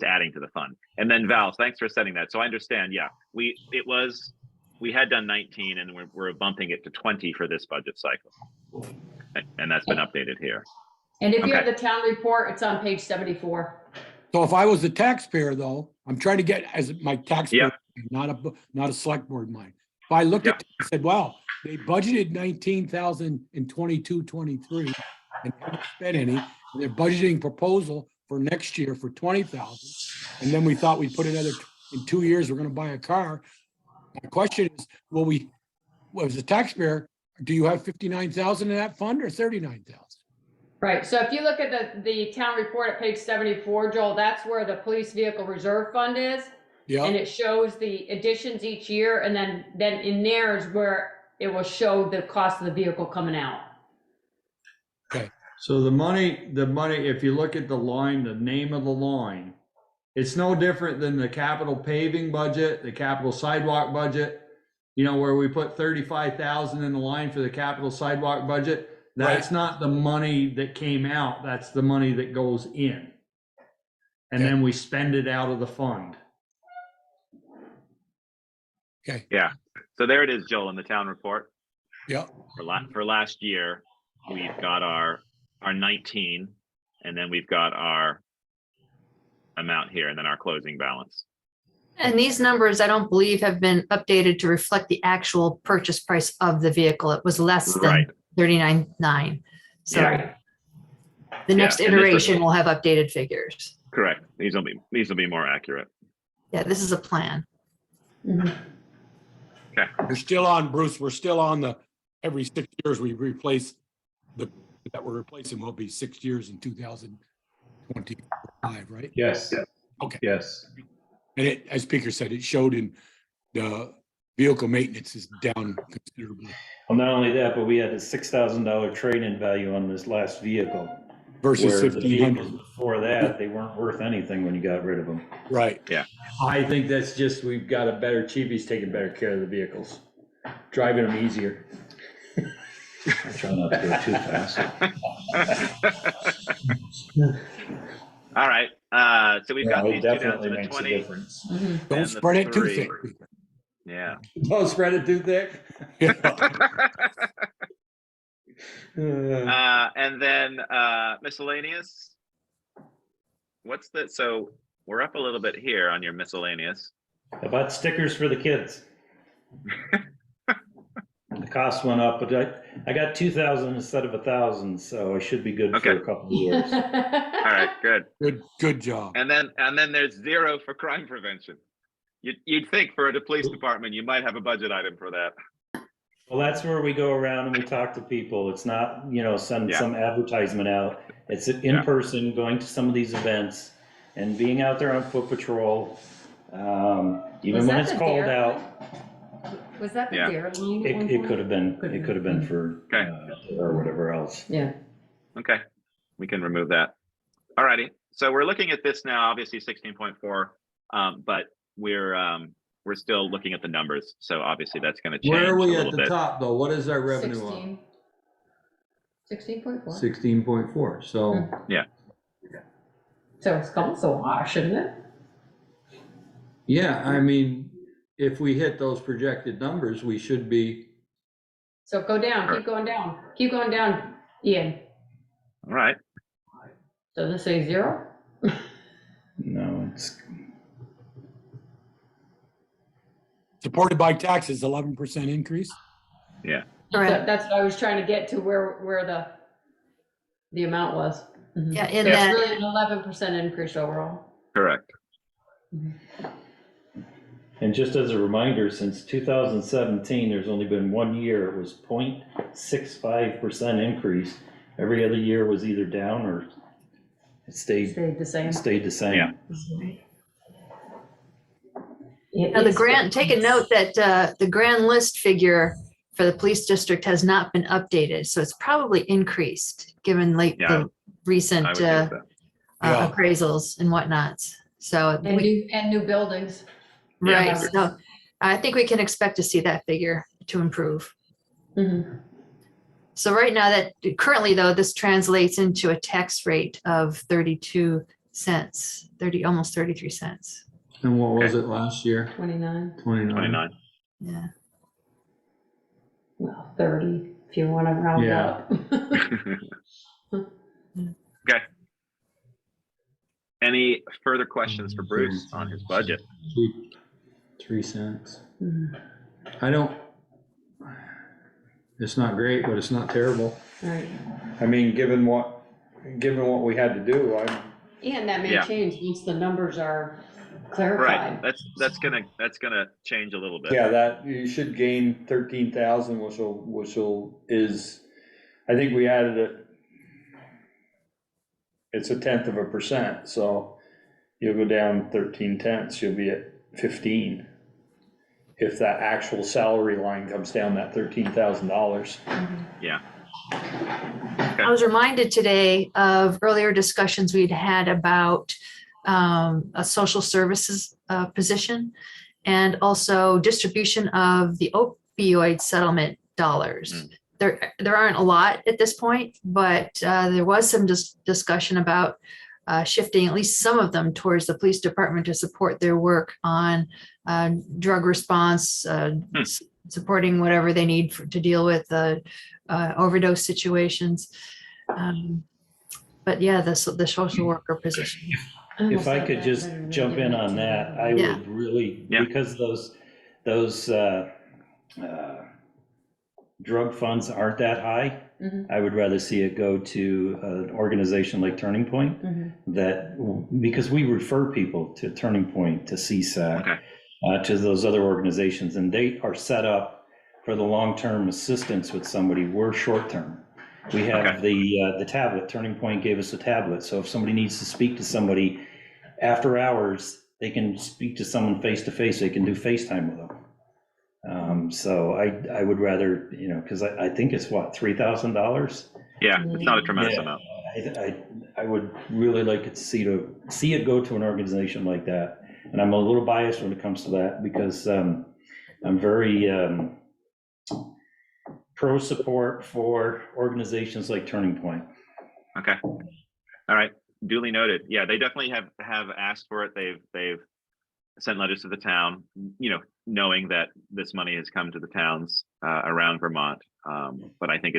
adding to the fund. And then Val, thanks for setting that. So I understand. Yeah, we had done 19 and we're bumping it to 20 for this budget cycle. And that's been updated here. And if you have Okay. the town report, it's on page 74. So if I was a taxpayer though, I'm trying to get as my taxpayer, Yeah. not a select board mind. If I looked Yeah. at it and said, wow, they budgeted 19,000 in 22-23 and haven't spent any, and they're budgeting proposal for next year for 20,000. And then we thought we'd put another, in 2 years, we're gonna buy a car. My question is, as a taxpayer, do you have 59,000 in that fund or 39,000? Right, so if you look at the town report at page 74, Joel, that's where the police vehicle reserve fund is. And Yeah, it shows the additions each year, and then in there is where it will show the cost of the vehicle coming out. So the money, if you look at the line, the name of the line, it's no different than the capital paving budget, the capital sidewalk budget, where we put 35,000 in the line for the capital sidewalk budget. That's not the money that came out, that's the money that goes in. And then we spend it out of the fund. okay, Yeah. So there it is, Joel, in the town report. yeah, For last year, we've got our 19, and then we've got our amount here, and then our closing balance. And these numbers, I don't believe, have been updated to reflect the actual purchase price of the vehicle. It was less Right. than 39.9. So Yeah. the next and this is- iteration will have updated figures. Correct. These will be more accurate. Yeah, this is a plan. we're still on, Bruce, we're still on every 6 years we replace that we're replacing will be 6 years in 2025, right? Yes. Okay. Yes. And as Speaker said, it showed in the vehicle maintenance is down considerably Well, not only that, but we had a $6,000 trade-in value on this last vehicle. versus Where the vehicles 1,500. before that, they weren't worth anything when you got rid of them. Right. Yeah. I think that's just, we've got a better, Chiefy's taking better care of the vehicles, driving them easier. I try not to go too fast. All right. So we've got No, it these definitely makes a 2020. difference. Don't And the spread it too 3. thick. Yeah. yeah. Don't spread it too thick. And then miscellaneous. What's that? So we're up a little bit here on your miscellaneous. About stickers for the kids. The cost went up, but I got 2,000 instead of 1,000, so I should be good for a couple of years. All right, good. Good job. And then there's 0 for crime prevention. You'd think for the police department, you might have a budget item for that. Well, that's where we go around and we talk to people. It's not, send some advertisement out. It's in person, going to some of these events and being out there on foot patrol. Even when it's cold out. Was that the dare line? It could have been, for, or whatever else. Yeah. Okay, we can remove that. All righty. So we're looking at this now, obviously 16.4, but we're still looking at the numbers. So obviously that's going to change. Where are we a at little the bit. top though? What is our revenue on? 16.4. 16.4, so. Yeah. So it's also a wash, shouldn't it? Yeah, I mean, if we hit those projected numbers, we should be. So go down, keep going down, Ian. All right. Does it say 0? No, it's. Supported by taxes, 11% increase. Yeah. So that's what I was trying to get to, where the amount was. Mhm. Yeah, So in it's that, really an 11% increase overall. Correct. And just as a reminder, since 2017, there's only been 1 year, it was 0.65% increase. Every other year was either down or it stayed the same. Yeah. now the grant, take a note that the grand list figure for the police district has not been updated. So it's probably increased given the recent I would think so. appraisals and whatnot. So And new buildings. right. Yeah. So I think we can expect to see that figure to improve. Mm-hmm. So right now currently though, this translates into a tax rate of 32 cents, almost 33 cents. And what was it last year? 29. 29. Yeah. Well, 30, if you want to round up. Okay. Any further questions for Bruce on his budget? 3 cents. Mhm. It's not great, but it's not terrible. Right. I mean, given what we had to do, And that may change once the numbers are clarified. Right. That's gonna change a little bit. yeah, that you should gain 13,000, which is, I think we added it. It's 0.1%, so you'll go down 13 tenths, you'll be at 15. If that actual salary line comes down that $13,000. Yeah. I was reminded today of earlier discussions we'd had about a social services position and also distribution of the opioid settlement dollars. There aren't a lot at this point, but there was some discussion about shifting at least some of them towards the police department to support their work on drug response, supporting whatever they need to deal with overdose situations. But yeah, the social worker position. If I could just jump in on that, I would really, because those drug funds aren't that high, I would rather see it go to an organization like Turning Point, because we refer people to Turning Point, to CSAC, to those other organizations, and they are set up for the long-term assistance with somebody. We're short-term. We have the tablet. Turning Point gave us a tablet, so if somebody needs to speak to somebody after hours, they can speak to someone face-to-face. They can do FaceTime with them. So I would rather, because I think it's what, $3,000? Yeah, it's not a tremendous amount. I would really like to see it go to an organization like that. And I'm a little biased when it comes to that because I'm very pro support for organizations like Turning Point. Okay. All right. Duly noted. Yeah, they definitely have asked for it. They've sent letters to the town, knowing that this money has come to the towns around Vermont. But I think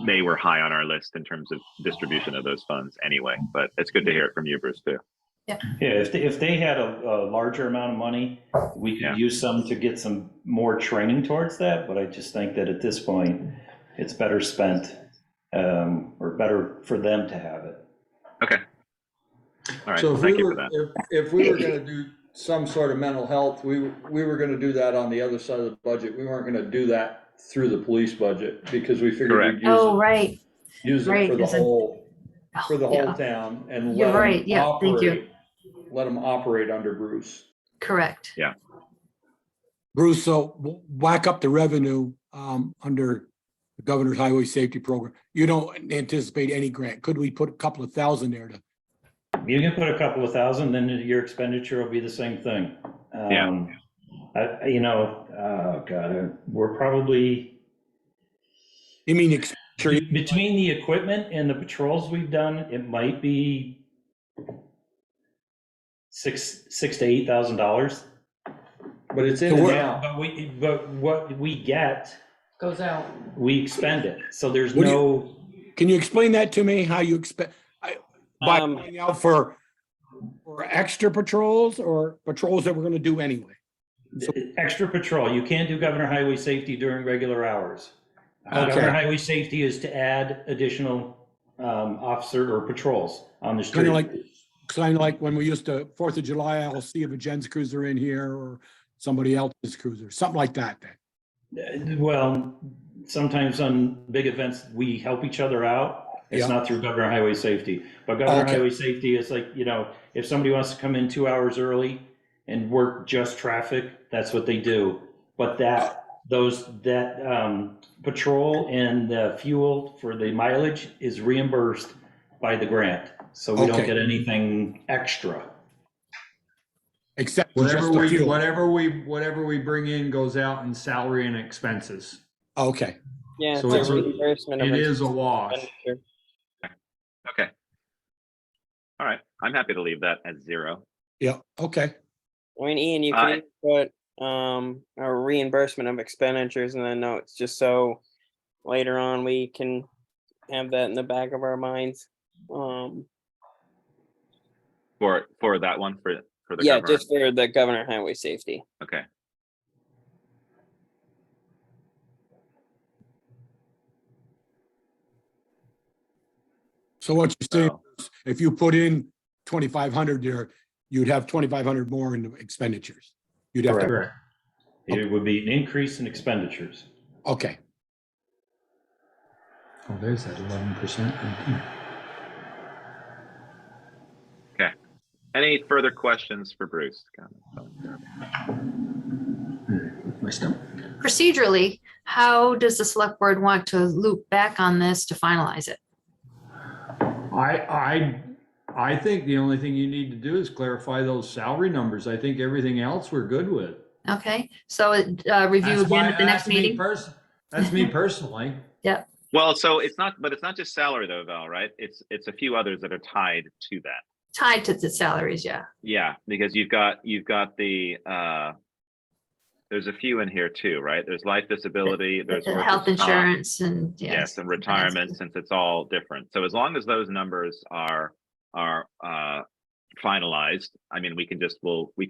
they were high on our list in terms of distribution of those funds anyway, but it's good to hear it from you, Bruce, too. Yeah, if they had a larger amount of money, we could use some to get some more training towards that, but I just think that at this point, it's better spent, or better for them to have it. Okay. All right, So well, thank you for that. if we were gonna do some sort of mental health, we were gonna do that on the other side of the budget. We weren't gonna do that through the police budget because we figured Correct. we'd use Oh, it, right. use it Right, for the 'cause whole, yeah. town and You're let them right, yeah, thank you. operate, let them operate under Bruce. Correct. Yeah. Bruce, so whack up the revenue under the governor's highway safety program. You don't anticipate any grant. Could we put a couple of thousand there to? You can put a couple of thousand, then your expenditure will be the same thing. Oh God, we're probably. You mean between the equipment and the patrols we've done, it might be $6,000 to $8,000. But it's in and out. But what we get Goes out. we expend it. So there's Can you explain that to me? How you expect by putting out for extra patrols or patrols that we're going to do anyway? So, extra patrol. You can't do governor highway safety during regular hours. Governor highway safety is to add additional officer or patrols on the street. Kind of like when we used to 4th of July, I'll see if a Jen's cruiser in here or somebody else's cruiser, something like that. Then. Well, sometimes on big events, we help each other out. It's not through governor highway safety, but governor highway safety is like, if somebody wants to come in 2 hours early and work just traffic, that's what they do. But patrol and the fuel for the mileage is reimbursed by the grant. So we don't get anything extra. Except whatever we bring in goes out in salary and expenses. Okay. Yeah, so it's a reimbursement. It is a wash. Okay. All right. I'm happy to leave that at 0. Yeah. Okay. I mean, Ian, you can put a reimbursement of expenditures in the notes, just so later on we can have that in the back of our minds. For that one, for the yeah, governor. just for the governor highway safety. Okay. So what you're saying is if you put in 2,500 there, you'd have 2,500 more in the expenditures. You'd have Correct. It would be an increase in expenditures. Okay. Oh, there's that 11%. Okay. Any further questions for Bruce? My stump. Procedurally, how does the select board want to loop back on this to finalize it? I think the only thing you need to do is clarify those salary numbers. I think everything else we're good with. Okay, so review again at the next meeting? That's me personally. Yep. Well, so it's not just salary though, Val, right? It's a few others that are tied to that. Tied to the salaries, yeah. Yeah, because you've got the there's a few in here too, right? There's life disability, there's The health insurance and yes, and retirement, since it's all different. So as long as those numbers are finalized, I mean, we can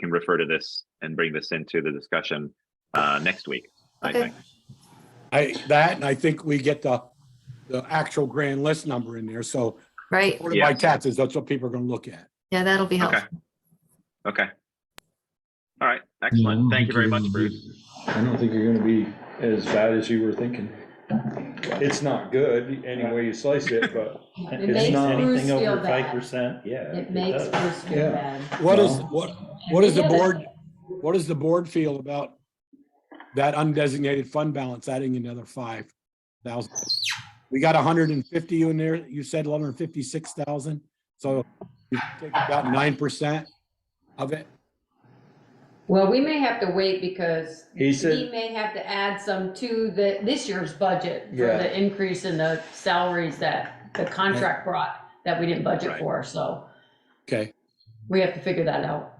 refer to this and bring this into the discussion next week. Okay. I think. I think we get the actual grand list number in there. So right. By taxes, that's what people are going to look at. Yeah, that'll be helpful. Okay. All right. Excellent. Thank you very much, Bruce. I don't think you're going to be as bad as you were thinking. It's not good any way you slice it, but It's not anything over feel bad. 5%. Yeah. It makes Bruce feel bad. What does the board feel about that undesignated fund balance adding another 5,000? We got 150 in there. You said 156,000. So you take about 9% of it. Well, we may have to wait because He may have to add some to this year's budget for Yeah. the increase in the salaries that the contract brought that we didn't budget Right. for, so Okay. we have to figure that out.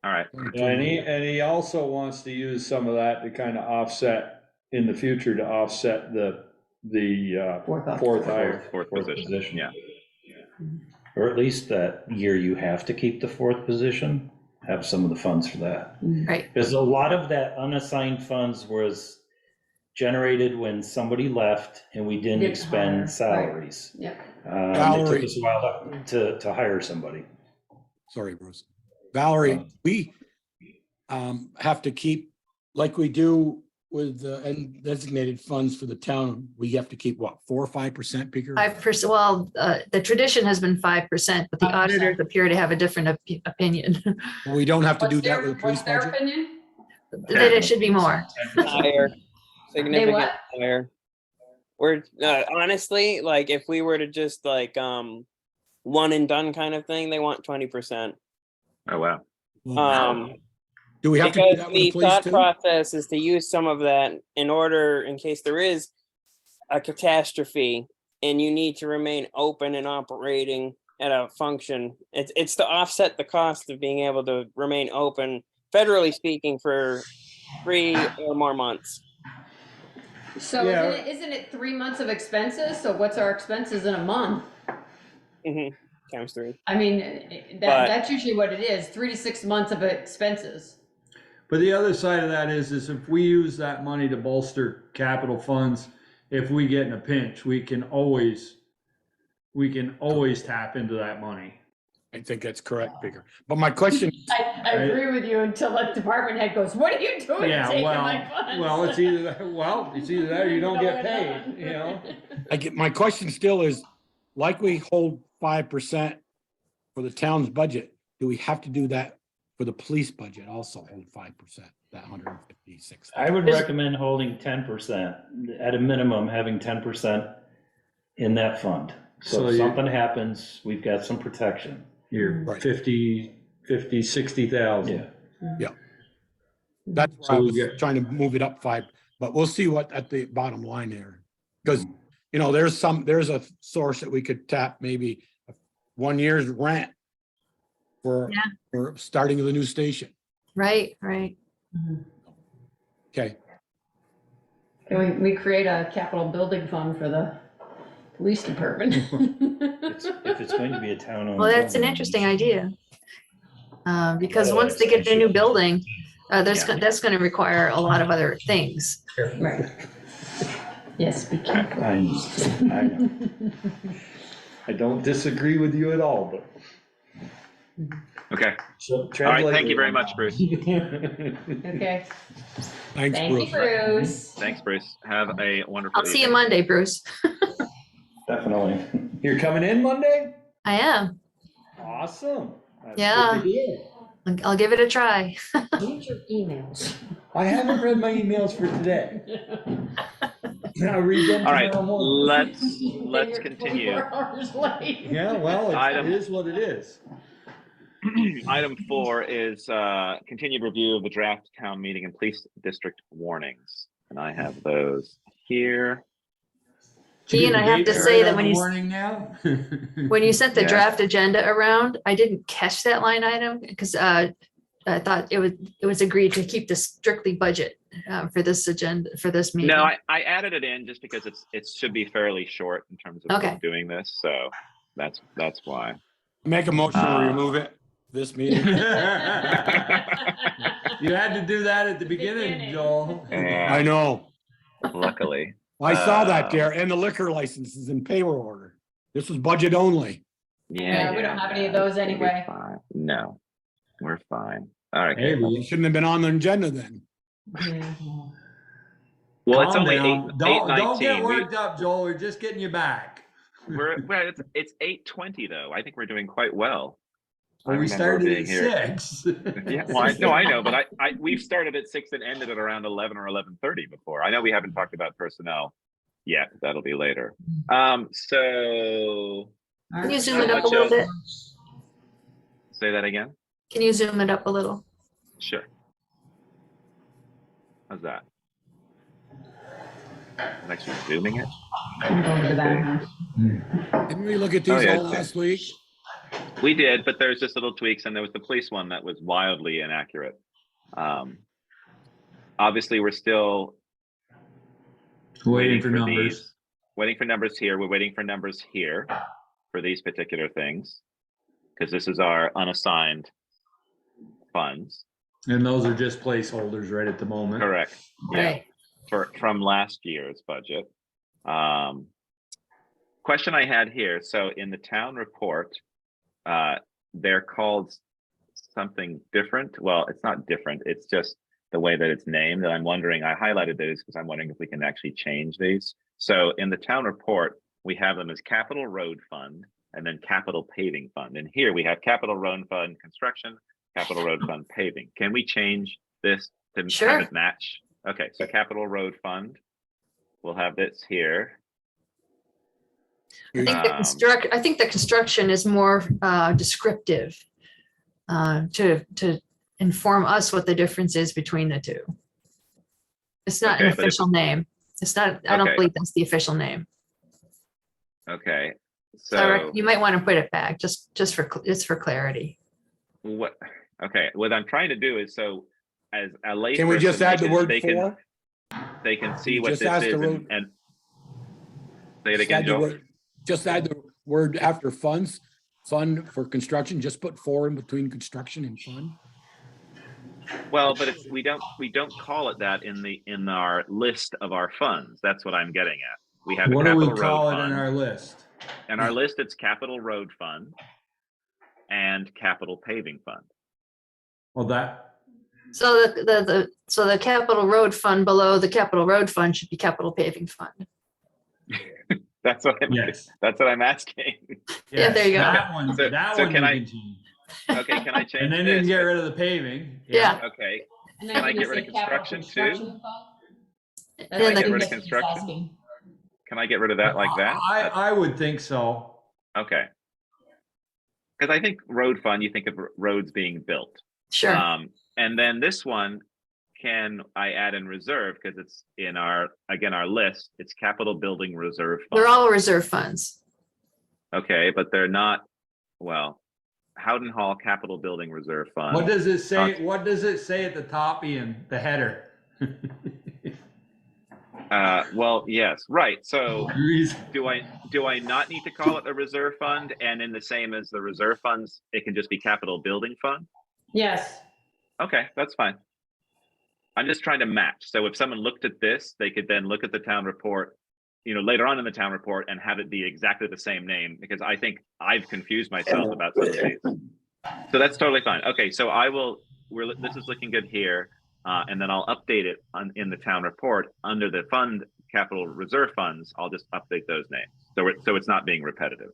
All right. And he also wants to use some of that to kind of offset, in the future, to offset the fourth hire. Fourth position, yeah. Or at least that year you have to keep the fourth position, have some of the funds for that. Right. Because a lot of that unassigned funds was generated when somebody left and we didn't Didn't expend hire, right. salaries. Yeah. It took us a while to hire somebody. Sorry, Bruce. Valerie, we have to keep, like we do with and designated funds for the town, we have to keep what, 4 or 5%, Peter? 5%. Well, the tradition has been 5%, but the 5%. auditors appear to have a different opinion. We don't have to do What's that their, with the police what's their budget? opinion? That it should be more. Higher, significant what? higher. We're honestly, like, if we were to just like one and done kind of thing, they want 20%. Oh, wow. Do we have to do Because that with the the police thought too? process is to use some of that in order, in case there is a catastrophe and you need to remain open and operating at a function. It's to offset the cost of being able to remain open, federally speaking, for 3 or more months. So Yeah. isn't it 3 months of expenses? So what's our expenses in a month? Times 3. I mean, But- that's usually what it is, 3 to 6 months of expenses. But the other side of that is if we use that money to bolster capital funds, if we get in a pinch, we can always tap into that money. I think that's correct, Peter. But my question, I agree with you until the department head goes, what are you doing Yeah, taking my funds? it's either that or you don't get paid, you know? my question still is, like we hold 5% for the town's budget, do we have to do that for the police budget also, hold 5%, that 156? I would recommend holding 10%, at a minimum, having 10% in that fund. So So if you- something happens, we've got some protection. You're Right. 60,000. Yeah. That's why I So we was get- trying to move it up 5, but we'll see what at the bottom line there. Because, you know, there's a source that we could tap, maybe 1 year's rent for starting of the new station. Right. Okay, Can we create a capital building fund for the police department? If it's going to be a town-owned. Well, that's an building, interesting idea. Because once they get a new building, that's going to require a lot of other things. Right. Yes, be careful. I know. I don't disagree with you at all, but. Okay. So All right. Thank you very much, Bruce. Okay. thanks, Thank you, Bruce. Bruce. Thanks, Bruce. Have a wonderful I'll see you evening. Monday, Bruce. Definitely. You're coming in Monday? I am. Awesome. That's Yeah. good to hear. I'll give it a try. Read your emails. I haven't read my emails for today. I'll read them All right, tomorrow morning. let's You're continue. 24 hours late. Yeah, well, Item- it is what it is. Item 4 is continued review of the draft town meeting and police district warnings. And I have those here. Ian, I have to say that when you Warning now? when you sent the Yeah. draft agenda around, I didn't catch that line item because I thought it was agreed to keep this strictly budget for this agenda, for this meeting. No, I added it in just because it should be fairly short in terms of Okay. doing this. So that's why. Make a motion to remove it, this meeting. You had to do that at the beginning, Joel. I know. Luckily. I saw that there, and the liquor licenses in payroll order. This was budget only. Yeah, we don't have any of those We'll be anyway. fine. No, we're fine. All right. Hey, It shouldn't have been on the agenda then. Well, it's calm only down. 8:19. Don't get worked up, Joel. We're just getting you back. It's 8:20 though. I think we're doing quite well. I Well, we remember started being at here. 6. Yeah, well, I know, but we've started at 6 and ended at around 11 or 11:30 before. I know we haven't talked about personnel yet. That'll be later. So Can you zoom it up a little bit? say that again. Can you zoom it up a little? Sure. How's that? I'm actually zooming it. I'm going to the bathroom. Didn't we look at these Oh, yeah, all okay. last week? We did, but there's just little tweaks, and there was the police one that was wildly inaccurate. Obviously, we're still Waiting for numbers. these. Waiting for numbers here. We're waiting for numbers here for these particular things, because this is our unassigned funds. And those are just placeholders right at the moment. Correct. Yeah. Right. From last year's budget. Question I had here. So in the town report, they're called something different. Well, it's not different. It's just the way that it's named. And I'm wondering, I highlighted those because I'm wondering if we can actually change these. So in the town report, we have them as capital road fund and then capital paving fund. And here we have capital road fund construction, capital road fund paving. Can we change this to have it match? Okay, so capital road fund, we'll have this here. I think the construction is more descriptive to inform us what the difference is between the two. It's not an official name. It's not, I don't believe that's the official name. Okay. So you might want to put it back just for clarity. What? Okay. What I'm trying to do is, so as a lay Can we just add the word for? They can see what this is and say it again, Joe. Just add the word after funds, fund for construction, just put for in between construction and fund. Well, but it's, we don't call it that in our list of our funds. That's what I'm getting at. We have What a do capital we call road it fund. in our list? In our list, it's capital road fund and capital paving fund. Well, that, So the capital road fund below the capital road fund should be capital paving fund. That's what I'm asking. Yeah, there you go. That one, So can I? Okay, can I change? And then you can get rid of the paving. Yeah. Okay. And Can I get rid of construction too? Can I get rid of construction? Can I get rid of that like that? I would think so. Okay. Because I think road fund, you think of roads being built. Sure. And then this one, can I add in reserve, because it's in our list, it's capital building reserve fund. They're all reserve funds. Okay, but they're not, well, Howden Hall Capital Building Reserve Fund. What does it say? What does it say at the top, Ian, the header? Well, yes, right. So do I not need to call it a reserve fund? And in the same as the reserve funds, it can just be capital building fund? Yes. Okay, that's fine. I'm just trying to match. So if someone looked at this, they could then look at the town report, later on in the town report and have it be exactly the same name, because I think I've confused myself about some of these. So that's totally fine. Okay, so this is looking good here. And then I'll update it in the town report under the fund capital reserve funds. I'll just update those names. So it's not being repetitive.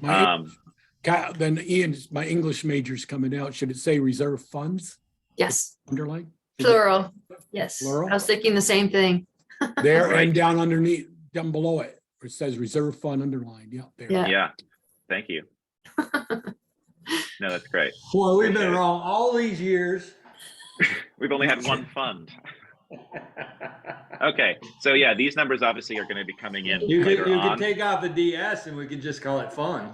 Then Ian's, my English major's coming out. Should it say reserve funds? Yes. Underline? Plural. Yes. Plural? I was thinking the same thing. There Right. and down underneath, down below it, where it says reserve fund underlined. Yeah, there. Yeah. Thank you. No, that's great. Boy, we've been wrong all these years. We've only had one fund. Okay, so yeah, these numbers obviously are going to be coming in You later on. could take off the DS and we could just call it fun.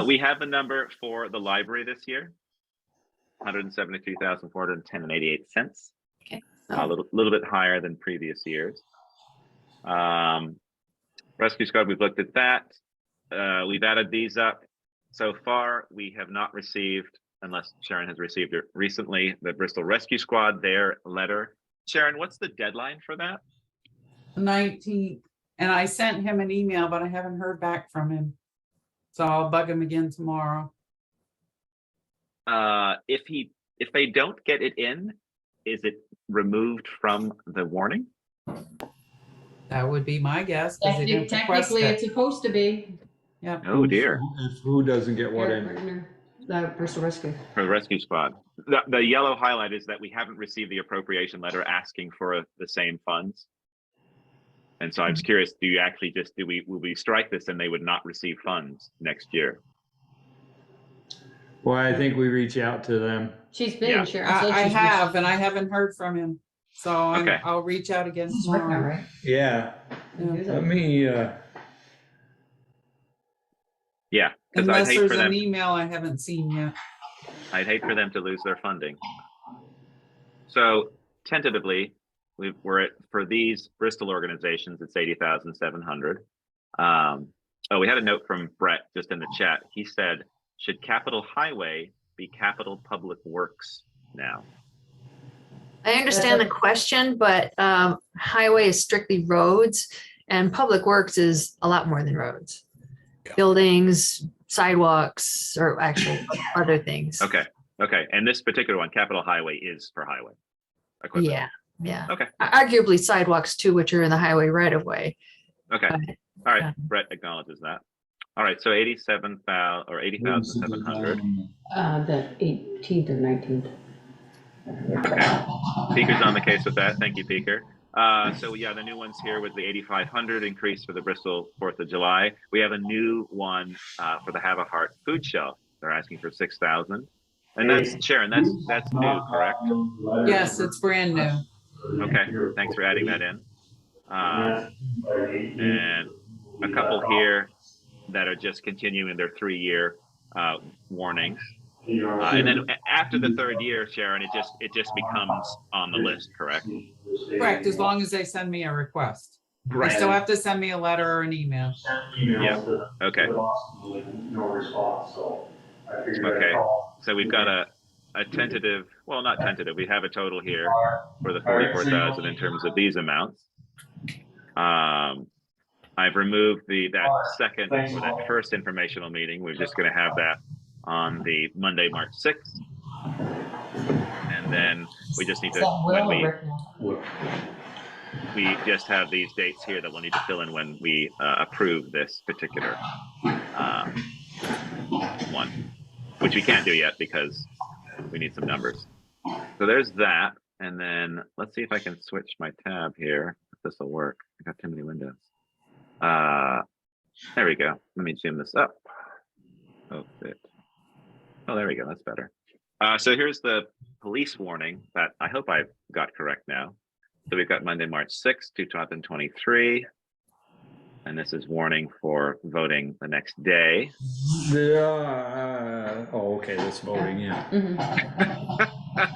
We have the number for the library this year, 172,410.88. Okay. A little bit higher than previous years. Rescue squad, we've looked at that. We've added these up. So far, we have not received, unless Sharon has received it recently, the Bristol Rescue Squad, their letter. Sharon, what's the deadline for that? 19th, and I sent him an email, but I haven't heard back from him. So I'll bug him again tomorrow. If they don't get it in, is it removed from the warning? That would be my guess. 'Cause they didn't request Technically, it. it's supposed to be. Yep. Oh dear. Who doesn't get what in? Partner, the Bristol Rescue. For the rescue squad. The yellow highlight is that we haven't received the appropriation letter asking for the same funds. And so I'm just curious, do you actually will we strike this and they would not receive funds next year? Well, I think we reach out to them. She's been, Yeah. Sharon. I have, and I haven't heard from him. So Okay. I'll reach out again She's working on it, tomorrow. right? Yeah. Yeah. Let me, Yeah, because I'd Unless hate there's for an them, email I haven't seen yet. I'd hate for them to lose their funding. So tentatively, we're at, for these Bristol organizations, it's 80,700. Oh, we had a note from Brett just in the chat. He said, should Capital Highway be Capital Public Works now? I understand the question, but highway is strictly roads and public works is a lot more than roads. Buildings, sidewalks, or actually other things. Okay, okay. And this particular one, Capital Highway, is for highway equipment. Yeah, yeah. Okay, Arguably sidewalks too, which are in the highway right of way. okay. But, All right, Brett acknowledges that. All right, so 87,000 or 80,700. The 18th or 19th. Okay, Peaker's on the case with that. Thank you, Peaker. So yeah, the new ones here was the 8,500 increase for the Bristol 4th of July. We have a new one for the Have a Heart food shelf. They're asking for 6,000. And that's, Sharon, that's new, correct? Yes, it's brand new. Okay, thanks for adding that in. And a couple here that are just continuing their 3-year warnings. And then after the 3rd year, Sharon, it just becomes on the list, correct? Correct, as long as they send me a request. Right. They still have to send me a letter or an email. Yeah, okay. Okay, so we've got a tentative, well, not tentative, we have a total here for the 44,000 in terms of these amounts. I've removed that second or that first informational meeting. We're just going to have that on the Monday, March 6th. And then we just need to, we just have these dates here that we'll need to fill in when we approve this particular one, which we can't do yet because we need some numbers. So there's that. And then let's see if I can switch my tab here. If this will work. I got too many windows. There we go. Let me zoom this up. Oh, there we go. That's better. So here's the police warning that I hope I've got correct now. So we've got Monday, March 6th, 2023. And this is warning for voting the next day. Oh, okay, that's voting, yeah. I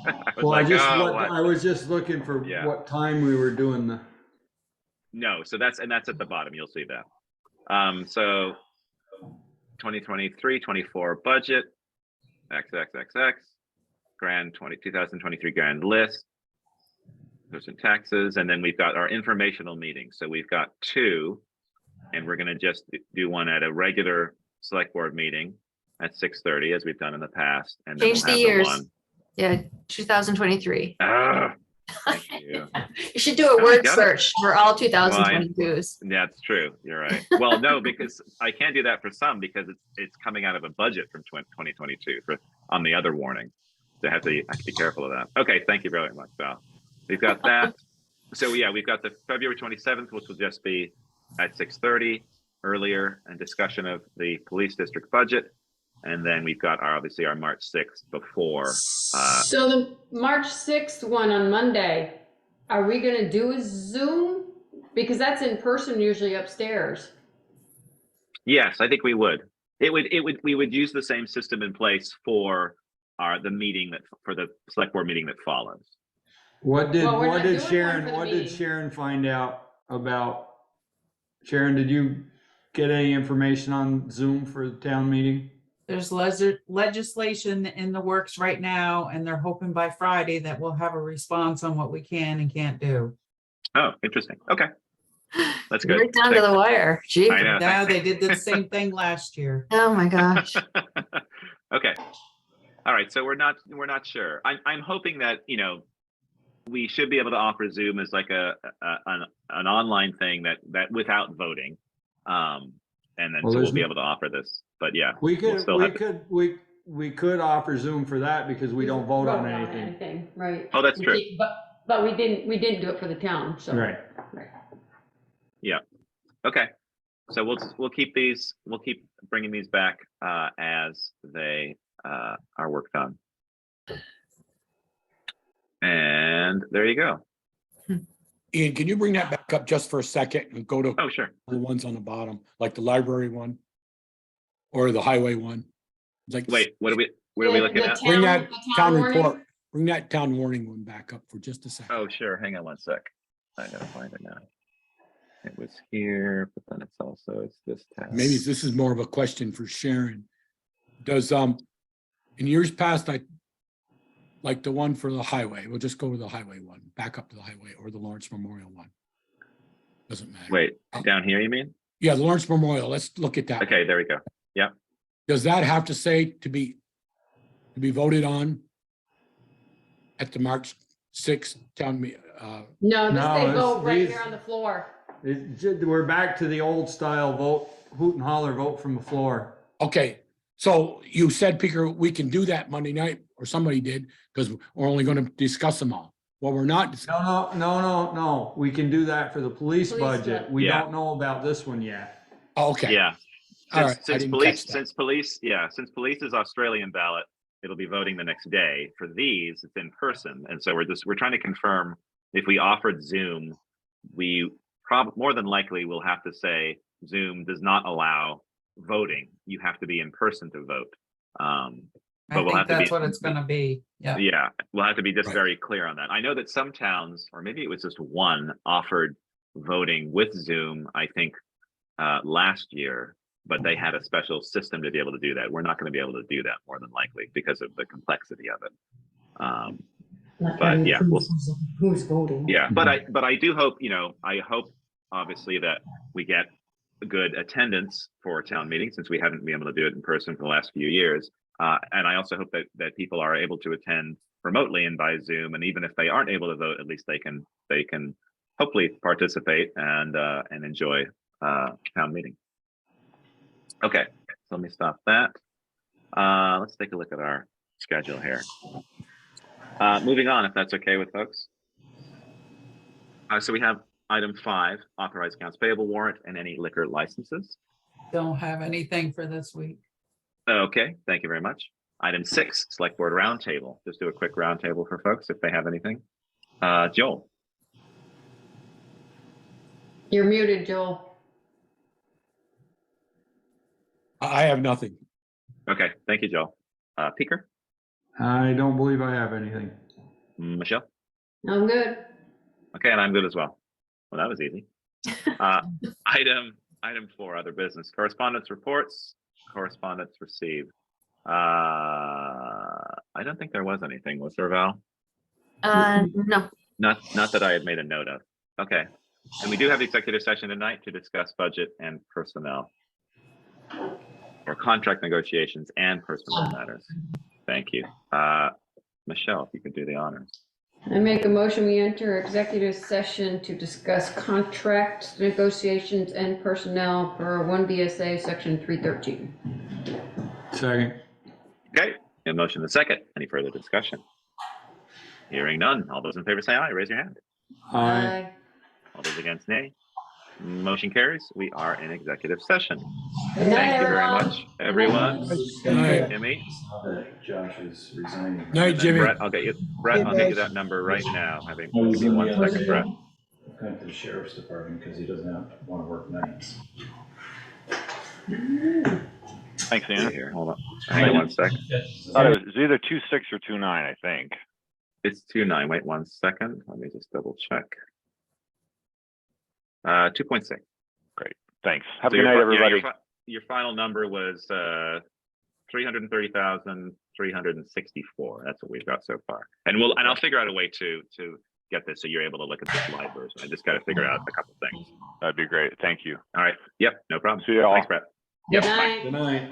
I was just looking for what time we were doing the. No, so that's at the bottom. You'll see that. So 2023-24 budget, XXXX, grand 2023 grand list. There's some taxes, and then we've got our informational meeting. So we've got 2, and we're going to just do one at a regular select board meeting at 6:30, as we've done in the past. And then change the years. Yeah, 2023. Thank you. You should do a word search for all 2022s. Yeah, that's true. You're right. Well, no, because I can't do that for some because it's coming out of a budget from 2022 on the other warning. So I have to be careful of that. Okay, thank you very much, Val. We've got that. So yeah, we've got the February 27th, which will just be at 6:30 earlier, and discussion of the police district budget. And then we've got obviously our March 6th before. So the March 6th one on Monday, are we gonna do a Zoom? Because that's in person usually upstairs. Yes, I think we would. We would use the same system in place for the meeting for the select board meeting that follows. What did Sharon find out about? Sharon, did you get any information on Zoom for the town meeting? There's legislation in the works right now, and they're hoping by Friday that we'll have a response on what we can and can't do. Oh, interesting. Okay. That's good. Right down to the wire. Gee. I know. Now they did the same thing last year. Oh my gosh. Okay. All right. So we're not sure. I'm hoping that, we should be able to offer Zoom as like an online thing that without voting. And then so we'll be able to offer this. But yeah, we could offer Zoom for that because we don't vote on anything. Right. Oh, that's true. But we didn't do it for the town, so. Right. Yeah. Okay. So we'll keep bringing these back as they are worked on. And there you go. Ian, can you bring that back up just for a second and go to sure. the ones on the bottom, like the library one? or the highway one. Like, Wait, what are we looking at? bring that the town warning? report, bring that town warning one back up for just a second. Oh, sure. Hang on one sec. I gotta find it now. It was here, but then it's this tab. Maybe this is more of a question for Sharon. Does, in years past, like the one for the highway, we'll just go to the highway one, back up to the highway, or the Lawrence Memorial one. Doesn't matter. Wait, down here, you mean? Yeah, the Lawrence Memorial, let's look at that. Okay, there we go. Yeah. Does that have to say to be voted on at the March 6th town meeting? No, this they No, vote right these- here on the floor. We're back to the old style vote, hoot and holler, vote from the floor. Okay, so you said, Peter, we can do that Monday night, or somebody did, because we're only going to discuss them all. Well, we're not. No. We can do that for the police Police budget. budget. We Yeah. don't know about this one yet. Oh, okay. Yeah. All right, I Since didn't police, catch that. since police is Australian ballot, it'll be voting the next day. For these, it's in person. And so we're trying to confirm if we offered Zoom, we more than likely will have to say Zoom does not allow voting. You have to be in person to vote. I But we'll think have to that's be, what it's gonna be. Yeah. yeah, we'll have to be just Right. very clear on that. I know that some towns, or maybe it was just one, offered voting with Zoom, I think, last year, but they had a special system to be able to do that. We're not going to be able to do that more than likely because of the complexity of it. But yeah, Who's voting? yeah, but I do hope, I hope obviously that we get good attendance for town meetings, since we haven't been able to do it in person for the last few years. And I also hope that people are able to attend remotely and by Zoom, and even if they aren't able to vote, at least they can hopefully participate and enjoy town meeting. Okay, so let me stop that. Let's take a look at our schedule here. Moving on, if that's okay with folks. So we have item 5, authorized accounts payable warrant and any liquor licenses. Don't have anything for this week. Okay, thank you very much. Item 6, select board roundtable. Just do a quick roundtable for folks if they have anything. Joel. You're muted, Joel. I have nothing. Okay, thank you, Joel. Peeker, I don't believe I have anything. Michelle. I'm good. Okay, and I'm good as well. Well, that was easy. Item 4, other business. Correspondence reports, correspondence received. I don't think there was anything, was there, Val? No. Not that I had made a note of. Okay, and we do have the executive session tonight to discuss budget and personnel, or contract negotiations and personnel matters. Thank you. Michelle, if you could do the honors. I make a motion, we enter executive session to discuss contract negotiations and personnel per 1 BSA section 313. Second. Okay, a motion and a second. Any further discussion? Hearing none. All those in favor say aye. Raise your hand. Aye. All those against, nay. Motion carries. We are in executive session. Good night, Thank you very everyone. much, everyone. Night. Jimmy, Josh is resigning. Night, Jimmy. Brett, I'll get you that number right now. Give me 1 second, Brett. Going to the sheriff's department because he doesn't want to work nights. Thanks, See Ian. here, hold on. Hang on 1 sec. Thought it was either 2.6 or 2.9, I think. It's 2.9. Wait 1 second. Let me just double check. 2.6. Great, thanks. Have So a good night, yeah, everybody. your final number was 330,364. That's what we've got so far. And I'll figure out a way to get this so you're able to look at the slide version. I just got to figure out a couple things. That'd be great. Thank you. All right. Yep. No problem. See you all. Thanks, Brett. Good Yep. Bye. night. Good night.